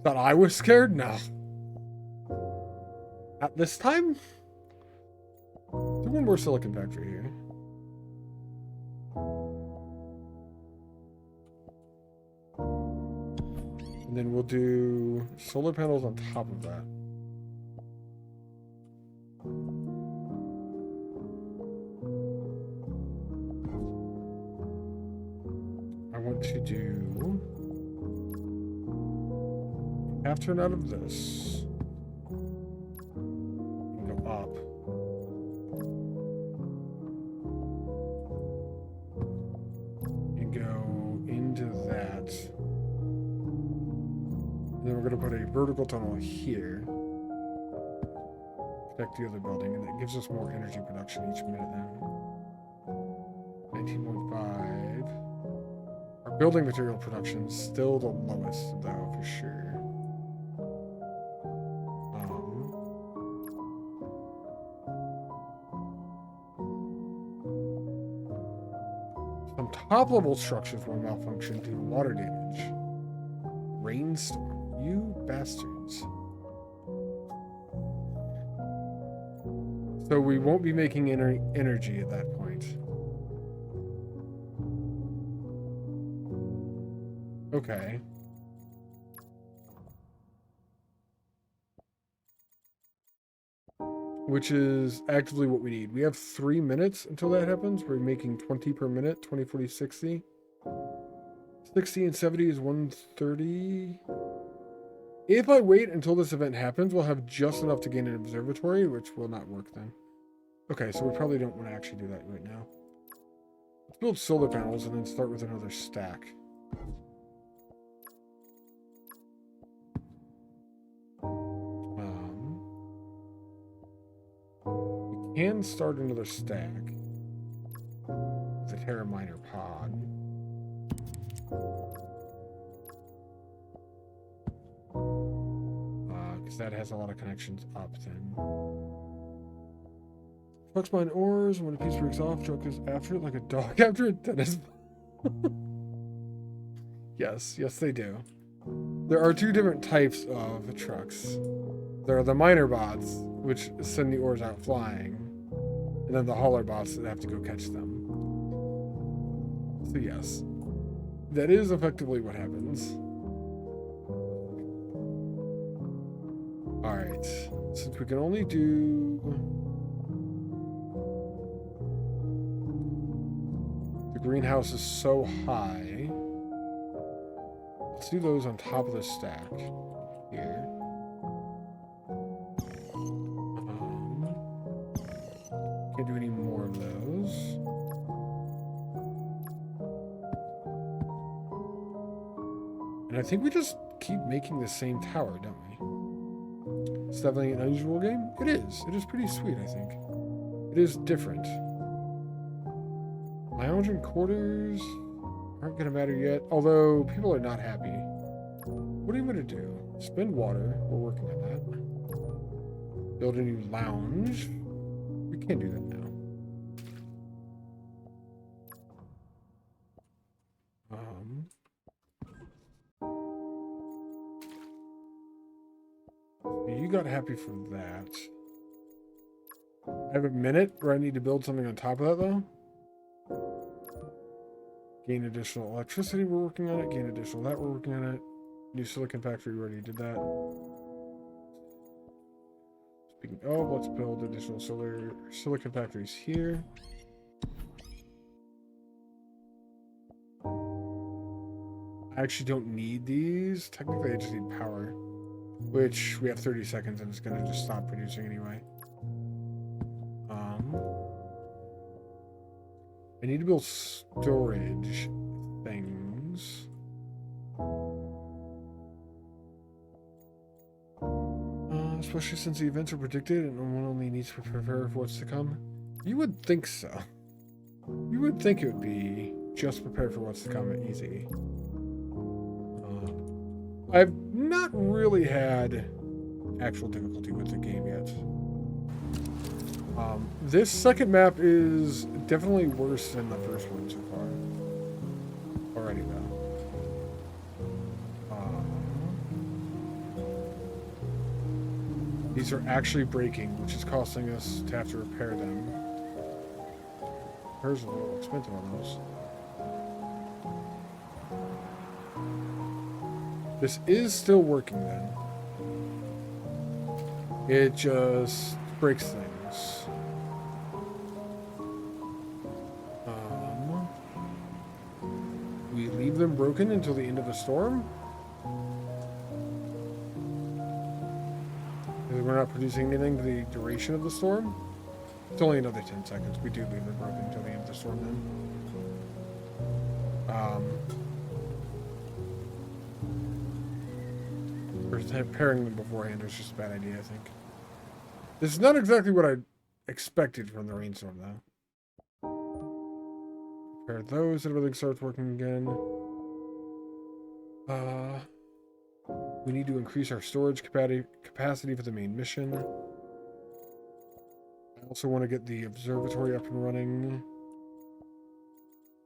Thought I was scared? No. At this time? Do one more silicon factory here. And then we'll do solar panels on top of that. I want to do half turn out of this. And go up. And go into that. And then we're going to put a vertical tunnel here. Protect the other building, and that gives us more energy production each minute then. 19.5. Our building material production is still the lowest, though, for sure. Some top-level structures will malfunction due to water damage. Rainstorm. You bastards. So we won't be making energy at that point. Okay. Which is actively what we need. We have 3 minutes until that happens. We're making 20 per minute. 20, 40, 60. 60 and 70 is 130. If I wait until this event happens, we'll have just enough to gain an observatory, which will not work then. Okay, so we probably don't want to actually do that right now. Let's build solar panels and then start with another stack. We can start another stack with a Terra Miner pod. Because that has a lot of connections up then. Trucks mine ores, when a piece breaks off, truck is after it like a dog after a tennis ball. Yes, they do. There are 2 different types of trucks. There are the miner bots, which send the ores out flying, and then the hauler bots that have to go catch them. So yes, that is effectively what happens. Alright, since we can only do... The greenhouse is so high. Let's do those on top of the stack here. Can't do any more of those. And I think we just keep making the same tower, don't we? It's definitely an unusual game. It is. It is pretty sweet, I think. It is different. Lounge and quarters aren't going to matter yet, although people are not happy. What are you going to do? Spend water. We're working on that. Build a new lounge. We can't do that now. You got happy for that. I have a minute where I need to build something on top of that, though. Gain additional electricity, we're working on it. Gain additional that, we're working on it. New silicon factory, we already did that. Speaking of, let's build additional silicon factories here. I actually don't need these. Technically, I just need power. Which, we have 30 seconds and it's going to just stop producing anyway. I need to build storage things. Especially since the events are predicted and one only needs to prepare for what's to come. You would think so. You would think it would be just prepare for what's to come easy. I've not really had actual difficulty with the game yet. This second map is definitely worse than the first one so far. Already though. These are actually breaking, which is costing us to have to repair them. Hers a little expensive on those. This is still working then. It just breaks things. We leave them broken until the end of the storm. We're not producing anything for the duration of the storm. It's only another 10 seconds. We do leave them broken until the end of the storm then. Repairing them beforehand was just a bad idea, I think. This is not exactly what I expected from the rainstorm, though. Repair those and everything starts working again. We need to increase our storage capacity for the main mission. I also want to get the observatory up and running.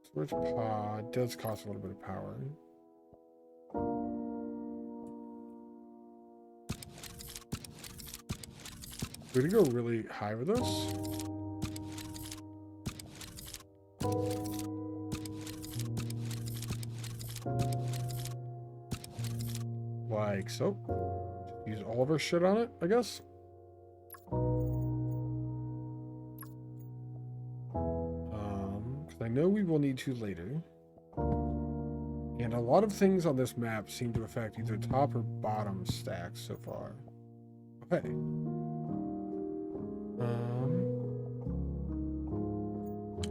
Storage pod does cost a little bit of power. We're going to go really high with this. Like so. Use all of our shit on it, I guess. Because I know we will need to later. And a lot of things on this map seem to affect either top or bottom stacks so far. Okay.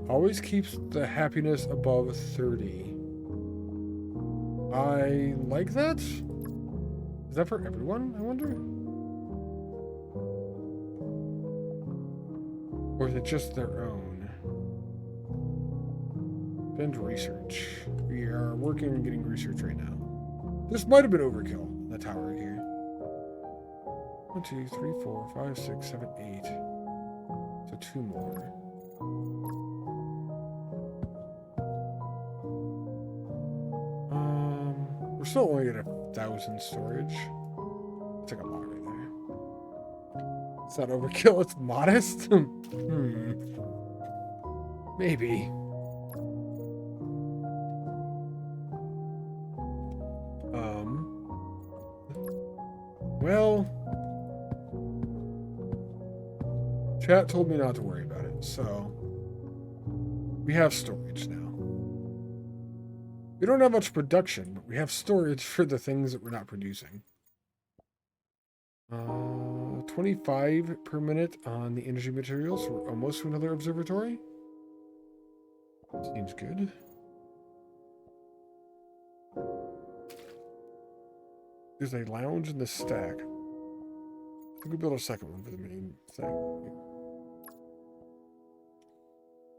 Always keeps the happiness above 30. I like that. Is that for everyone, I wonder? Or is it just their own? Spend research. We are working on getting research right now. This might have been overkill, the tower here. 1, 2, 3, 4, 5, 6, 7, 8. So 2 more. We're still only at 1,000 storage. It's like a lot right there. It's not overkill, it's modest? Maybe. Well, chat told me not to worry about it, so we have storage now. We don't have much production, but we have storage for the things that we're not producing. 25 per minute on the energy materials. We're almost to another observatory. Seems good. There's a lounge in the stack. I think we build a second one for the main thing.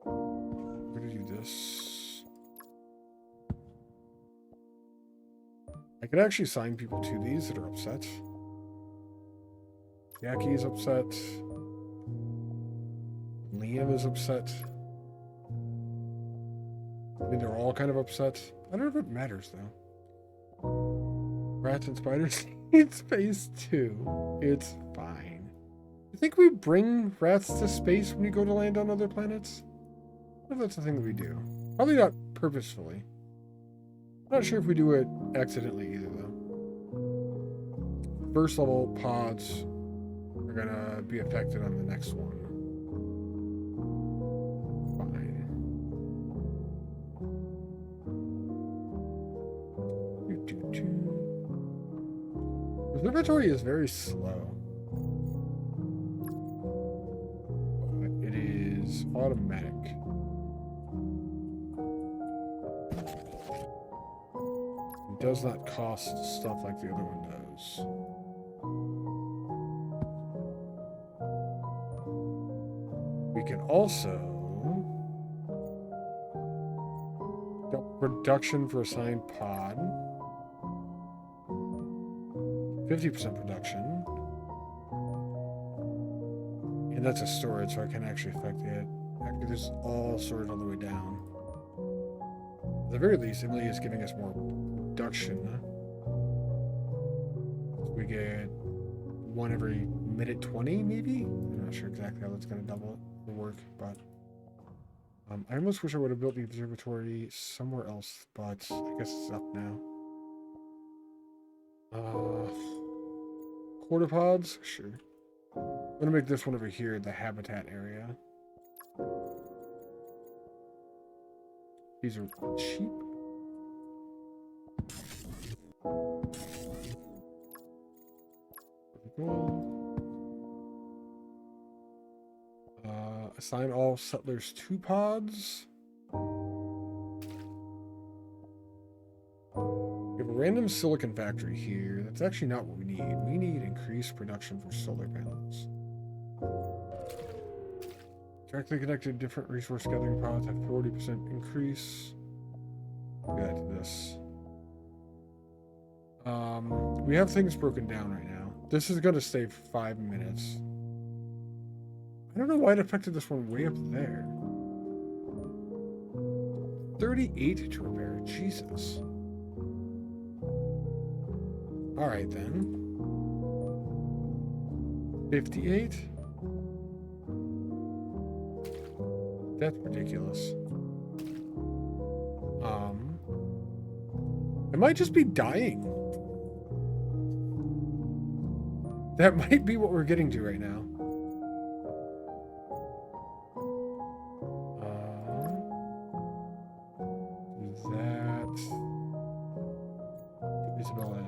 We're gonna do this. I could actually assign people to these that are upset. Jackie is upset. Liam is upset. I mean, they're all kind of upset. I don't know if it matters, though. Rats and spiders need space, too. It's fine. You think we bring rats to space when we go to land on other planets? I wonder if that's the thing that we do. Probably not purposefully. I'm not sure if we do it accidentally either, though. First level pods are gonna be affected on the next one. Fine. Observatory is very slow. But it is automatic. does not cost stuff like the other one does. We can also double production for assigned pod. 50% production. And that's a storage, so I can't actually affect it. Actually, this is all sorted all the way down. At the very least, Emily is giving us more production. So we get one every minute 20, maybe? I'm not sure exactly how that's going to double the work, but I almost wish I would have built the observatory somewhere else, but I guess it's up now. Quarter pods? Sure. I'm going to make this one over here the habitat area. These are cheap. Assign all settlers 2 pods. We have a random silicon factory here. That's actually not what we need. We need increased production for solar panels. Directly connected different resource gathering pods have 40% increase. We'll get to this. We have things broken down right now. This is going to stay 5 minutes. I don't know why it affected this one way up there. 38 to repair. Jesus. Alright then. 58? That's ridiculous. It might just be dying. That might be what we're getting to right now. That. Isabella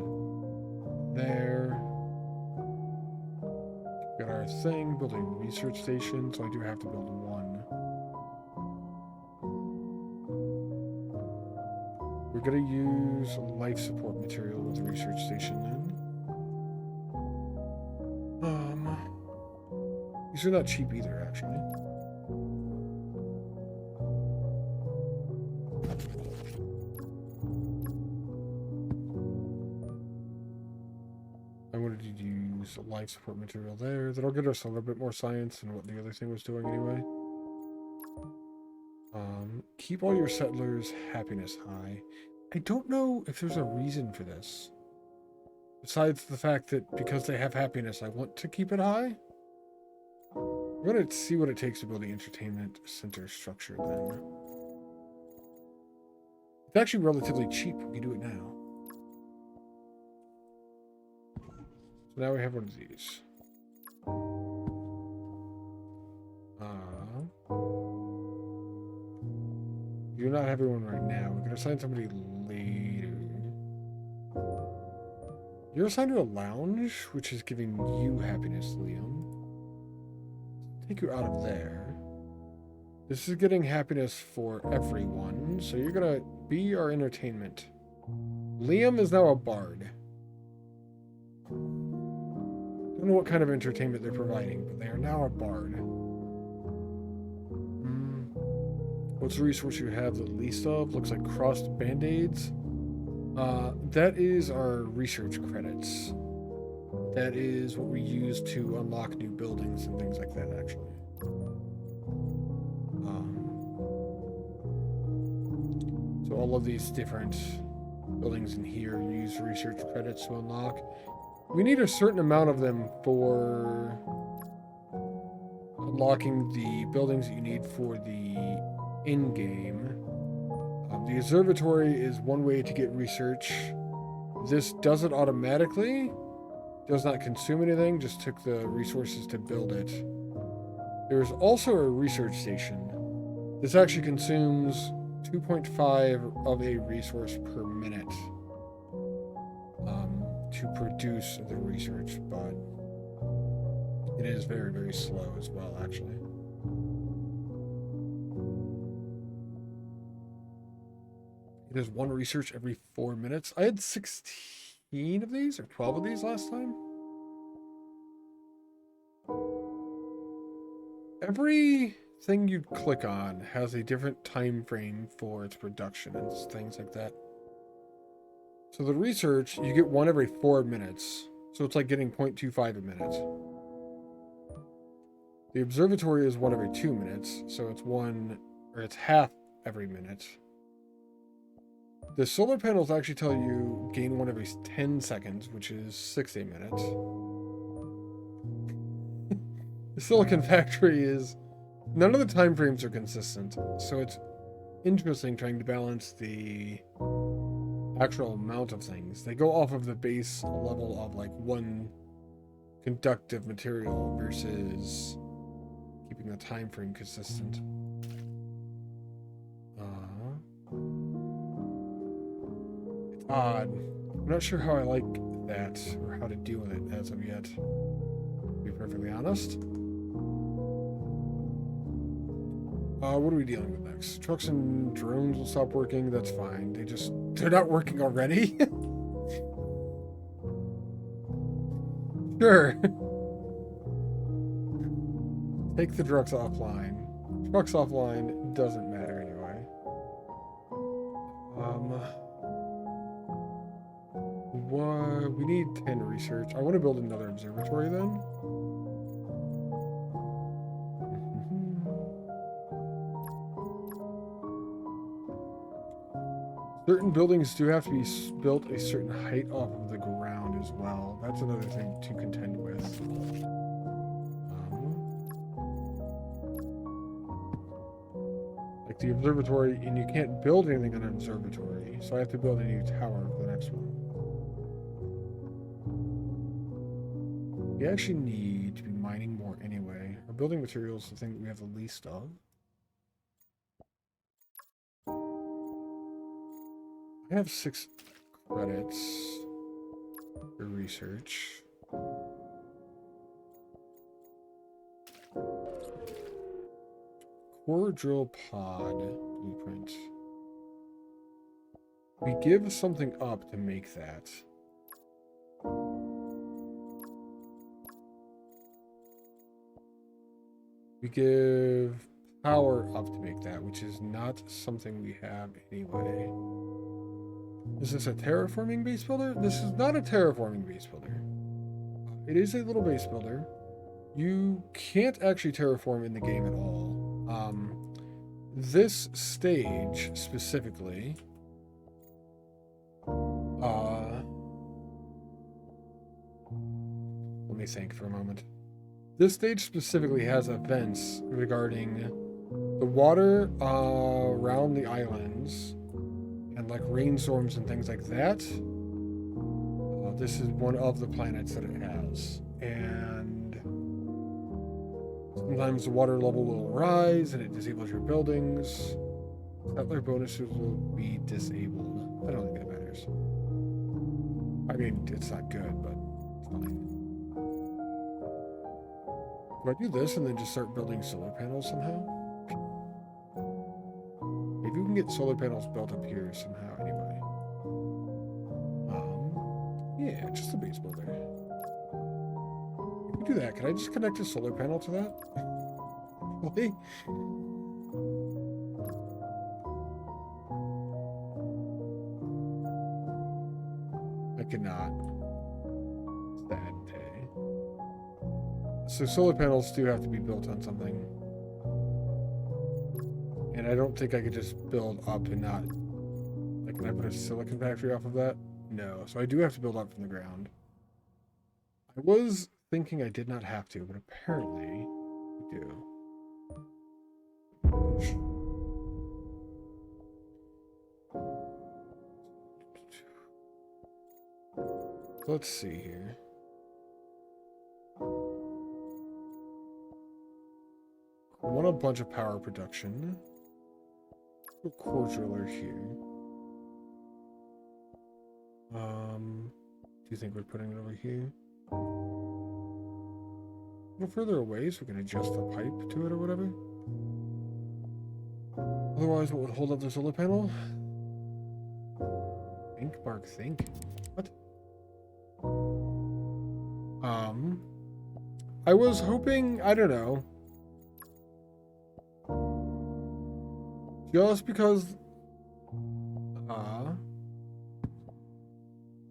there. Got our thing, building research station, so I do have to build one. We're gonna use life support material with the research station then. These are not cheap either, actually. I wanted to use life support material there. That'll get us a little bit more science than what the other thing was doing anyway. Keep all your settlers' happiness high. I don't know if there's a reason for this. Besides the fact that because they have happiness, I want to keep it high. I'm going to see what it takes to build the entertainment center structure then. It's actually relatively cheap. We can do it now. So now we have one of these. We do not have everyone right now. We can assign somebody later. You're assigned to a lounge, which is giving you happiness, Liam. Take you out of there. This is getting happiness for everyone, so you're gonna be our entertainment. Liam is now a bard. Don't know what kind of entertainment they're providing, but they are now a bard. What's the resource you have the least of? Looks like crossed band-aids. That is our research credits. That is what we use to unlock new buildings and things like that, actually. So all of these different buildings in here use research credits to unlock. We need a certain amount of them for unlocking the buildings that you need for the in-game. The observatory is one way to get research. This does it automatically. Does not consume anything, just took the resources to build it. There's also a research station. This actually consumes 2.5 of a resource per minute to produce the research, but it is very, very slow as well, actually. It There's one research every 4 minutes. I had 16 of these or 12 of these last time. Everything you click on has a different time frame for its production and things like that. So the research, you get one every 4 minutes. So it's like getting 0.25 a minute. The observatory is one every 2 minutes. So it's half every minute. The solar panels actually tell you gain one every 10 seconds, which is 60 minutes. The silicon factory is... None of the time frames are consistent, so it's interesting trying to balance the actual amount of things. They go off of the base level of like one conductive material versus keeping the time frame consistent. It's odd. I'm not sure how I like that or how to deal with it as of yet, to be perfectly honest. What are we dealing with next? Trucks and drones will stop working. That's fine. They're not working already? Sure. Take the trucks offline. Trucks offline doesn't matter anyway. We need 10 research. I want to build another observatory then. Certain buildings do have to be built a certain height off of the ground as well. That's another thing to contend with. Like the observatory, and you can't build anything on an observatory, so I have to build a new tower for the next one. We actually need to be mining more anyway. Our building materials is the thing that we have the least of. I have 6 credits for research. Core drill pod blueprint. We give something up to make that. We give power up to make that, which is not something we have anyway. Is this a terraforming base builder? This is not a terraforming base builder. It is a little base builder. You can't actually terraform in the game at all. This stage specifically, let me think for a moment. This stage specifically has events regarding the water around the islands and like rainstorms and things like that. This is one of the planets that it has, and sometimes the water level will rise and it disables your buildings. Settler bonuses will be disabled. I don't think it matters. I mean, it's not good, but it's fine. Do I do this and then just start building solar panels somehow? Maybe we can get solar panels built up here somehow anyway. Yeah, just a base builder. If we do that, can I just connect a solar panel to that? Really? I cannot. Sad day. So solar panels do have to be built on something. And I don't think I could just build up and not... Like, can I put a silicon factory off of that? No. So I do have to build up from the ground. I was thinking I did not have to, but apparently we do. Let's see here. I want a bunch of power production. A core driller here. Do you think we're putting it over here? A little further away so we can adjust the pipe to it or whatever. Otherwise, what would hold up the solar panel? Mark think? What? I was hoping, I don't know. Just because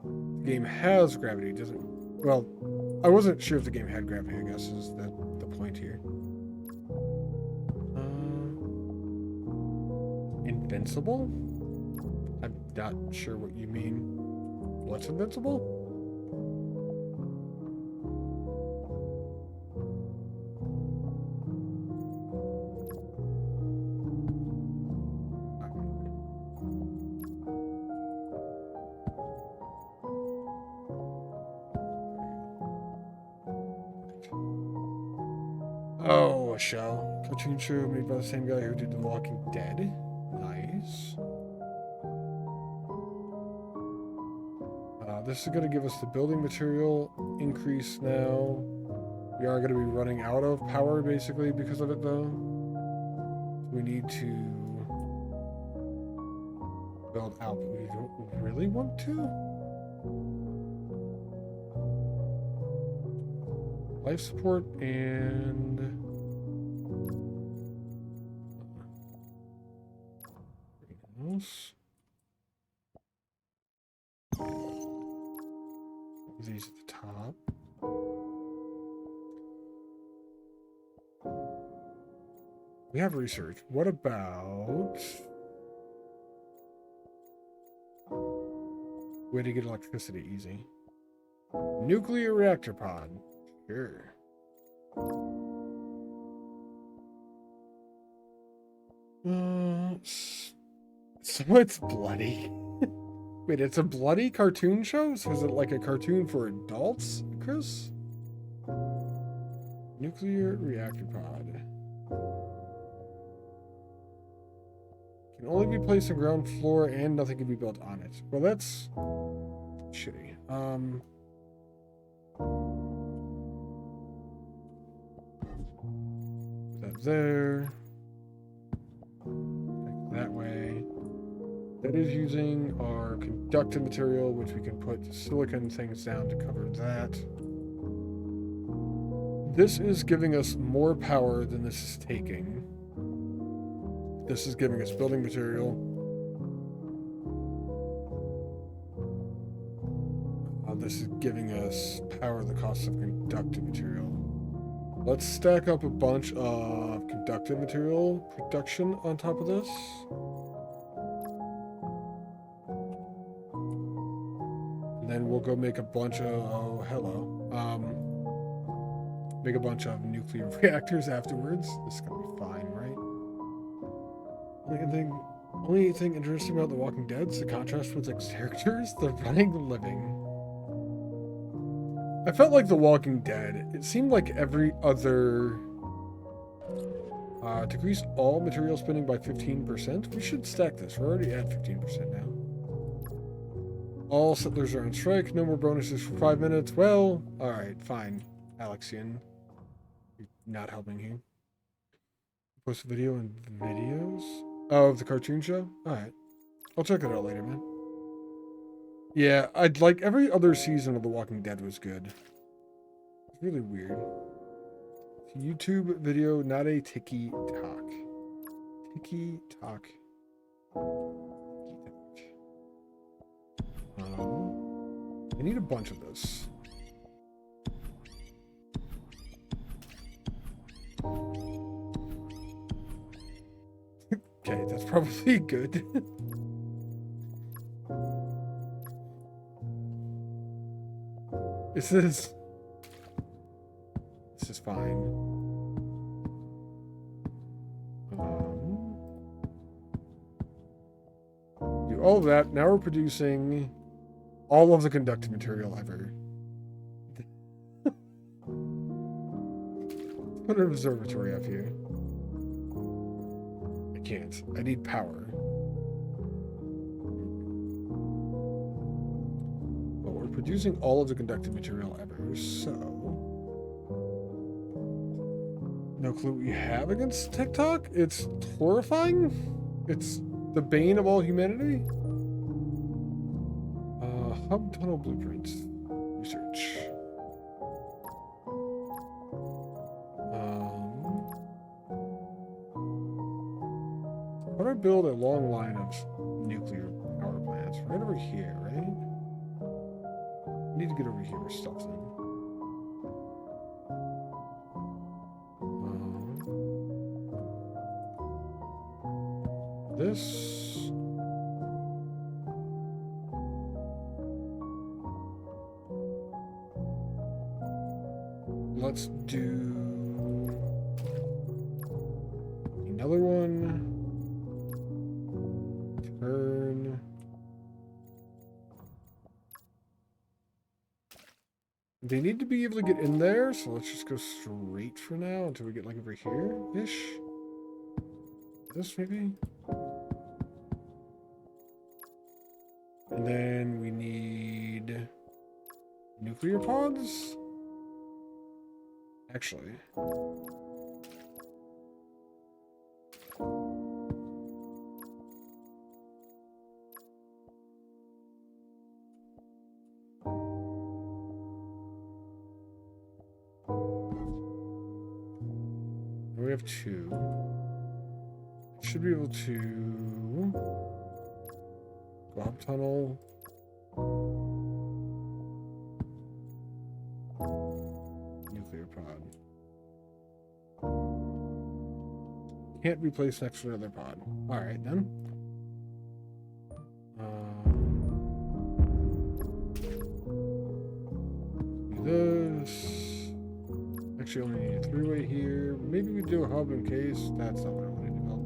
the game has gravity, doesn't. Well, I wasn't sure if the game had gravity, I guess, is the point here. Invincible? I'm not sure what you mean. What's invincible? Oh, a show. Cartoon show made by the same guy who did The Walking Dead. Nice. This is going to give us the building material increase now. We are going to be running out of power, basically, because of it, though. We need to build out, but we don't really want to. Life support and greenhouse. These at the top. We have research. What about way to get electricity easy? Nuclear reactor pod. Sure. So it's bloody. Wait, it's a bloody cartoon show? So is it like a cartoon for adults, Chris? Nuclear reactor pod. Can only be placed on ground floor and nothing can be built on it. Well, that's shitty. That there. Like that way. That is using our conductive material, which we can put silicon things down to cover that. This is giving us more power than this is taking. This is giving us building material. This is giving us power at the cost of conductive material. Let's stack up a bunch of conductive material production on top of this. And then we'll go make a bunch of, oh, hello. Make a bunch of nuclear reactors afterwards. This is gonna be fine, right? Only thing interesting about The Walking Dead is the contrast with its characters. They're running the living. I felt like The Walking Dead. It seemed like every other... decrease all material spending by 15%. We should stack this. We're already at 15% now. All settlers are on strike. No more bonuses for 5 minutes. Well, alright, fine. Alexian. You're not helping here. Post a video and videos? Oh, of the cartoon show? Alright. I'll check it out later, man. Yeah, I'd like every other season of The Walking Dead was good. It's really weird. YouTube video, not a TikTok. TikTok. I need a bunch of this. Okay, that's probably good. This is fine. Do all of that. Now we're producing all of the conductive material ever. Put an observatory up here. I can't. I need power. But we're producing all of the conductive material ever, so... No clue what you have against TikTok? It's horrifying? It's the bane of all humanity? Hub tunnel blueprints. Research. How do I build a long line of nuclear power plants? Right over here, right? I need to get over here or something. This. Let's do another one. Turn. They need to be able to get in there, so let's just go straight for now until we get like over here-ish. This maybe? And then we need nuclear pods? Actually. We have two. Should be able to Glob tunnel. Nuclear pod. Can't be placed next to another pod. Alright then. Do this. Actually, only need a three-way here. Maybe we do a hub in case. That's not what I want to develop.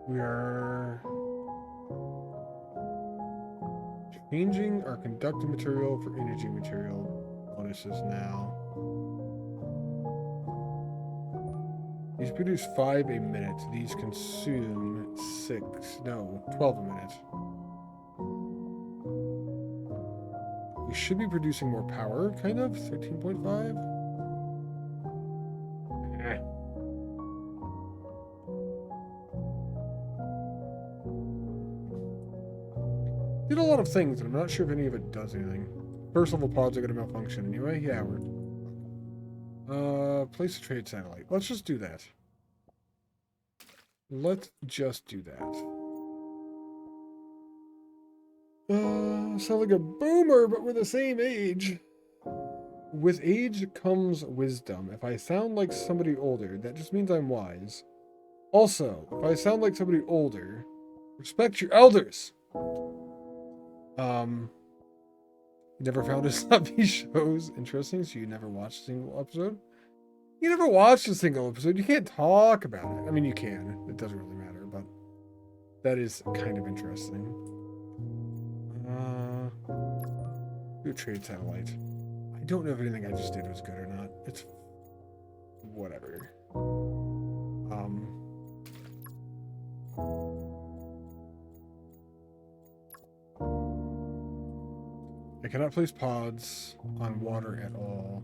We are changing our conductive material for energy material. Bonuses now. These produce 5 a minute. These consume 12 a minute. We should be producing more power, kind of. 13.5. Did a lot of things, and I'm not sure if any of it does anything. First level pods are going to malfunction anyway. Yeah, we're... place a trade satellite. Let's just do that. Let's just do that. Sound like a boomer, but we're the same age. With age comes wisdom. If I sound like somebody older, that just means I'm wise. Also, if I sound like somebody older, respect your elders. You never found us on these shows interesting, so you never watched a single episode? You never watched a single episode. You can't talk about it. I mean, you can. It doesn't really matter, but that is kind of interesting. Do a trade satellite. I don't know if anything I just did was good or not. It's whatever. I cannot place pods on water at all.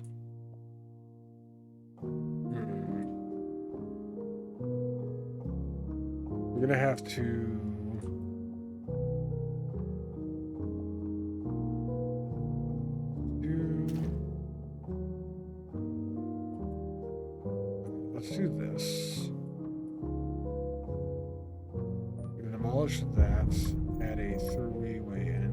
We're gonna have to let's do this. We're gonna demolish that, add a three-way in.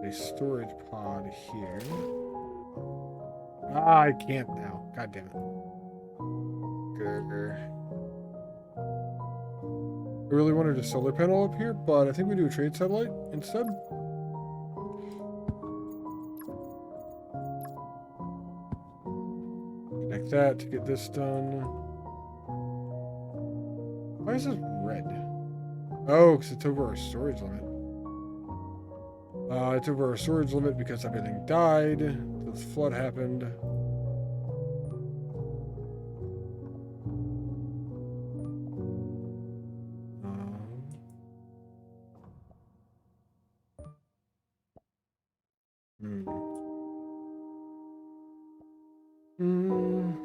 A storage pod here. Ah, I can't now. God damn it. Grr. I really wanted a solar panel up here, but I think we do a trade satellite instead. Connect that to get this done. Why is this red? Oh, because it's over our storage limit. It's over our storage limit because everything died. The flood happened. Mm.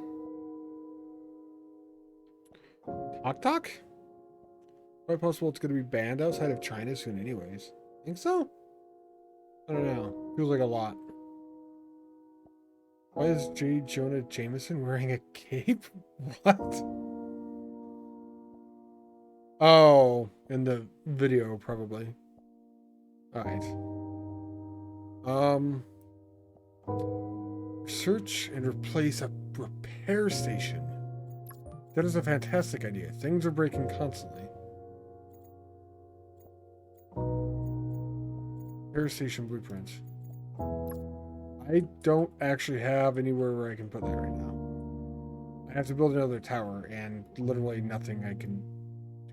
Tok Tok? Quite possible it's going to be banned outside of China soon anyways. Think so? I don't know. Feels like a lot. Why is J. Jonah Jameson wearing a cape? What? Oh, in the video, probably. Alright. Search and replace a repair station. That is a fantastic idea. Things are breaking constantly. Repair station blueprints. I don't actually have anywhere where I can put that right now. I have to build another tower, and literally nothing I can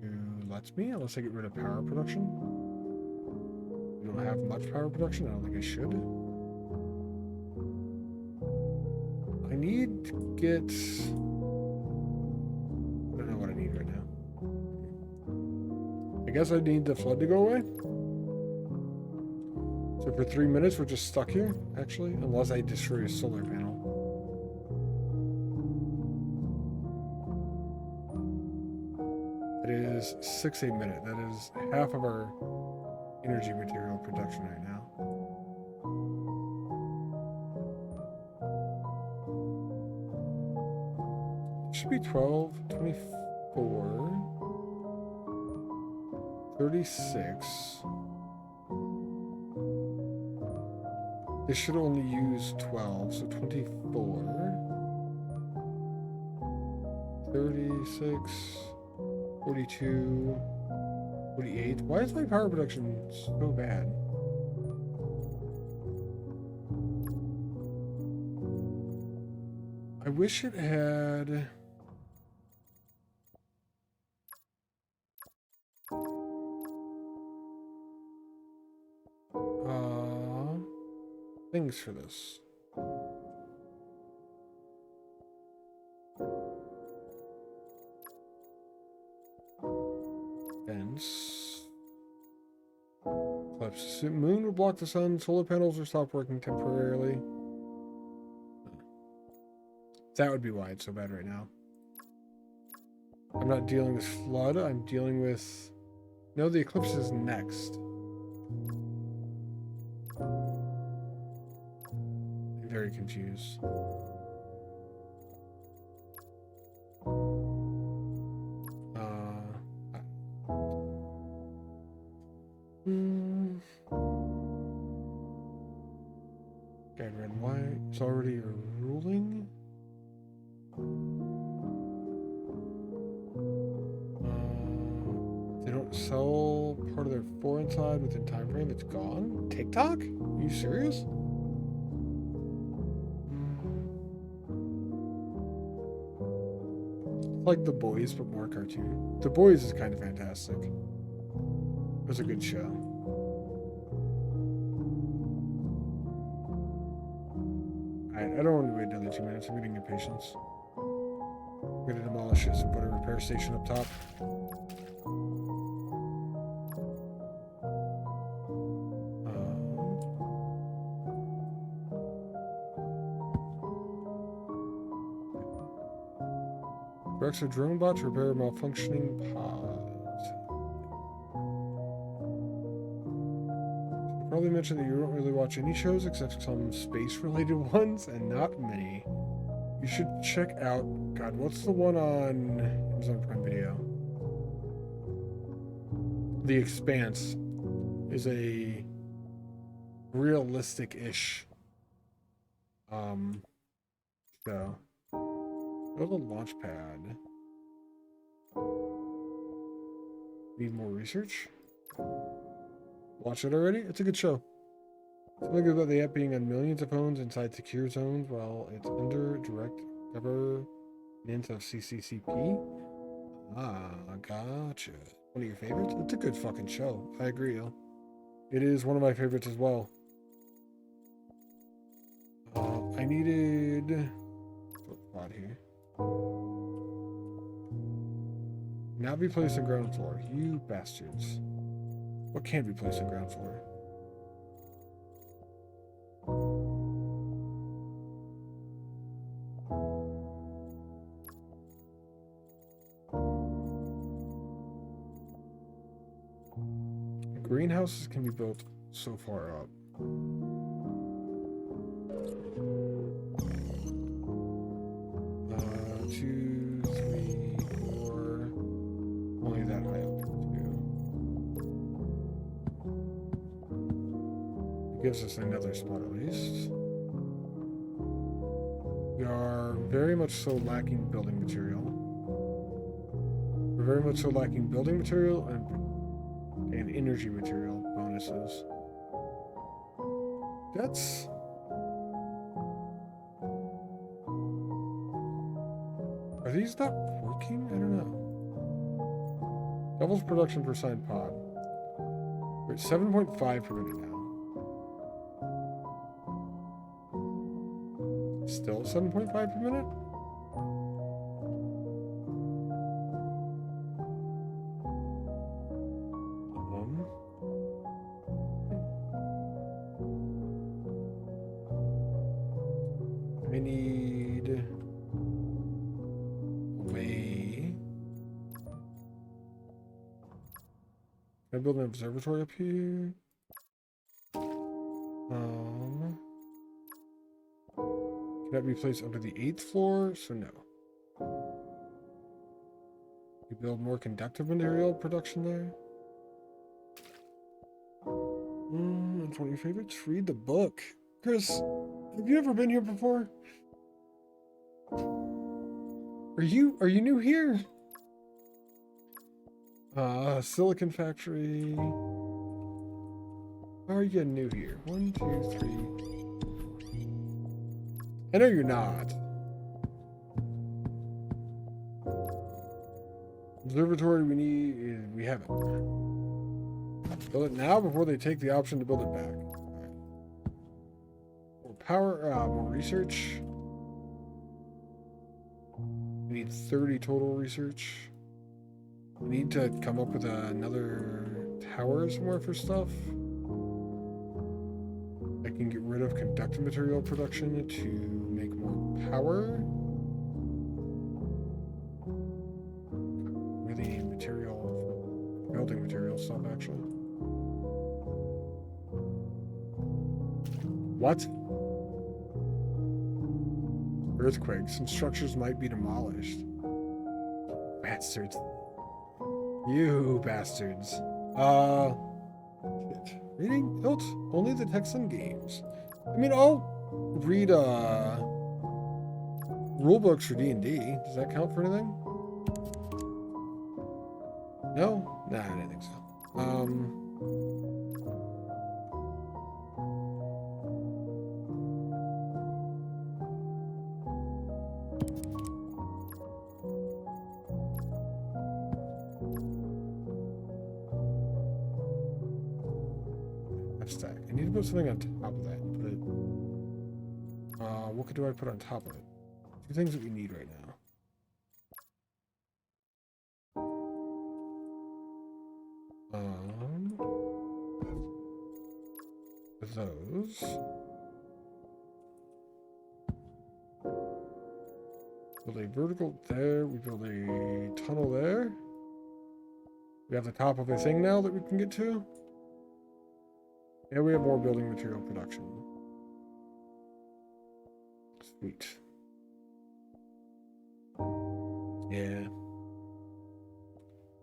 do lets me, unless I get rid of power production. I don't have much power production. I don't think I should. I need to get... I don't know what I need right now. I guess I need the flood to go away. So for 3 minutes, we're just stuck here, actually, unless I destroy a solar panel. It is 6 a minute. That is half of our energy material production right now. It should be 12, 24, 36. This should only use 12, so 24, 36, 42, 48. Why is my power production so bad? I wish it had... things for this. Fence. Eclipse. Moon will block the sun. Solar panels will stop working temporarily. That would be why it's so bad right now. I'm not dealing with flood. I'm dealing with... No, the eclipse is next. I'm very confused. Okay, red and white. It's already a ruling. They don't sell part of their foreign side within time frame. It's gone. TikTok? Are you serious? It's like The Boys, but more cartoon. The Boys is kind of fantastic. It was a good show. Alright, I don't want to wait another 2 minutes. I'm getting impatient. I'm gonna demolish this and put a repair station up top. Directs a drone bot to repair a malfunctioning pod. I probably mentioned that you don't really watch any shows except some space-related ones, and not many. You should check out... God, what's the one on Amazon Prime Video? The Expanse is a realistic-ish show. Go to the launch pad. Need more research? Watch it already? It's a good show. Something about the app being on millions of phones inside secure zones while it's under direct governance of CCCP. Ah, gotcha. One of your favorites? It's a good fucking show. I agree, yo. It is one of my favorites as well. I needed... Spot here. Now be placed on ground floor. You bastards. What can be placed on ground floor? greenhouses can be built so far up. 2, 3, 4. Only that high up, too. It gives us another spot at least. We are very much so lacking building material. We're very much so lacking building material and energy material bonuses. That's... Are these not working? I don't know. Doubles production per signed pod. We're at 7.5 per minute now. Still 7.5 per minute? I need a way. Can I build an observatory up here? Can that be placed under the 8th floor? So no. You build more conductive material production there. That's one of your favorites. Read the book. Chris, have you ever been here before? Are you new here? Silicon factory. How are you getting new here? 1, 2, 3. I know you're not. Observatory we have it. Build it now before they take the option to build it back. Right. More power, more research. We need 30 total research. We need to come up with another tower somewhere for stuff. I can get rid of conductive material production to make more power. Really material, building material stuff actually. What? Earthquakes. Some structures might be demolished. Bastards. You bastards. Shit. Reading notes? Only the text and games. I mean, I'll read, rule books for D&D. Does that count for anything? No? Nah, I didn't think so. Stack. I need to put something on top of that. Put it. What do I put on top of it? 2 things that we need right now. Those. Build a vertical there. We build a tunnel there. We have the top of a thing now that we can get to. And we have more building material production. Sweet. Yeah.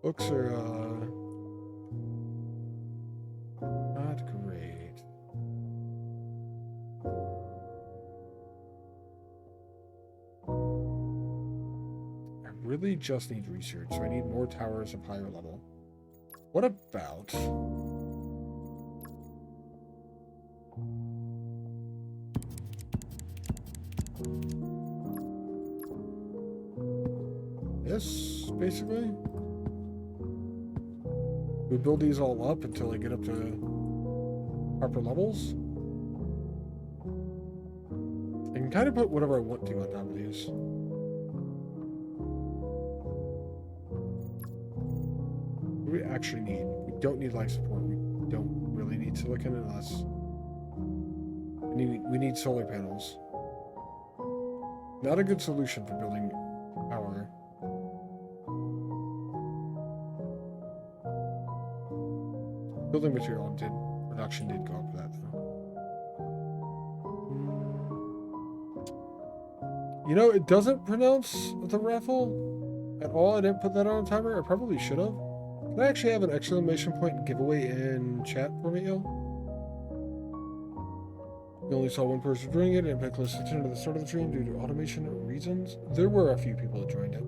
Books are, not great. I really just need research, so I need more towers of higher level. What about... this, basically? We build these all up until I get up to upper levels. I can kind of put whatever I want to on top of these. What do we actually need? We don't need life support. We don't really need silicon unless... We need solar panels. Not a good solution for building power. Building material production did go up for that though. You know, it doesn't pronounce the raffle at all. I didn't put that on a timer. I probably should have. Can I actually have an exclamation point giveaway in chat for me, yo? We only saw one person doing it and pay close attention to the start of the stream due to automation reasons. There were a few people that joined it.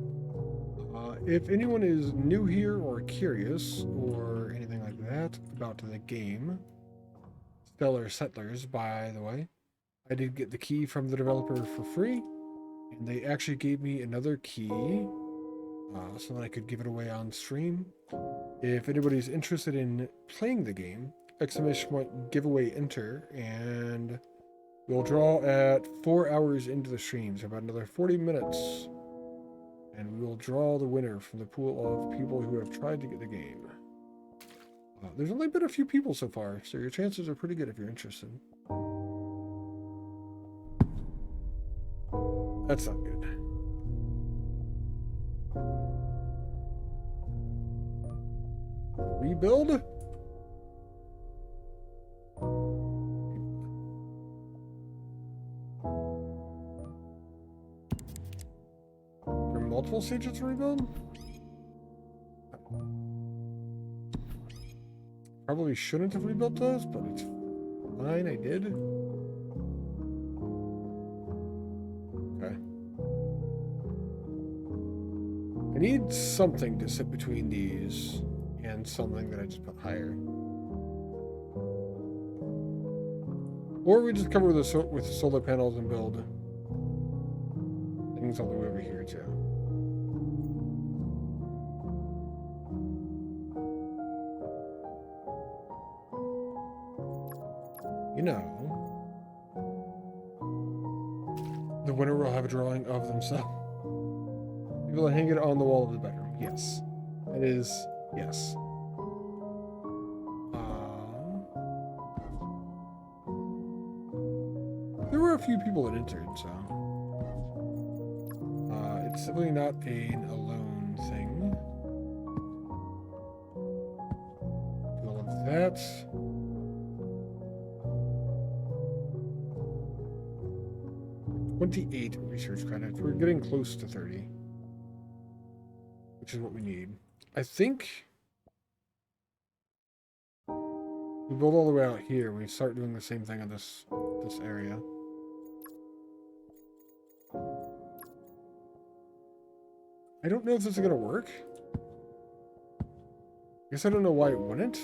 If anyone is new here or curious or anything like that about the game, Stellar Settlers, by the way, I did get the key from the developer for free, and they actually gave me another key so that I could give it away on stream. If anybody's interested in playing the game, exclamation point giveaway enter, and we'll draw at 4 hours into the stream, so about another 40 minutes. And we will draw the winner from the pool of people who have tried to get the game. There's only been a few people so far, so your chances are pretty good if you're interested. That's not good. Rebuild? Multiple stages to rebuild? Probably shouldn't have rebuilt those, but it's fine, I did. Okay. I need something to sit between these and something that I just put higher. Or we just cover with the solar panels and build things all the way over here too. You know, the winner will have a drawing of themselves. People will hang it on the wall of the bedroom. Yes. It is, yes. There were a few people that entered, so. It's simply not an alone thing. Do all of that. $28 research credits. We're getting close to 30, which is what we need. I think we build all the way out here. We start doing the same thing in this area. I don't know if this is gonna work. I guess I don't know why it wouldn't.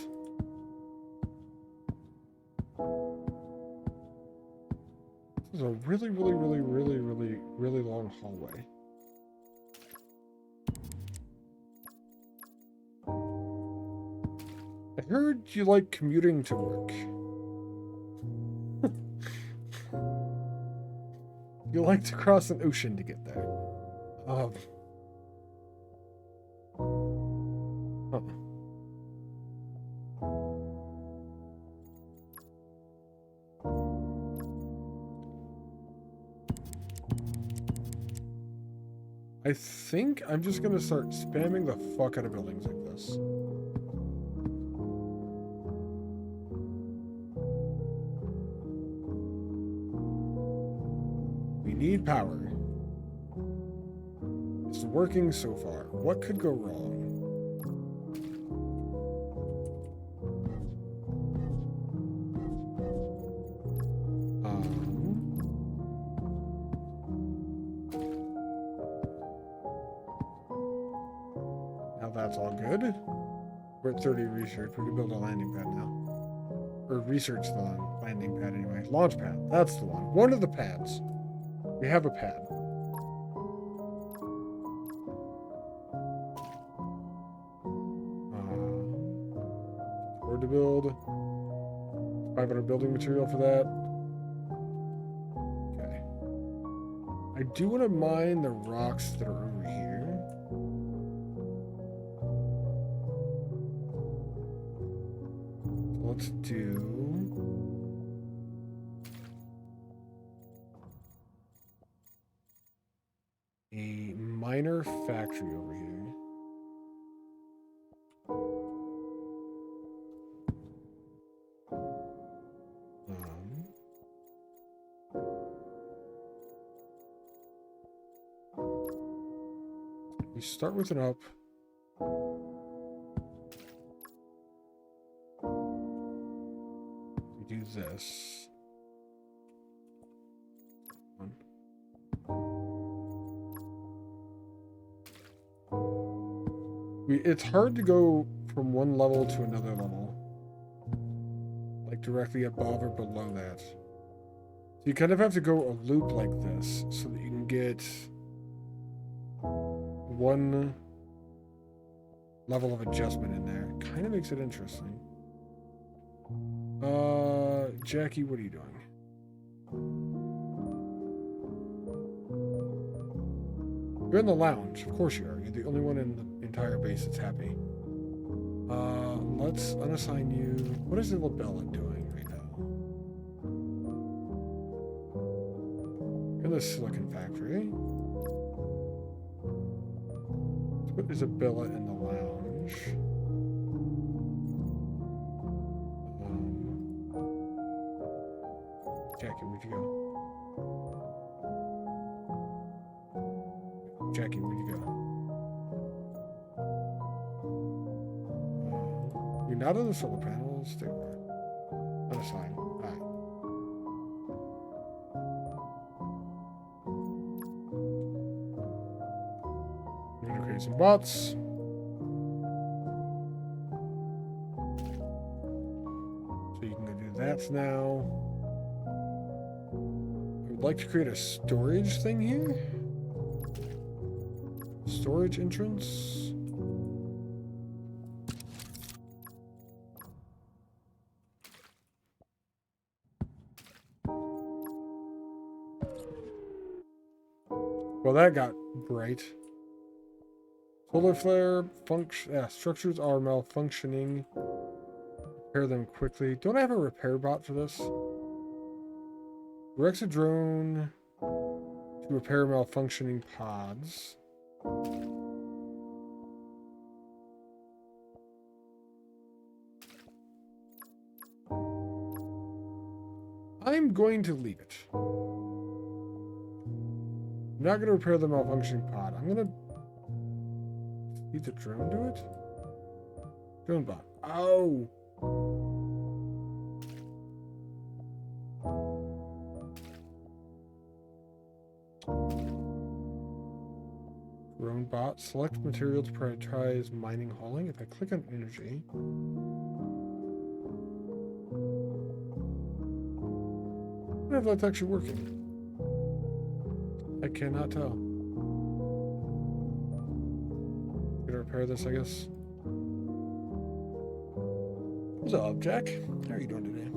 This is a really long hallway. I heard you like commuting to work. You like to cross an ocean to get there. Huh. I think I'm just gonna start spamming the fuck out of buildings like this. We need power. It's working so far. What could go wrong? Now that's all good. We're at 30 research. We can build a landing pad now. Or research the landing pad anyway. Launch pad. That's the one. One of the pads. We have a pad. Where to build? 500 building material for that. Okay. I do want to mine the rocks that are over here. So let's do a miner factory over here. We start with an up. We do this. It's hard to go from one level to another level. Like directly above or below that. So you kind of have to go a loop like this so that you can get one level of adjustment in there. Kind of makes it interesting. Jackie, what are you doing? You're in the lounge. Of course you are. You're the only one in the entire base that's happy. Let's unassign you. What is Labella doing right now? You're in the silicon factory. Let's put Isabella in the lounge. Jackie, where'd you go? Jackie, where'd you go? You're not on the solar panels. Stay where? Unassign. Alright. We're gonna create some bots. So you can go do that now. I would like to create a storage thing here. Storage entrance. Well, that got bright. Solar flare structures are malfunctioning. Repair them quickly. Don't I have a repair bot for this? Directs a drone to repair malfunctioning pods. I'm going to leave it. I'm not going to repair the malfunctioning pod. I'm going to... Need the drone do it? Drone bot. Oh! Drone bot. Select material to prioritize mining hauling. If I click on energy... I wonder if that's actually working. I cannot tell. Gonna repair this, I guess. What's up, Jack? How are you doing today?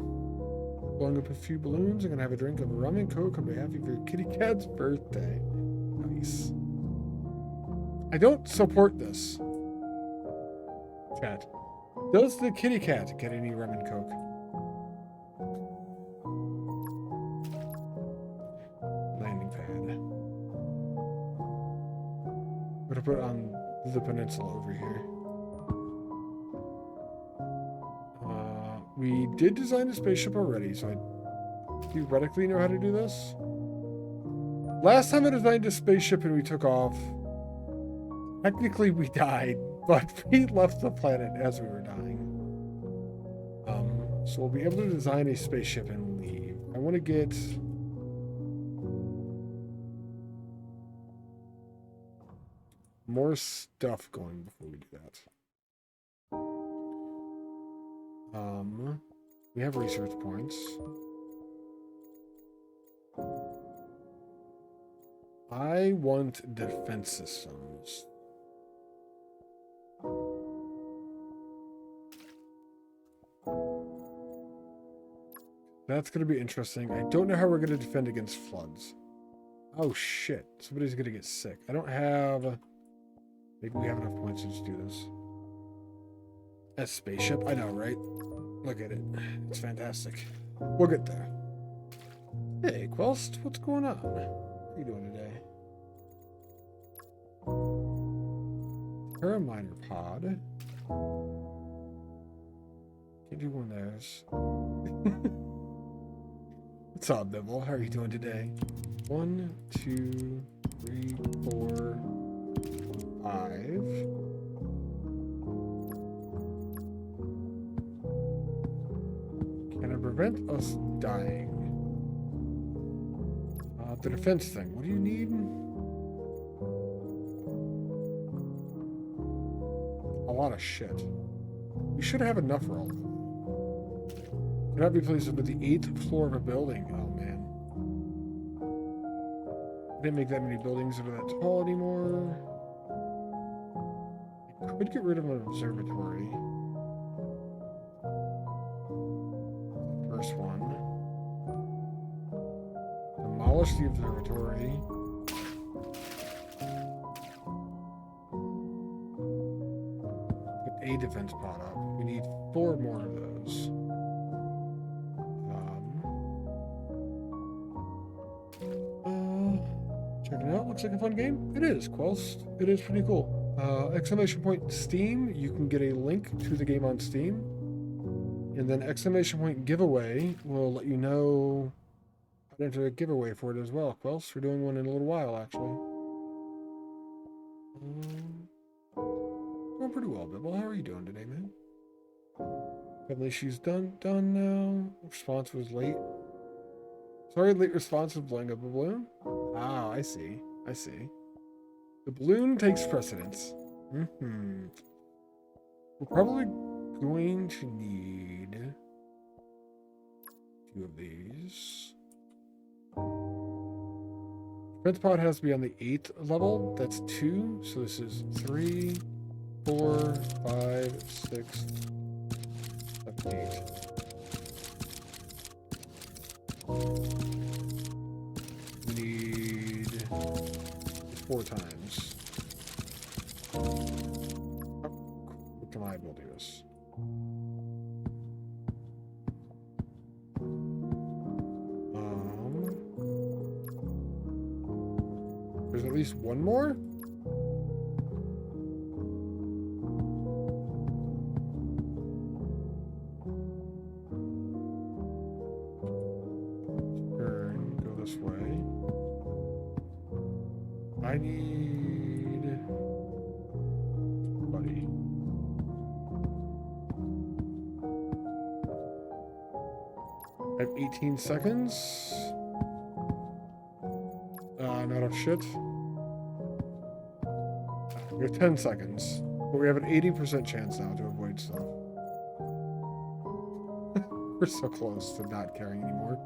Blowing up a few balloons. I'm gonna have a drink of rum and coke on behalf of your kitty cat's birthday. Nice. I don't support this. Chat. Does the kitty cat get any rum and coke? Landing pad. I'm gonna put it on the peninsula over here. We did design a spaceship already, so I theoretically know how to do this. Last time I designed a spaceship and we took off, technically we died, but we left the planet as we were dying. So we'll be able to design a spaceship and leave. I want to get... more stuff going before we do that. We have research points. I want defense systems. That's going to be interesting. I don't know how we're going to defend against floods. Oh shit. Somebody's going to get sick. I don't have... Maybe we have enough points to just do this. A spaceship? I know, right? Look at it. It's fantastic. We'll get there. Hey, Quelst, what's going on? What are you doing today? Paraminer pod. Can't do one of those. What's up, Bibble? How are you doing today? 1, 2, 3, 4, Can it prevent us dying? The defense thing. What do you need? A lot of shit. We should have enough for all of it. Cannot be placed with the 8th floor of a building. Oh, man. I didn't make that many buildings that are that tall anymore. I could get rid of an observatory. First one. Demolish the observatory. Put a defense pod up. We need 4 more of those. Check it out. Looks like a fun game. It is, Quelst. It is pretty cool. Exclamation point Steam. You can get a link to the game on Steam. And then exclamation point giveaway will let you know how to enter a giveaway for it as well. Quelst, we're doing one in a little while, actually. Going pretty well, Bibble. How are you doing today, man? Family issues done now. Response was late. Sorry, late response was blowing up a balloon. Ah, I see. The balloon takes precedence. We're probably going to need 2 of these. Defense pod has to be on the 8th level. That's 2. So this is 3, 4, 5, 6, 7, 8. We need 4 times. What can I able to do this? There's at least 1 more? Go this way. I need... buddy. I have 18 seconds. I'm out of shit. We have 10 seconds. But we have an 80% chance now to avoid stuff. We're so close to not caring anymore.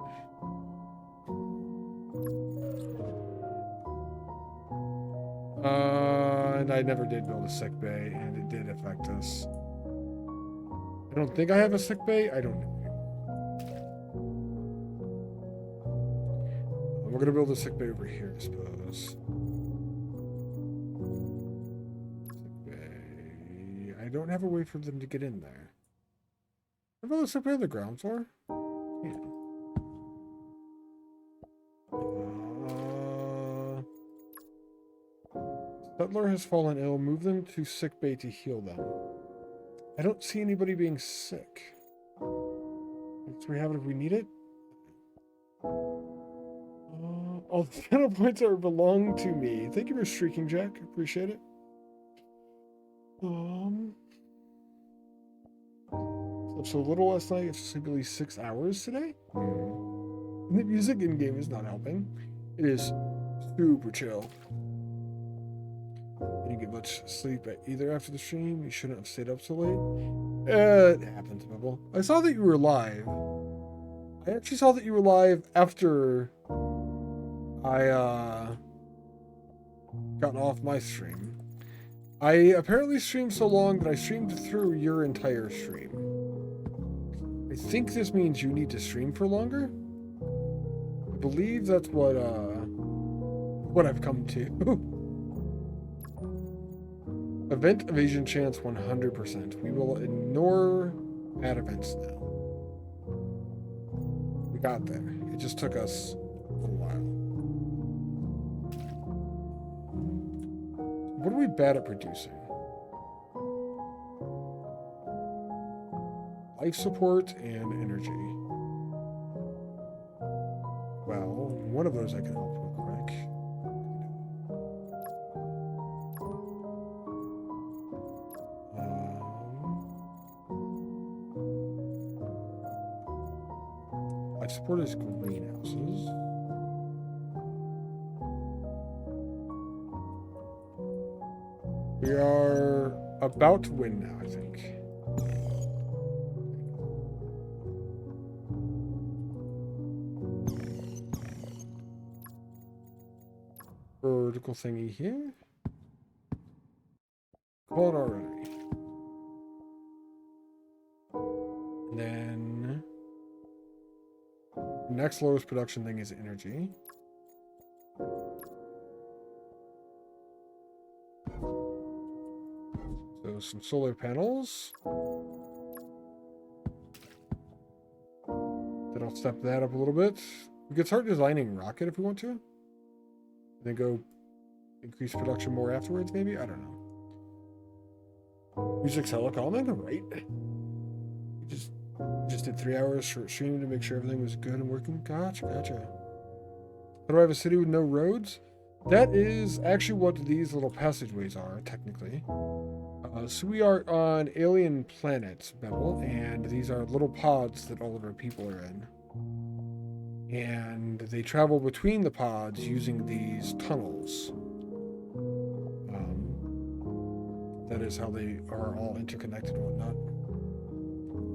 And I never did build a sick bay, and it did affect us. I don't think I have a sick bay. I don't know. We're gonna build a sick bay over here, I suppose. Sick bay. I don't have a way for them to get in there. I build a sick bay on the ground floor. Yeah. Settler has fallen ill. Move them to sick bay to heal them. I don't see anybody being sick. Do we have it if we need it? All the final points are belong to me. Thank you for streaking, Jack. Appreciate it. Slept so little last night. I have to sleep at least 6 hours today. And the music in game is not helping. It is super chill. You didn't get much sleep either after the stream. You shouldn't have stayed up so late. It happens, Bubble. I saw that you were live. I actually saw that you were live after I got off my stream. I apparently streamed so long that I streamed through your entire stream. I think this means you need to stream for longer. I believe that's what I've come to. Event evasion chance 100%. We will ignore bad events now. We got there. It just took us a while. What are we bad at producing? Life support and energy. Well, one of those I can help real quick. support is greenhouses. We are about to win now, I think. Vertical thingy here. Call it already. And then next lowest production thing is energy. So some solar panels. Then I'll step that up a little bit. We could start designing rocket if we want to. And then go increase production more afterwards, maybe? I don't know. Music's hella calming, right? We just did 3 hours short stream to make sure everything was good and working. Gotcha. How do I have a city with no roads? That is actually what these little passageways are, technically. So we are on alien planet, Bevel, and these are little pods that all of our people are in. And they travel between the pods using these tunnels. That is how they are all interconnected and whatnot.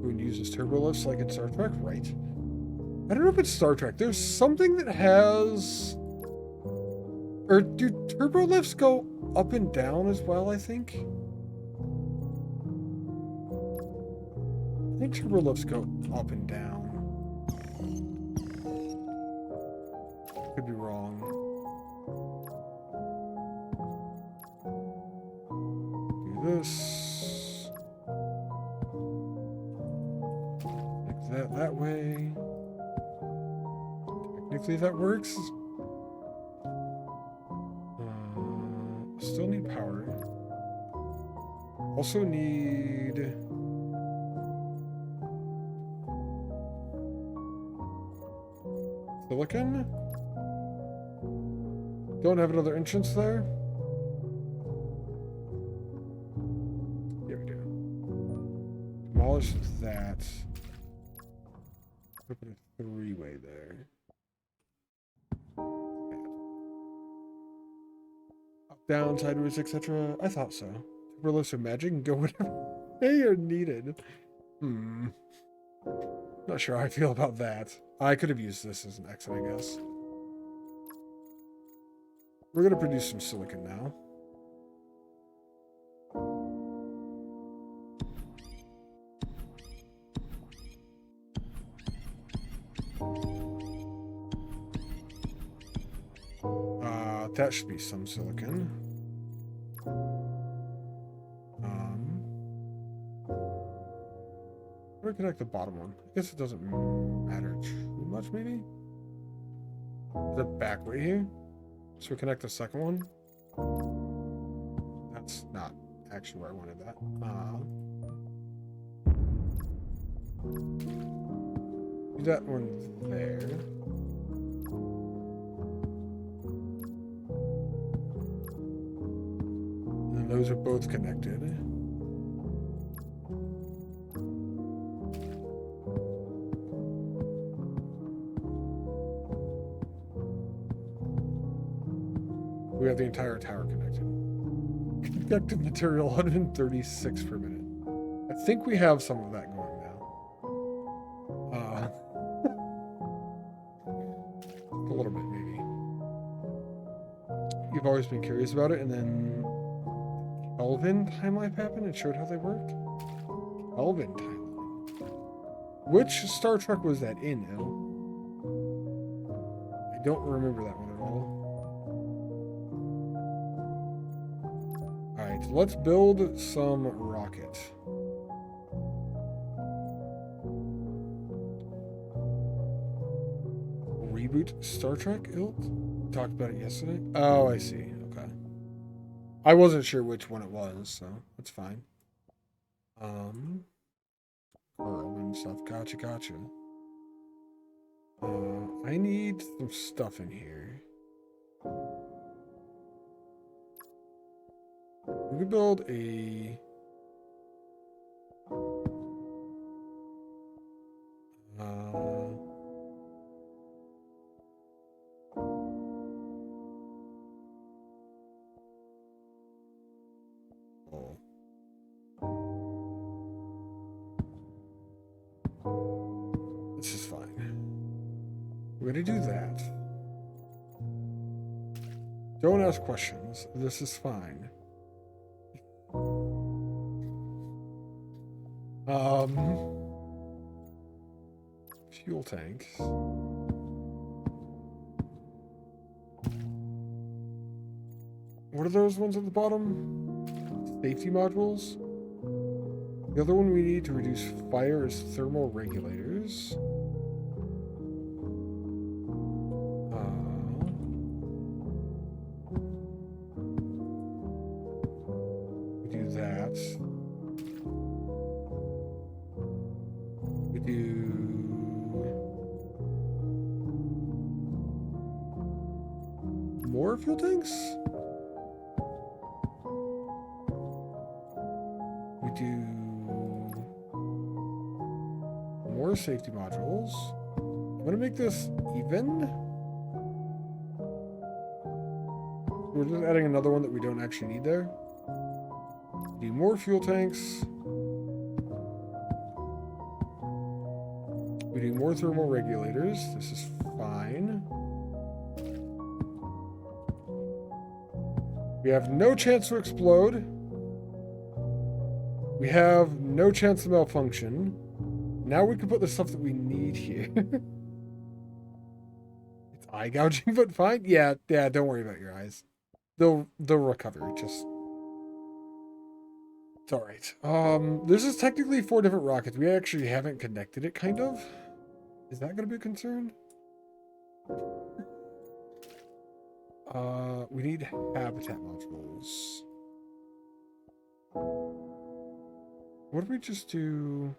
We would use turbo lifts like in Star Trek, right? I don't know if it's Star Trek. There's something that has... Or do turbo lifts go up and down as well, I think? I think turbo lifts go up and down. Could be wrong. Do this. Like that way. Technically that works. Still need power. Also need... silicon? Don't have another entrance there? Yeah, we do. Demolish that. Put a three-way there. Up, down, sideways, etc. I thought so. Turbolifts are magic and go whatever they are needed. Not sure how I feel about that. I could have used this as an exit, I guess. We're going to produce some silicon now. That should be some silicon. Where connect the bottom one? I guess it doesn't matter too much, maybe? Is it back right here? So we connect the second one? That's not actually where I wanted that. Do that one there. And then those are both connected. We have the entire tower connected. Conductive material 136 per minute. I think we have some of that going now. A little bit, maybe. You've always been curious about it, and then Kelvin time-life happened and showed how they worked? Kelvin time-life. Which Star Trek was that in, El? I don't remember that one at all. Alright, let's build some rocket. Reboot Star Trek, Ilk? We talked about it yesterday. Oh, I see. Okay. I wasn't sure which one it was, so that's fine. And stuff. Gotcha. I need some stuff in here. We could build a... We're gonna do that. Don't ask questions. This is fine. Fuel tanks. What are those ones at the bottom? Safety modules? The other one we need to reduce fire is thermal regulators. We do that. We do... more fuel tanks? We do... more safety modules. I'm gonna make this even. We're just adding another one that we don't actually need there. We do more fuel tanks. We do more thermal regulators. This is fine. We have no chance to explode. We have no chance to malfunction. Now we can put the stuff that we need here. It's eye gouging, but fine. Yeah, don't worry about your eyes. They'll recover. Just... it's alright. This is technically 4 different rockets. We actually haven't connected it, kind of. Is that going to be a concern? We need habitat modules. What if we just do...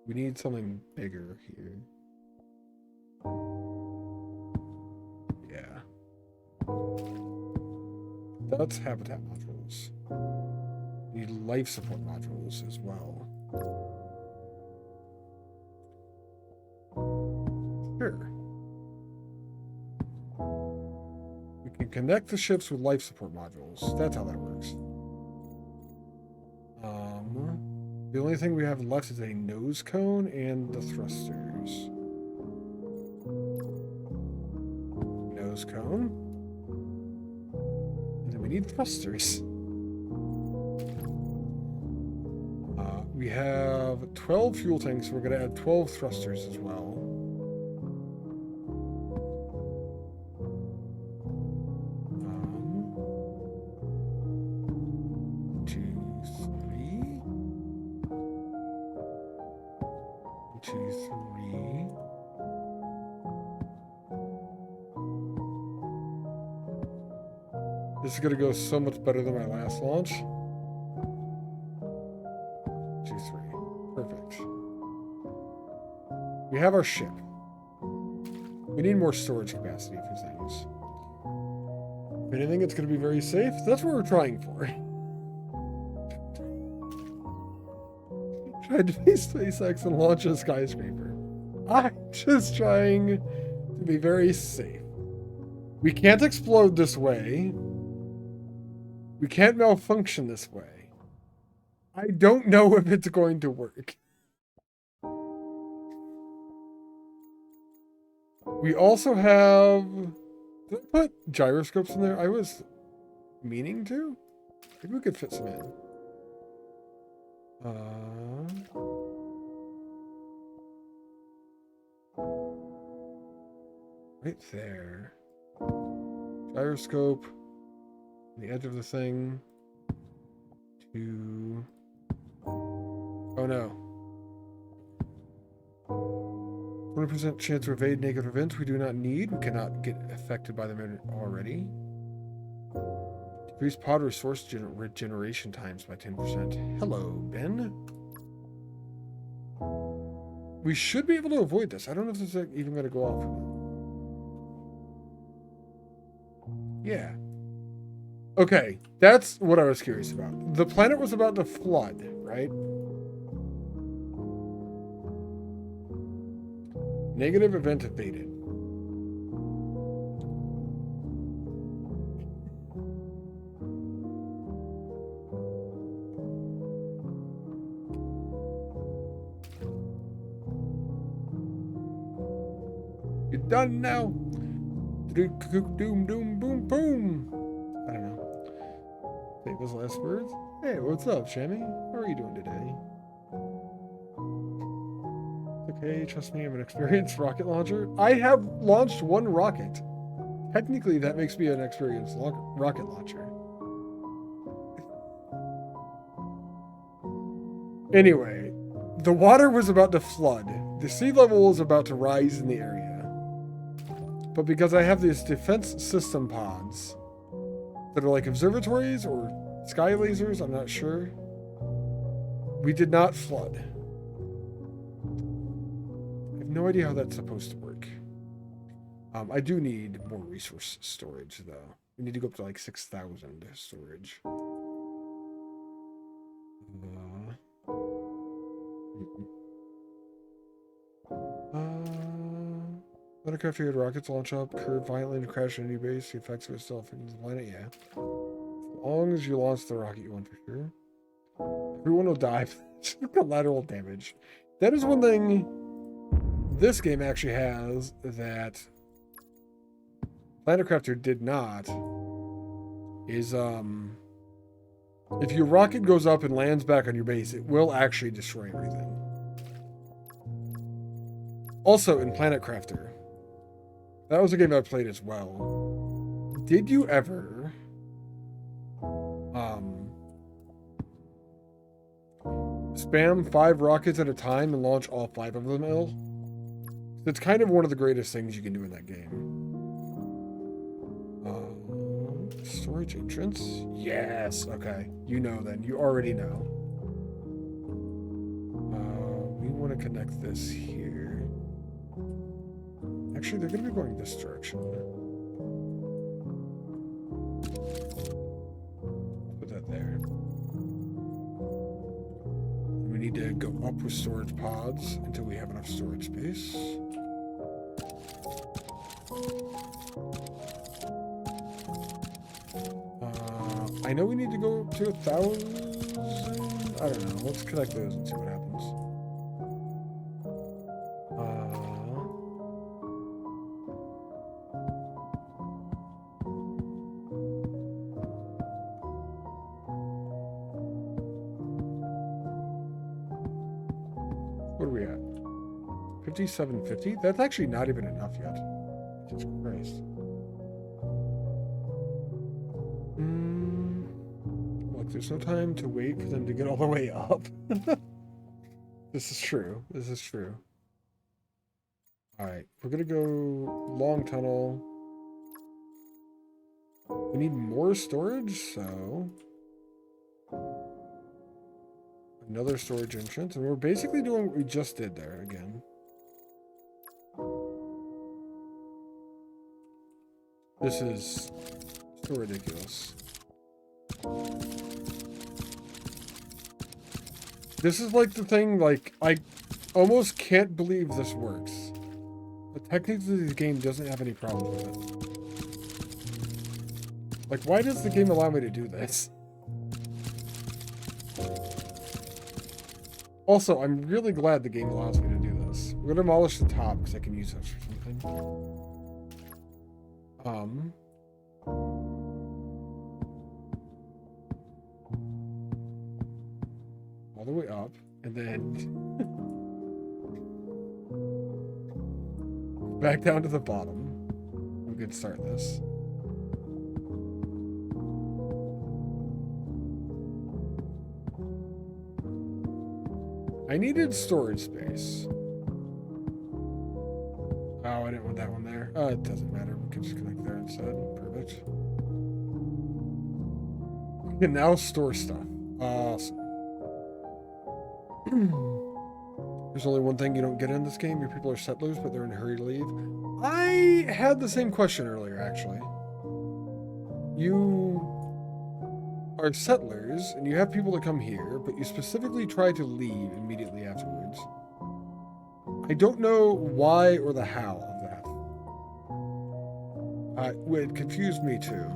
we need something bigger here. Yeah. That's habitat modules. We need life support modules as well. Sure. We can connect the ships with life support modules. That's how that works. The only thing we have left is a nose cone and the thrusters. Nose cone. And then we need thrusters. We have 12 fuel tanks, so we're going to add 12 thrusters as well. This is going to go so much better than my last launch. 2, 3. Perfect. We have our ship. We need more storage capacity for things. If anything, it's going to be very safe. That's what we're trying for. Tried to be SpaceX and launch a skyscraper. I'm just trying to be very safe. We can't explode this way. We can't malfunction this way. I don't know if it's going to work. We also have... did I put gyroscopes in there? I was meaning to. Maybe we could fit some in. Right there. Gyroscope. The edge of the thing. To... oh no. 20% chance to evade negative events we do not need. We cannot get affected by them already. Decrease pod resource regeneration times by 10%. Hello, Ben. We should be able to avoid this. I don't know if this is even going to go off. Yeah. Okay, that's what I was curious about. The planet was about to flood, right? Negative event evaded. done now. Doom, doom, boom, boom. I don't know. Famous last words. Hey, what's up, Shammy? How are you doing today? Okay, trust me, I'm an experienced rocket launcher. I have launched one rocket. Technically, that makes me an experienced rocket launcher. Anyway, the water was about to flood. The sea level was about to rise in the area. But because I have these defense system pods that are like observatories or sky lasers, I'm not sure, we did not flood. I have no idea how that's supposed to work. I do need more resource storage, though. We need to go up to like 6,000 storage. Minecraft had rockets launch up, curve violently and crash into your base. The effects of it still affect the planet, yeah. As long as you launch the rocket, you want for sure. Everyone will die from collateral damage. That is one thing this game actually has that Planet Crafter did not. Is if your rocket goes up and lands back on your base, it will actually destroy everything. Also, in Planet Crafter, that was a game I played as well. Did you ever spam 5 rockets at a time and launch all 5 of them ill? It's kind of one of the greatest things you can do in that game. Storage entrance? Yes. Okay. You know then. You already know. We want to connect this here. Actually, they're going to be going this direction. Put that there. We need to go up with storage pods until we have enough storage space. I know we need to go to 1,000. I don't know. Let's connect those and see what happens. What are we at? 5750? That's actually not even enough yet. Jesus Christ. Look, there's no time to wait for them to get all the way up. This is true. This is true. Alright, we're gonna go long tunnel. We need more storage, so another storage entrance, and we're basically doing what we just did there again. This is so ridiculous. This is like the thing, like, I almost can't believe this works. But technically the game doesn't have any problem with it. Like, why does the game allow me to do this? Also, I'm really glad the game allows me to do this. We're gonna demolish the top because I can use this for something. All the way up, and then back down to the bottom. We could start this. I needed storage space. Oh, I didn't want that one there. It doesn't matter. We can just connect there instead. Perfect. We can now store stuff. Awesome. There's only one thing you don't get in this game. Your people are settlers, but they're in a hurry to leave. I had the same question earlier, actually. You are settlers, and you have people that come here, but you specifically try to leave immediately afterwards. I don't know why or the how of that. It confused me too.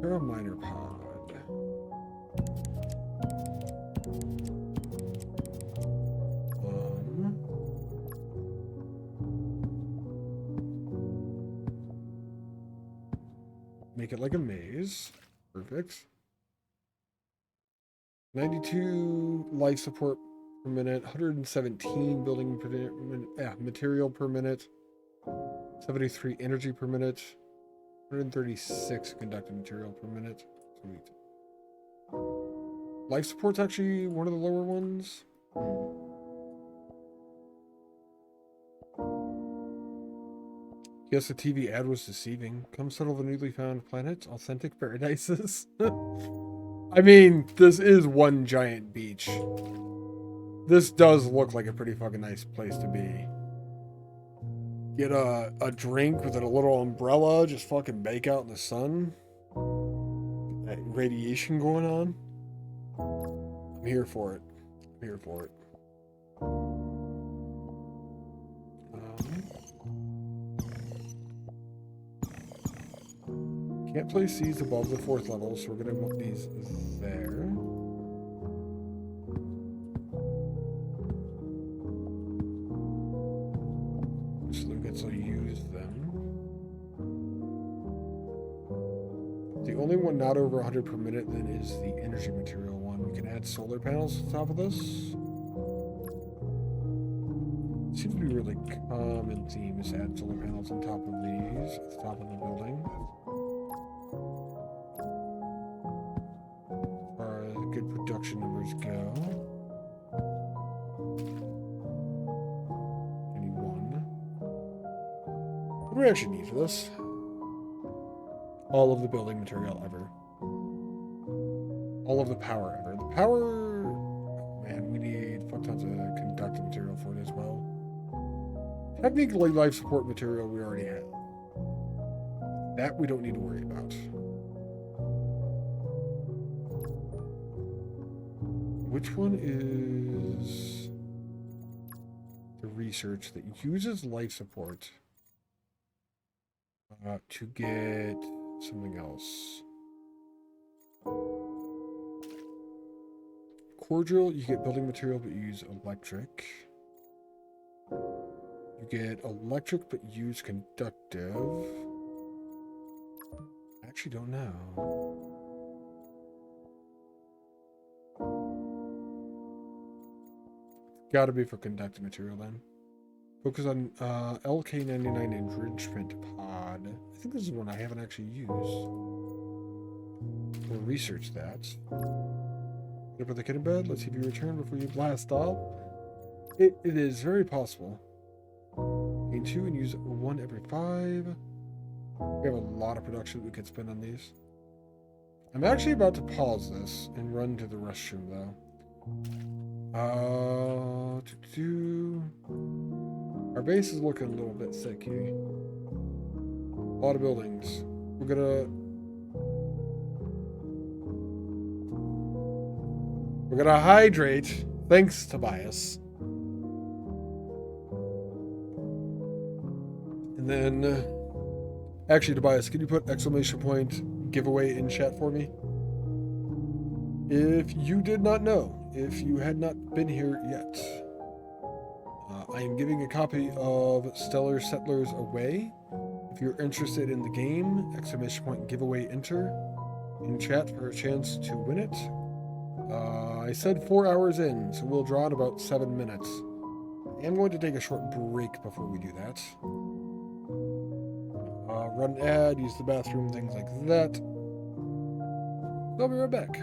Terra Minor Pod. make it like a maze. Perfect. 92 life support per minute, 117 building per minute, material per minute, 73 energy per minute, 136 conductive material per minute. Sweet. Life support's actually one of the lower ones. Yes, the TV ad was deceiving. Come settle the newly found planets, authentic paradises. I mean, this is one giant beach. This does look like a pretty fucking nice place to be. Get a drink with a little umbrella, just fucking bake out in the sun. That radiation going on. I'm here for it. I'm here for it. Can't place these above the 4th level, so we're gonna move these there. So Lucas will use them. The only one not over 100 per minute then is the energy material one. We can add solar panels to the top of this. Seems to be a really common theme is add solar panels on top of these, at the top of the building. As far as good production numbers go. 21. What do we actually need for this? All of the building material ever. All of the power ever. The power... Oh man, we need fuck tons of conductive material for it as well. Technically, life support material we already have. That we don't need to worry about. Which one is the research that uses life support to get something else? Cordial, you get building material but you use electric. You get electric but use conductive. I actually don't know. Gotta be for conductive material then. Focus on LK99 enrichment pod. I think this is one I haven't actually used. We'll research that. Get up with the kid in bed. Let's see if you return before you blast off. It is very possible. Gain 2 and use 1 every 5. We have a lot of production we could spend on these. I'm actually about to pause this and run to the restroom though. Our base is looking a little bit sick here. A lot of buildings. We're gonna hydrate. Thanks, Tobias. And then, actually, Tobias, can you put exclamation point giveaway in chat for me? If you did not know, if you had not been here yet, I am giving a copy of Stellar Settlers away. If you're interested in the game, exclamation point giveaway enter in chat for a chance to win it. I said 4 hours in, so we'll draw in about 7 minutes. I am going to take a short break before we do that. Run an ad, use the bathroom, things like that. I'll be right back.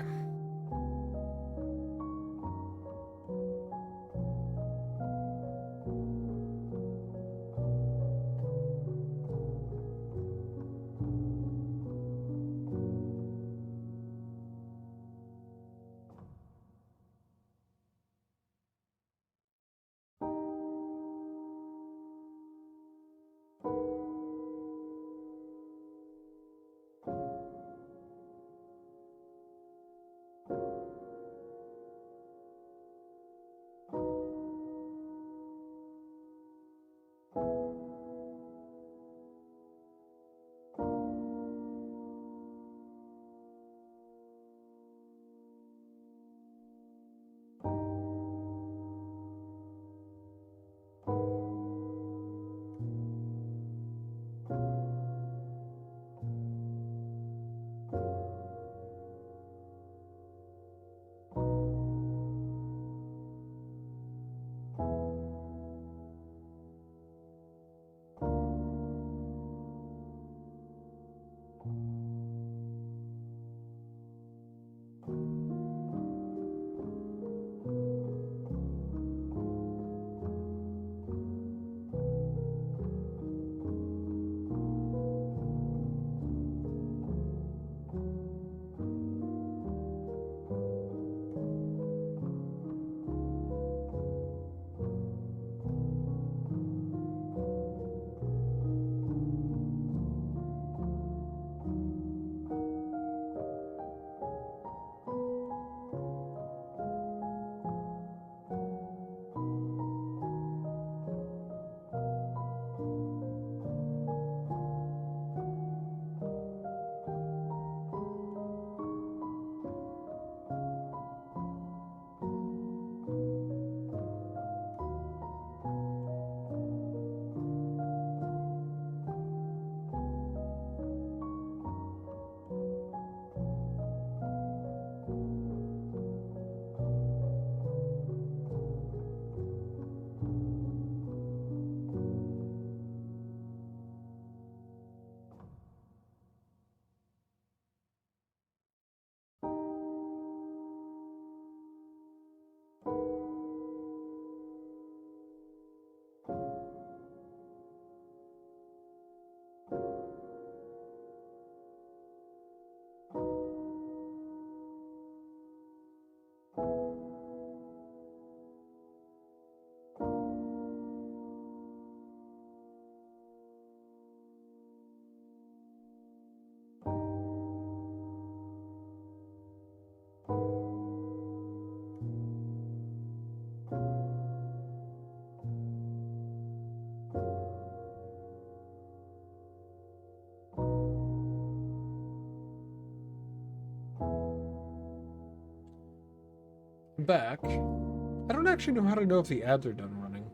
back. I don't actually know how to know if the ads are done running.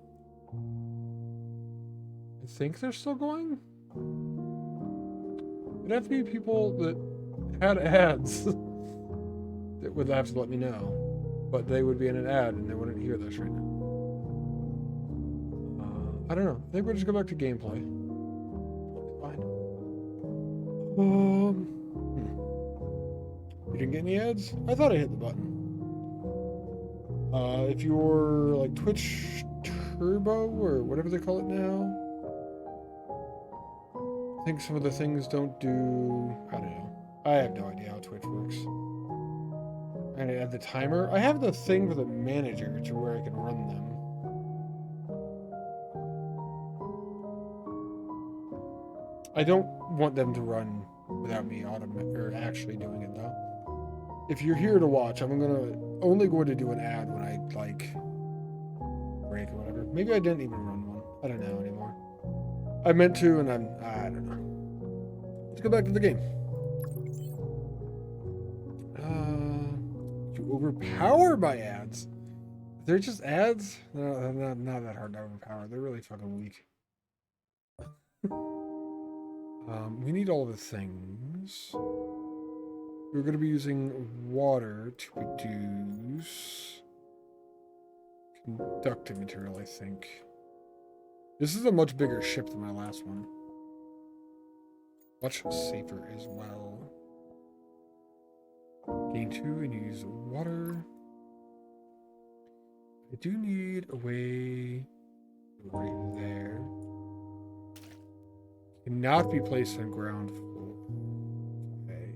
I think they're still going. It'd have to be people that had ads that would have to let me know. But they would be in an ad and they wouldn't hear this right now. I don't know. I think we'll just go back to gameplay. Fine. You didn't get any ads? I thought I hit the button. If you're like Twitch Turbo or whatever they call it now, I think some of the things don't do. I don't know. I have no idea how Twitch works. And I add the timer. I have the thing for the manager to where I can run them. I don't want them to run without me actually doing it though. If you're here to watch, I'm only going to do an ad when I like break or whatever. Maybe I didn't even run one. I don't know anymore. I meant to, and I don't know. Let's go back to the game. You overpower my ads. They're just ads. No, not that hard to overpower. They're really fucking weak. We need all the things. We're going to be using water to produce conductive material, I think. This is a much bigger ship than my last one. Much safer as well. Gain 2 and use water. I do need a way right there. Cannot be placed on ground floor. Okay.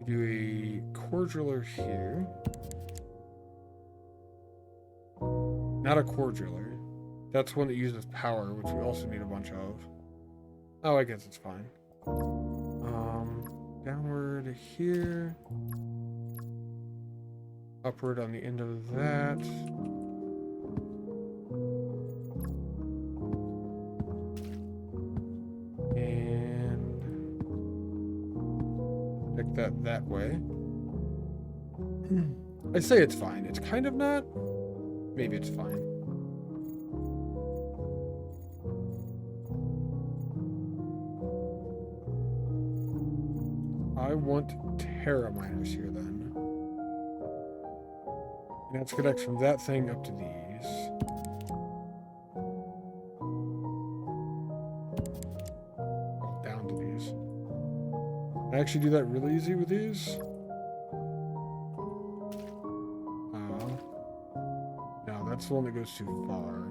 We do a core driller here. Not a core driller. That's one that uses power, which we also need a bunch of. Oh, I guess it's fine. Downward here. Upward on the end of that. And pick that way. I say it's fine. It's kind of not. Maybe it's fine. I want Terra miners here then. And let's connect from that thing up to these. Oh, down to these. Can I actually do that really easy with these? No, that's the one that goes too far.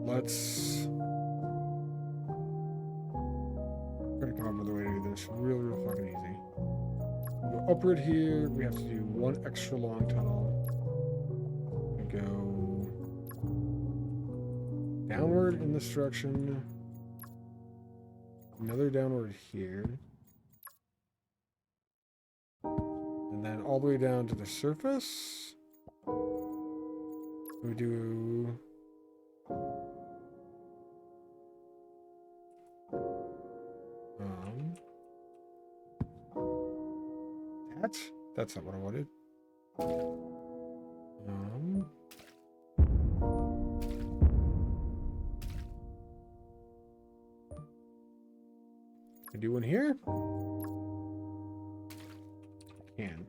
Let's... come up with a way to do this real fucking easy. We go upward here. We have to do one extra long tunnel. We go downward in this direction. Another downward here. And then all the way down to the surface. We do... That's not what I wanted. Can I do one here? Can.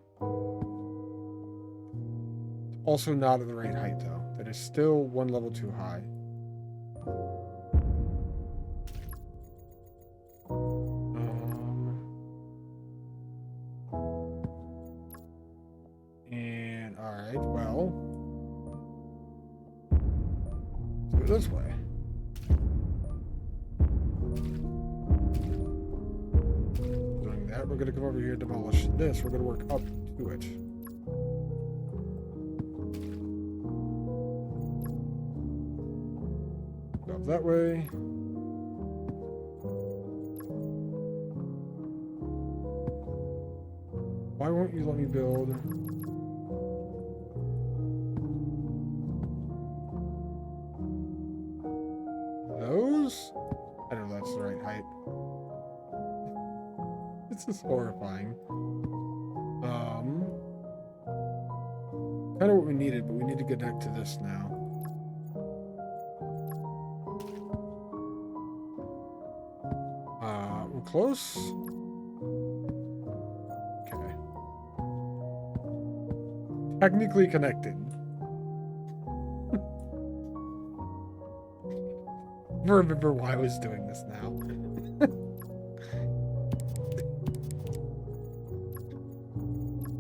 Also not at the right height though. That is still one level too high. This way. Doing that, we're going to come over here and demolish this. We're going to work up to it. Go up that way. Why won't you let me build? I don't know if that's the right height. This is horrifying. Kind of what we needed, but we need to connect to this now. We're close. Okay. Technically connected. I remember why I was doing this now.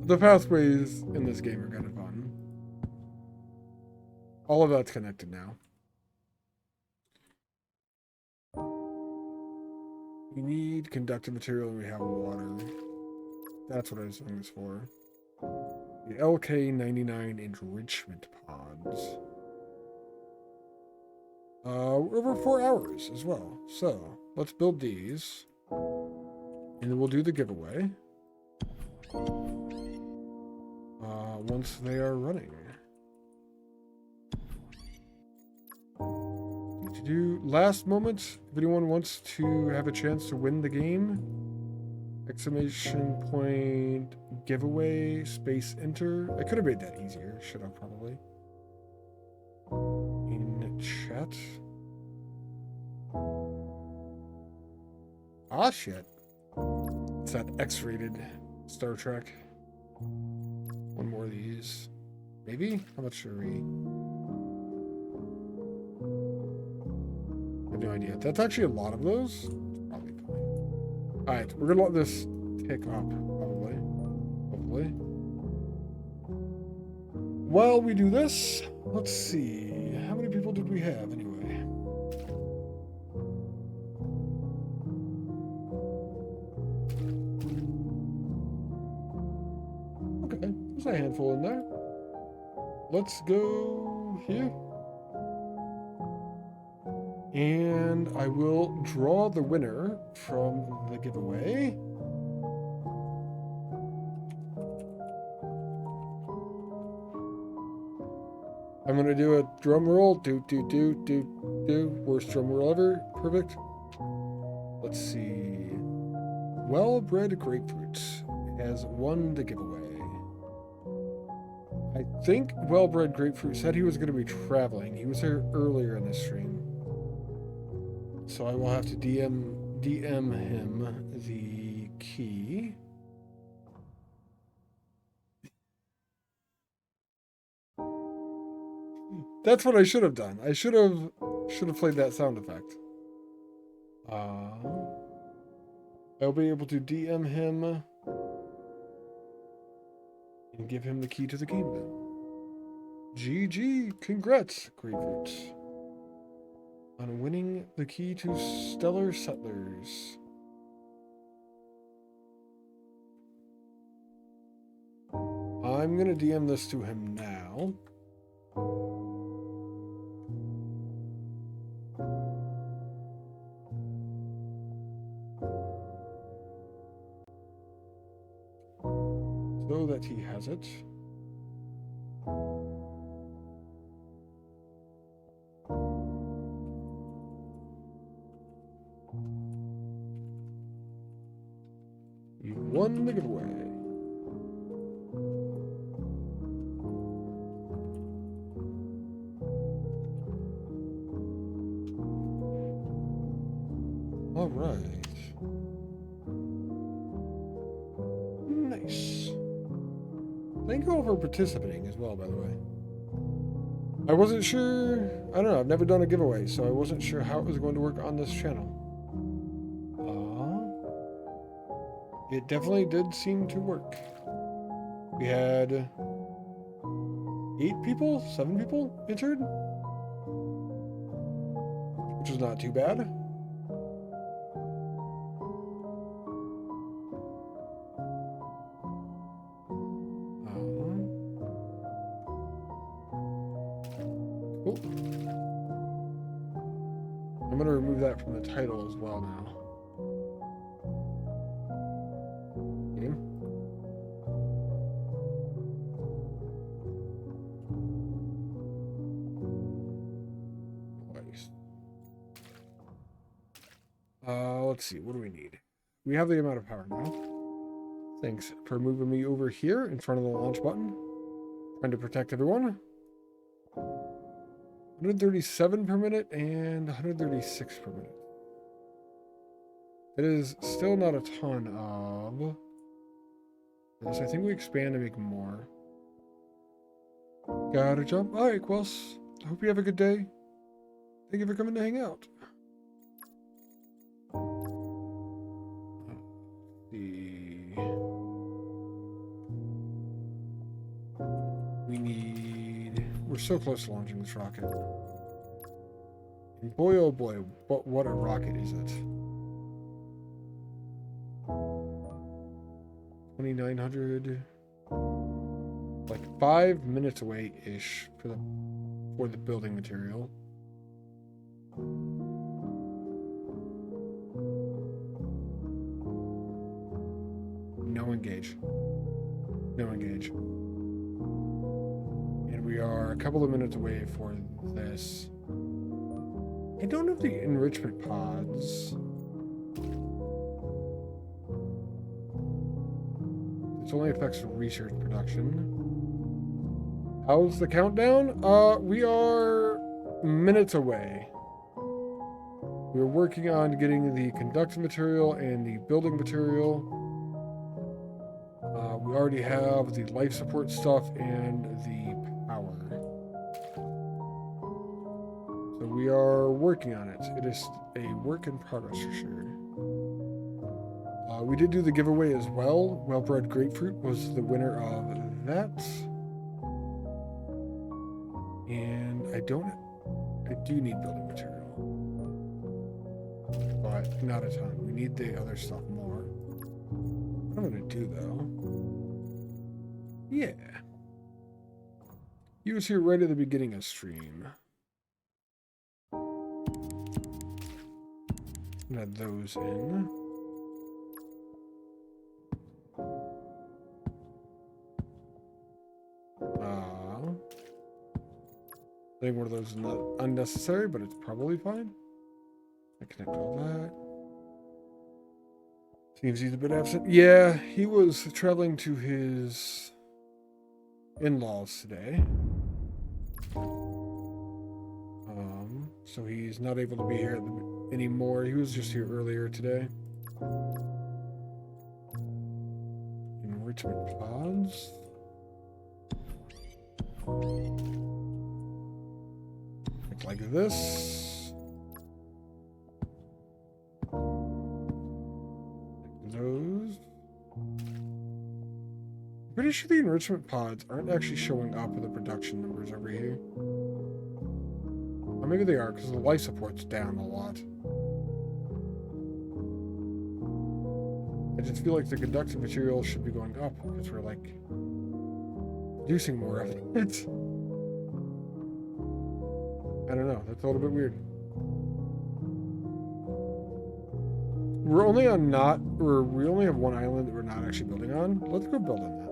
The pathways in this game are kind of fun. All of that's connected now. We need conductive material and we have water. That's what I was doing this for. The LK99 enrichment pods. We're over 4 hours as well. So let's build these. And then we'll do the giveaway. Once they are running. Need to do last moment. If anyone wants to have a chance to win the game, exclamation point giveaway space enter. I could have made that easier. Should have probably. In chat. Ah, shit. It's that X-rated Star Trek. One more of these. Maybe? How much are we? I have no idea. That's actually a lot of those. It's probably fine. Alright, we're gonna let this tick up, probably. Hopefully. While we do this, let's see. How many people did we have anyway? Okay, there's a handful in there. Let's go here. And I will draw the winner from the giveaway. I'm going to do a drum roll. Do. Worst drum roll ever. Perfect. Let's see. Well-bred grapefruit has won the giveaway. I think Well-bred grapefruit said he was going to be traveling. He was here earlier in the stream. So I will have to DM him the key. That's what I should have done. I should have played that sound effect. I'll be able to DM him and give him the key to the game then. GG, congrats, Grapefruit, on winning the key to Stellar Settlers. I'm gonna DM this to him now. So that he has it. You won the giveaway. All right. Nice. Thank you all for participating as well, by the way. I wasn't sure, I don't know, I've never done a giveaway, so I wasn't sure how it was going to work on this channel. It definitely did seem to work. We had 8 people, 7 people entered, which is not too bad. Cool. I'm going to remove that from the title as well now. Game. Nice. Let's see. What do we need? we have the amount of power now. Thanks for moving me over here in front of the launch button. Trying to protect everyone. 137 per minute and 136 per minute. It is still not a ton of this. I think we expand to make more. Gotta jump. Alright, Quells. I hope you have a good day. Thank you for coming to hang out. We're so close to launching this rocket. And boy, oh boy, but what a rocket is it? 2,900, like 5 minutes away-ish for the building material. No engage. No engage. And we are a couple of minutes away for this. I don't know if the enrichment pods. This only affects research production. How's the countdown? We are minutes away. We're working on getting the conductive material and the building material. We already have the life support stuff and the power. So we are working on it. It is a work in progress for sure. We did do the giveaway as well. Well-bred grapefruit was the winner of that. And I do need building material. But not a ton. We need the other stuff more. What I'm going to do though. Yeah. He was here right at the beginning of stream. Add those in. I think one of those is not unnecessary, but it's probably fine. I connect all that. Seems he's a bit absent. Yeah, he was traveling to his in-laws today. So he's not able to be here anymore. He was just here earlier today. Enrichment pods. Like this. Those. I'm pretty sure the enrichment pods aren't actually showing up with the production numbers over here. Or maybe they are, because the life support's down a lot. I just feel like the conductive material should be going up, because we're like producing more of it. I don't know. That's a little bit weird. We only have one island that we're not actually building on. Let's go build on that.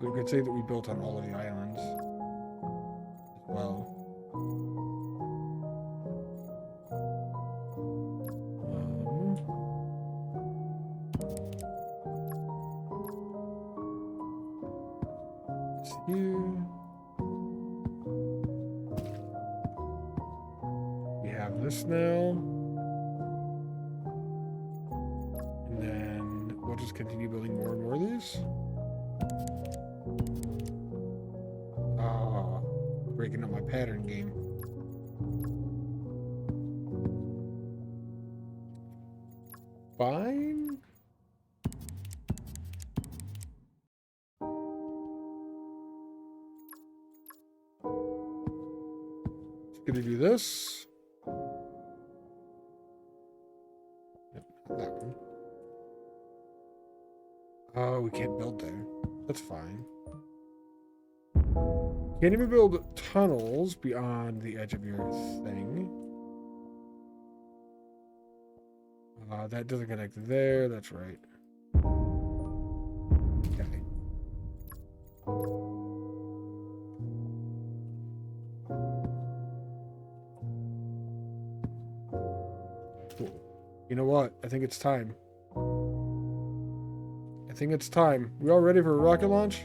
We could say that we built on all of the islands as well. Here. This now, and then we'll just continue building more and more of these. Breaking up my pattern game. Fine. Just gonna do this. That one. Oh, we can't build there. That's fine. Can't even build tunnels beyond the edge of your thing. That doesn't connect there. That's right. Okay. Cool. You know what? I think it's time. I think it's time. We all ready for a rocket launch?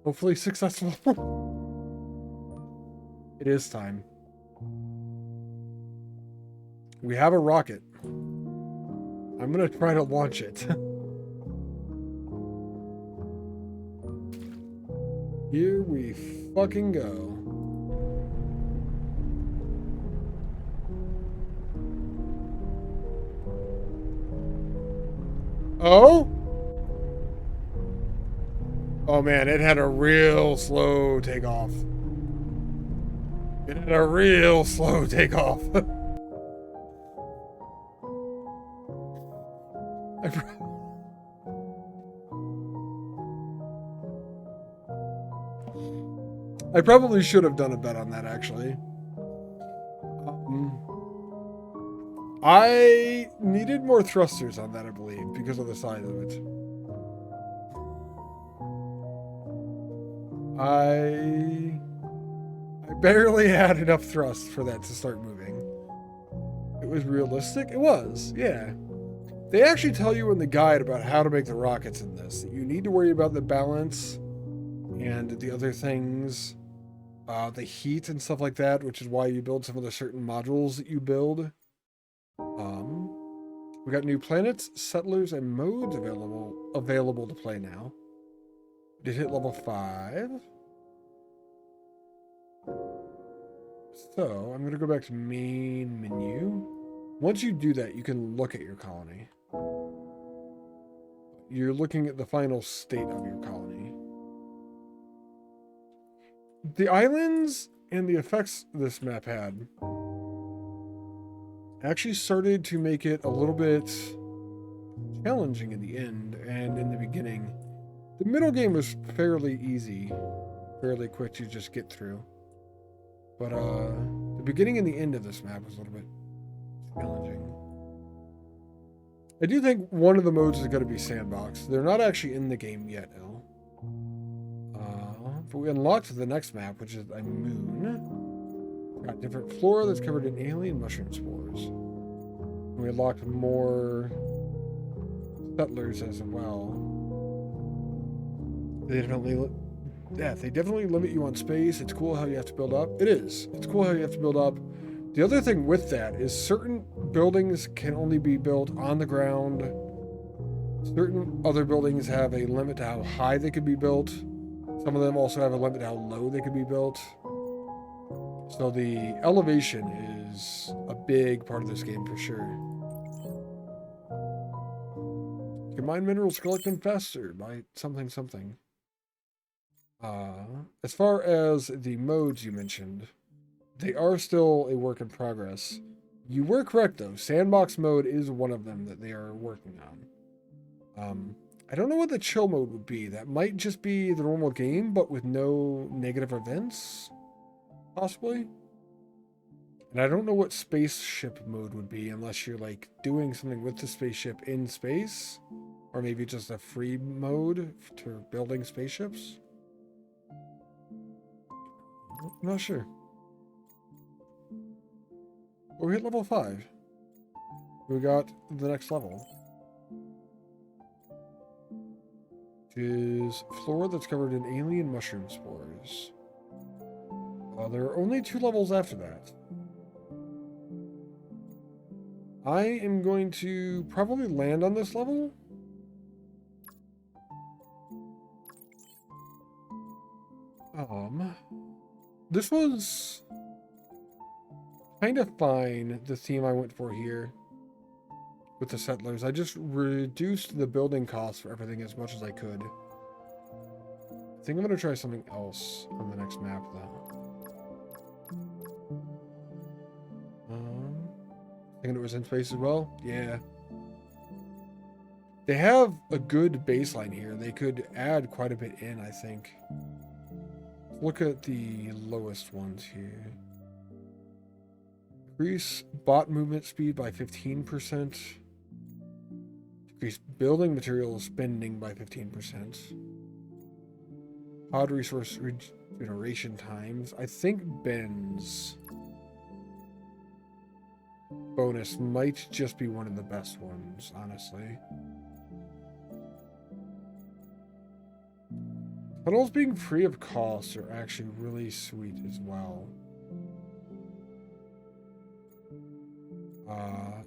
Hopefully successful. It is time. We have a rocket. I'm gonna try to launch it. Here we fucking go. Oh? Oh man, it had a real slow takeoff. It had a real slow takeoff. I probably should have done a bet on that, actually. I needed more thrusters on that, I believe, because of the size of it. I barely had enough thrust for that to start moving. It was realistic? It was, yeah. They actually tell you in the guide about how to make the rockets in this. You need to worry about the balance and the other things, the heat and stuff like that, which is why you build some of the certain modules that you build. We got new planets, settlers, and modes available to play now. Did hit level 5. So I'm going to go back to main menu. Once you do that, you can look at your colony. You're looking at the final state of your colony. The islands and the effects this map had actually started to make it a little bit challenging in the end and in the beginning. The middle game was fairly easy, fairly quick to just get through. But the beginning and the end of this map was a little bit challenging. I do think one of the modes is going to be sandbox. They're not actually in the game yet, though. But we unlocked the next map, which is a moon. Got different flora that's covered in alien mushroom spores. And we unlocked more settlers as well. They definitely limit you on space. It's cool how you have to build up. It is. It's cool how you have to build up. The other thing with that is certain buildings can only be built on the ground. Certain other buildings have a limit to how high they could be built. Some of them also have a limit to how low they could be built. So the elevation is a big part of this game for sure. You can mine minerals, collect them faster by something. As far as the modes you mentioned, they are still a work in progress. You were correct though. Sandbox mode is one of them that they are working on. I don't know what the chill mode would be. That might just be the normal game, but with no negative events, possibly. And I don't know what spaceship mode would be unless you're like doing something with the spaceship in space, or maybe just a free mode to building spaceships. I'm not sure. But we hit level 5. We got the next level. Which is flora that's covered in alien mushroom spores. There are only 2 levels after that. I am going to probably land on this level. This was kind of fine, the theme I went for here with the settlers. I just reduced the building costs for everything as much as I could. I think I'm going to try something else on the next map, though. Thinking it was in space as well? Yeah. They have a good baseline here. They could add quite a bit in, I think. Look at the lowest ones here. Increase bot movement speed by 15%. Decrease building material spending by 15%. Pod resource regeneration times. I think bends. bonus might just be one of the best ones, honestly. Tunnels being free of cost are actually really sweet as well.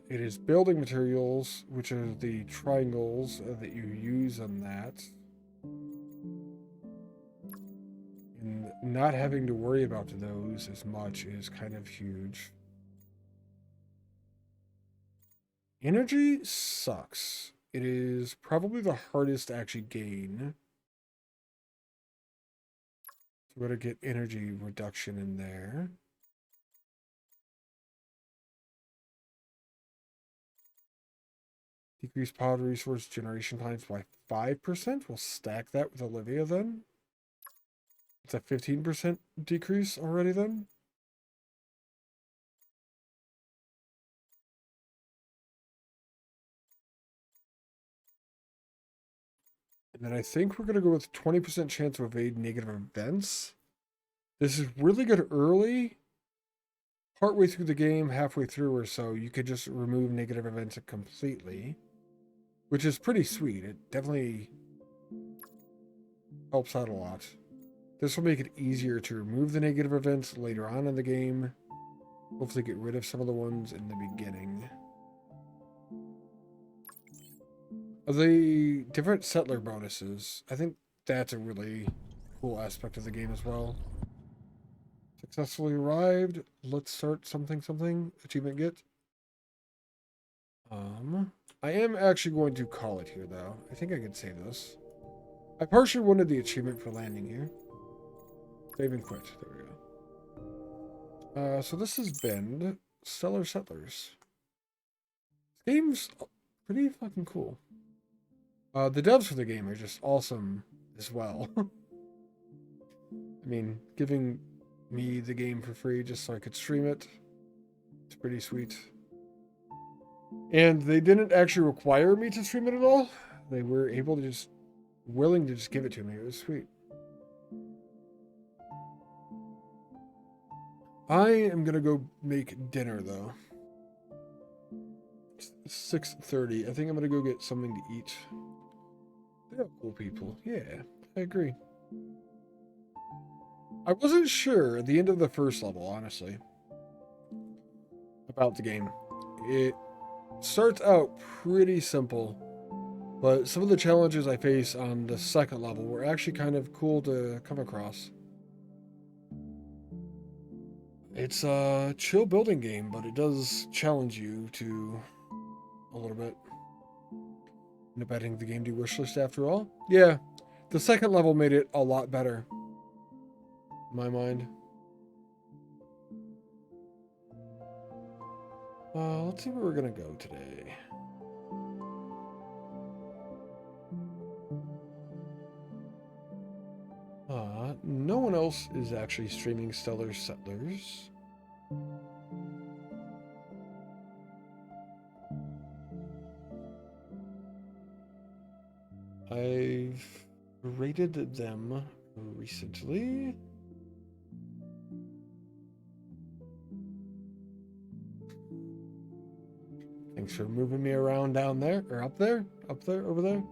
It is building materials, which are the triangles that you use on that. And not having to worry about those as much is kind of huge. Energy sucks. It is probably the hardest to actually gain. So we're going to get energy reduction in there. Decrease power resource generation times by 5%. We'll stack that with Olivia then. It's a 15% decrease already then. And then I think we're going to go with 20% chance to evade negative events. This is really good early. Partway through the game, halfway through or so, you could just remove negative events completely, which is pretty sweet. It definitely helps out a lot. This will make it easier to remove the negative events later on in the game. Hopefully get rid of some of the ones in the beginning. The different settler bonuses, I think that's a really cool aspect of the game as well. Successfully arrived. Let's start something. Achievement get. I am actually going to call it here though. I think I can save this. I partially wanted the achievement for landing here. Save and quit. There we go. So this has been Stellar Settlers. This game's pretty fucking cool. The devs for the game are just awesome as well. I mean, giving me the game for free just so I could stream it. It's pretty sweet. And they didn't actually require me to stream it at all. They were able to just, willing to just give it to me. It was sweet. I am going to go make dinner though. It's 6:30. I think I'm going to go get something to eat. They're cool people. Yeah, I agree. I wasn't sure at the end of the first level, honestly, about the game. It starts out pretty simple, but some of the challenges I face on the second level were actually kind of cool to come across. It's a chill building game, but it does challenge you to a little bit. End up adding the game to your wishlist after all. Yeah, the second level made it a lot better, in my mind. Let's see where we're gonna go today. No one else is actually streaming Stellar Settlers. I've rated them recently. Thanks for moving me around down there, or up there, over there.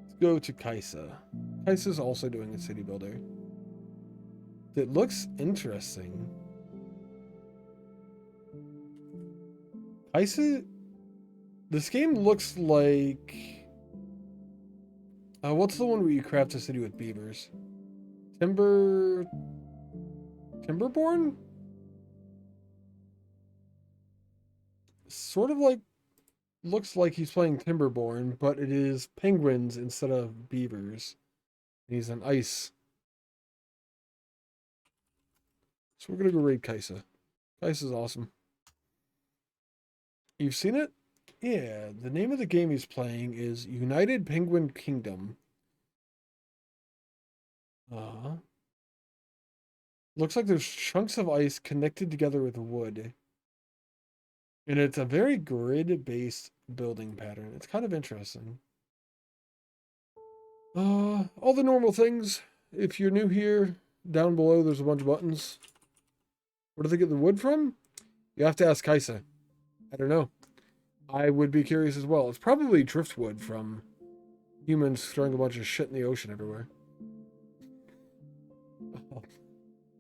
Let's go to Kaisa. Kaisa's also doing a city builder. It looks interesting. Kaisa, this game looks like... what's the one where you craft a city with beavers? Timberborn? Sort of like, looks like he's playing Timberborn, but it is penguins instead of beavers. And he's on ice. So we're gonna go raid Kaisa. Kaisa's awesome. You've seen it? Yeah, the name of the game he's playing is United Penguin Kingdom. Looks like there's chunks of ice connected together with wood. And it's a very grid-based building pattern. It's kind of interesting. All the normal things. If you're new here, down below there's a bunch of buttons. Where do they get the wood from? You have to ask Kaisa. I don't know. I would be curious as well. It's probably driftwood from humans throwing a bunch of shit in the ocean everywhere.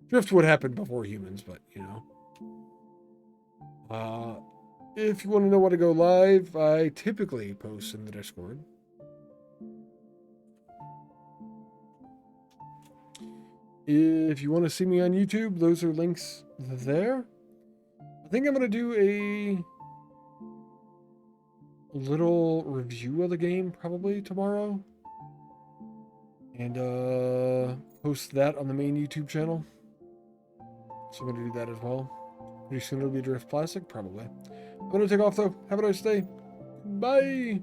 Driftwood happened before humans, but, you know. If you want to know what to go live, I typically post in the Discord. If you want to see me on YouTube, those are links there. I think I'm going to do a little review of the game probably tomorrow. And post that on the main YouTube channel. So I'm going to do that as well. Pretty soon it'll be Drift Classic, probably. I'm going to take off though. Have a nice day. Bye!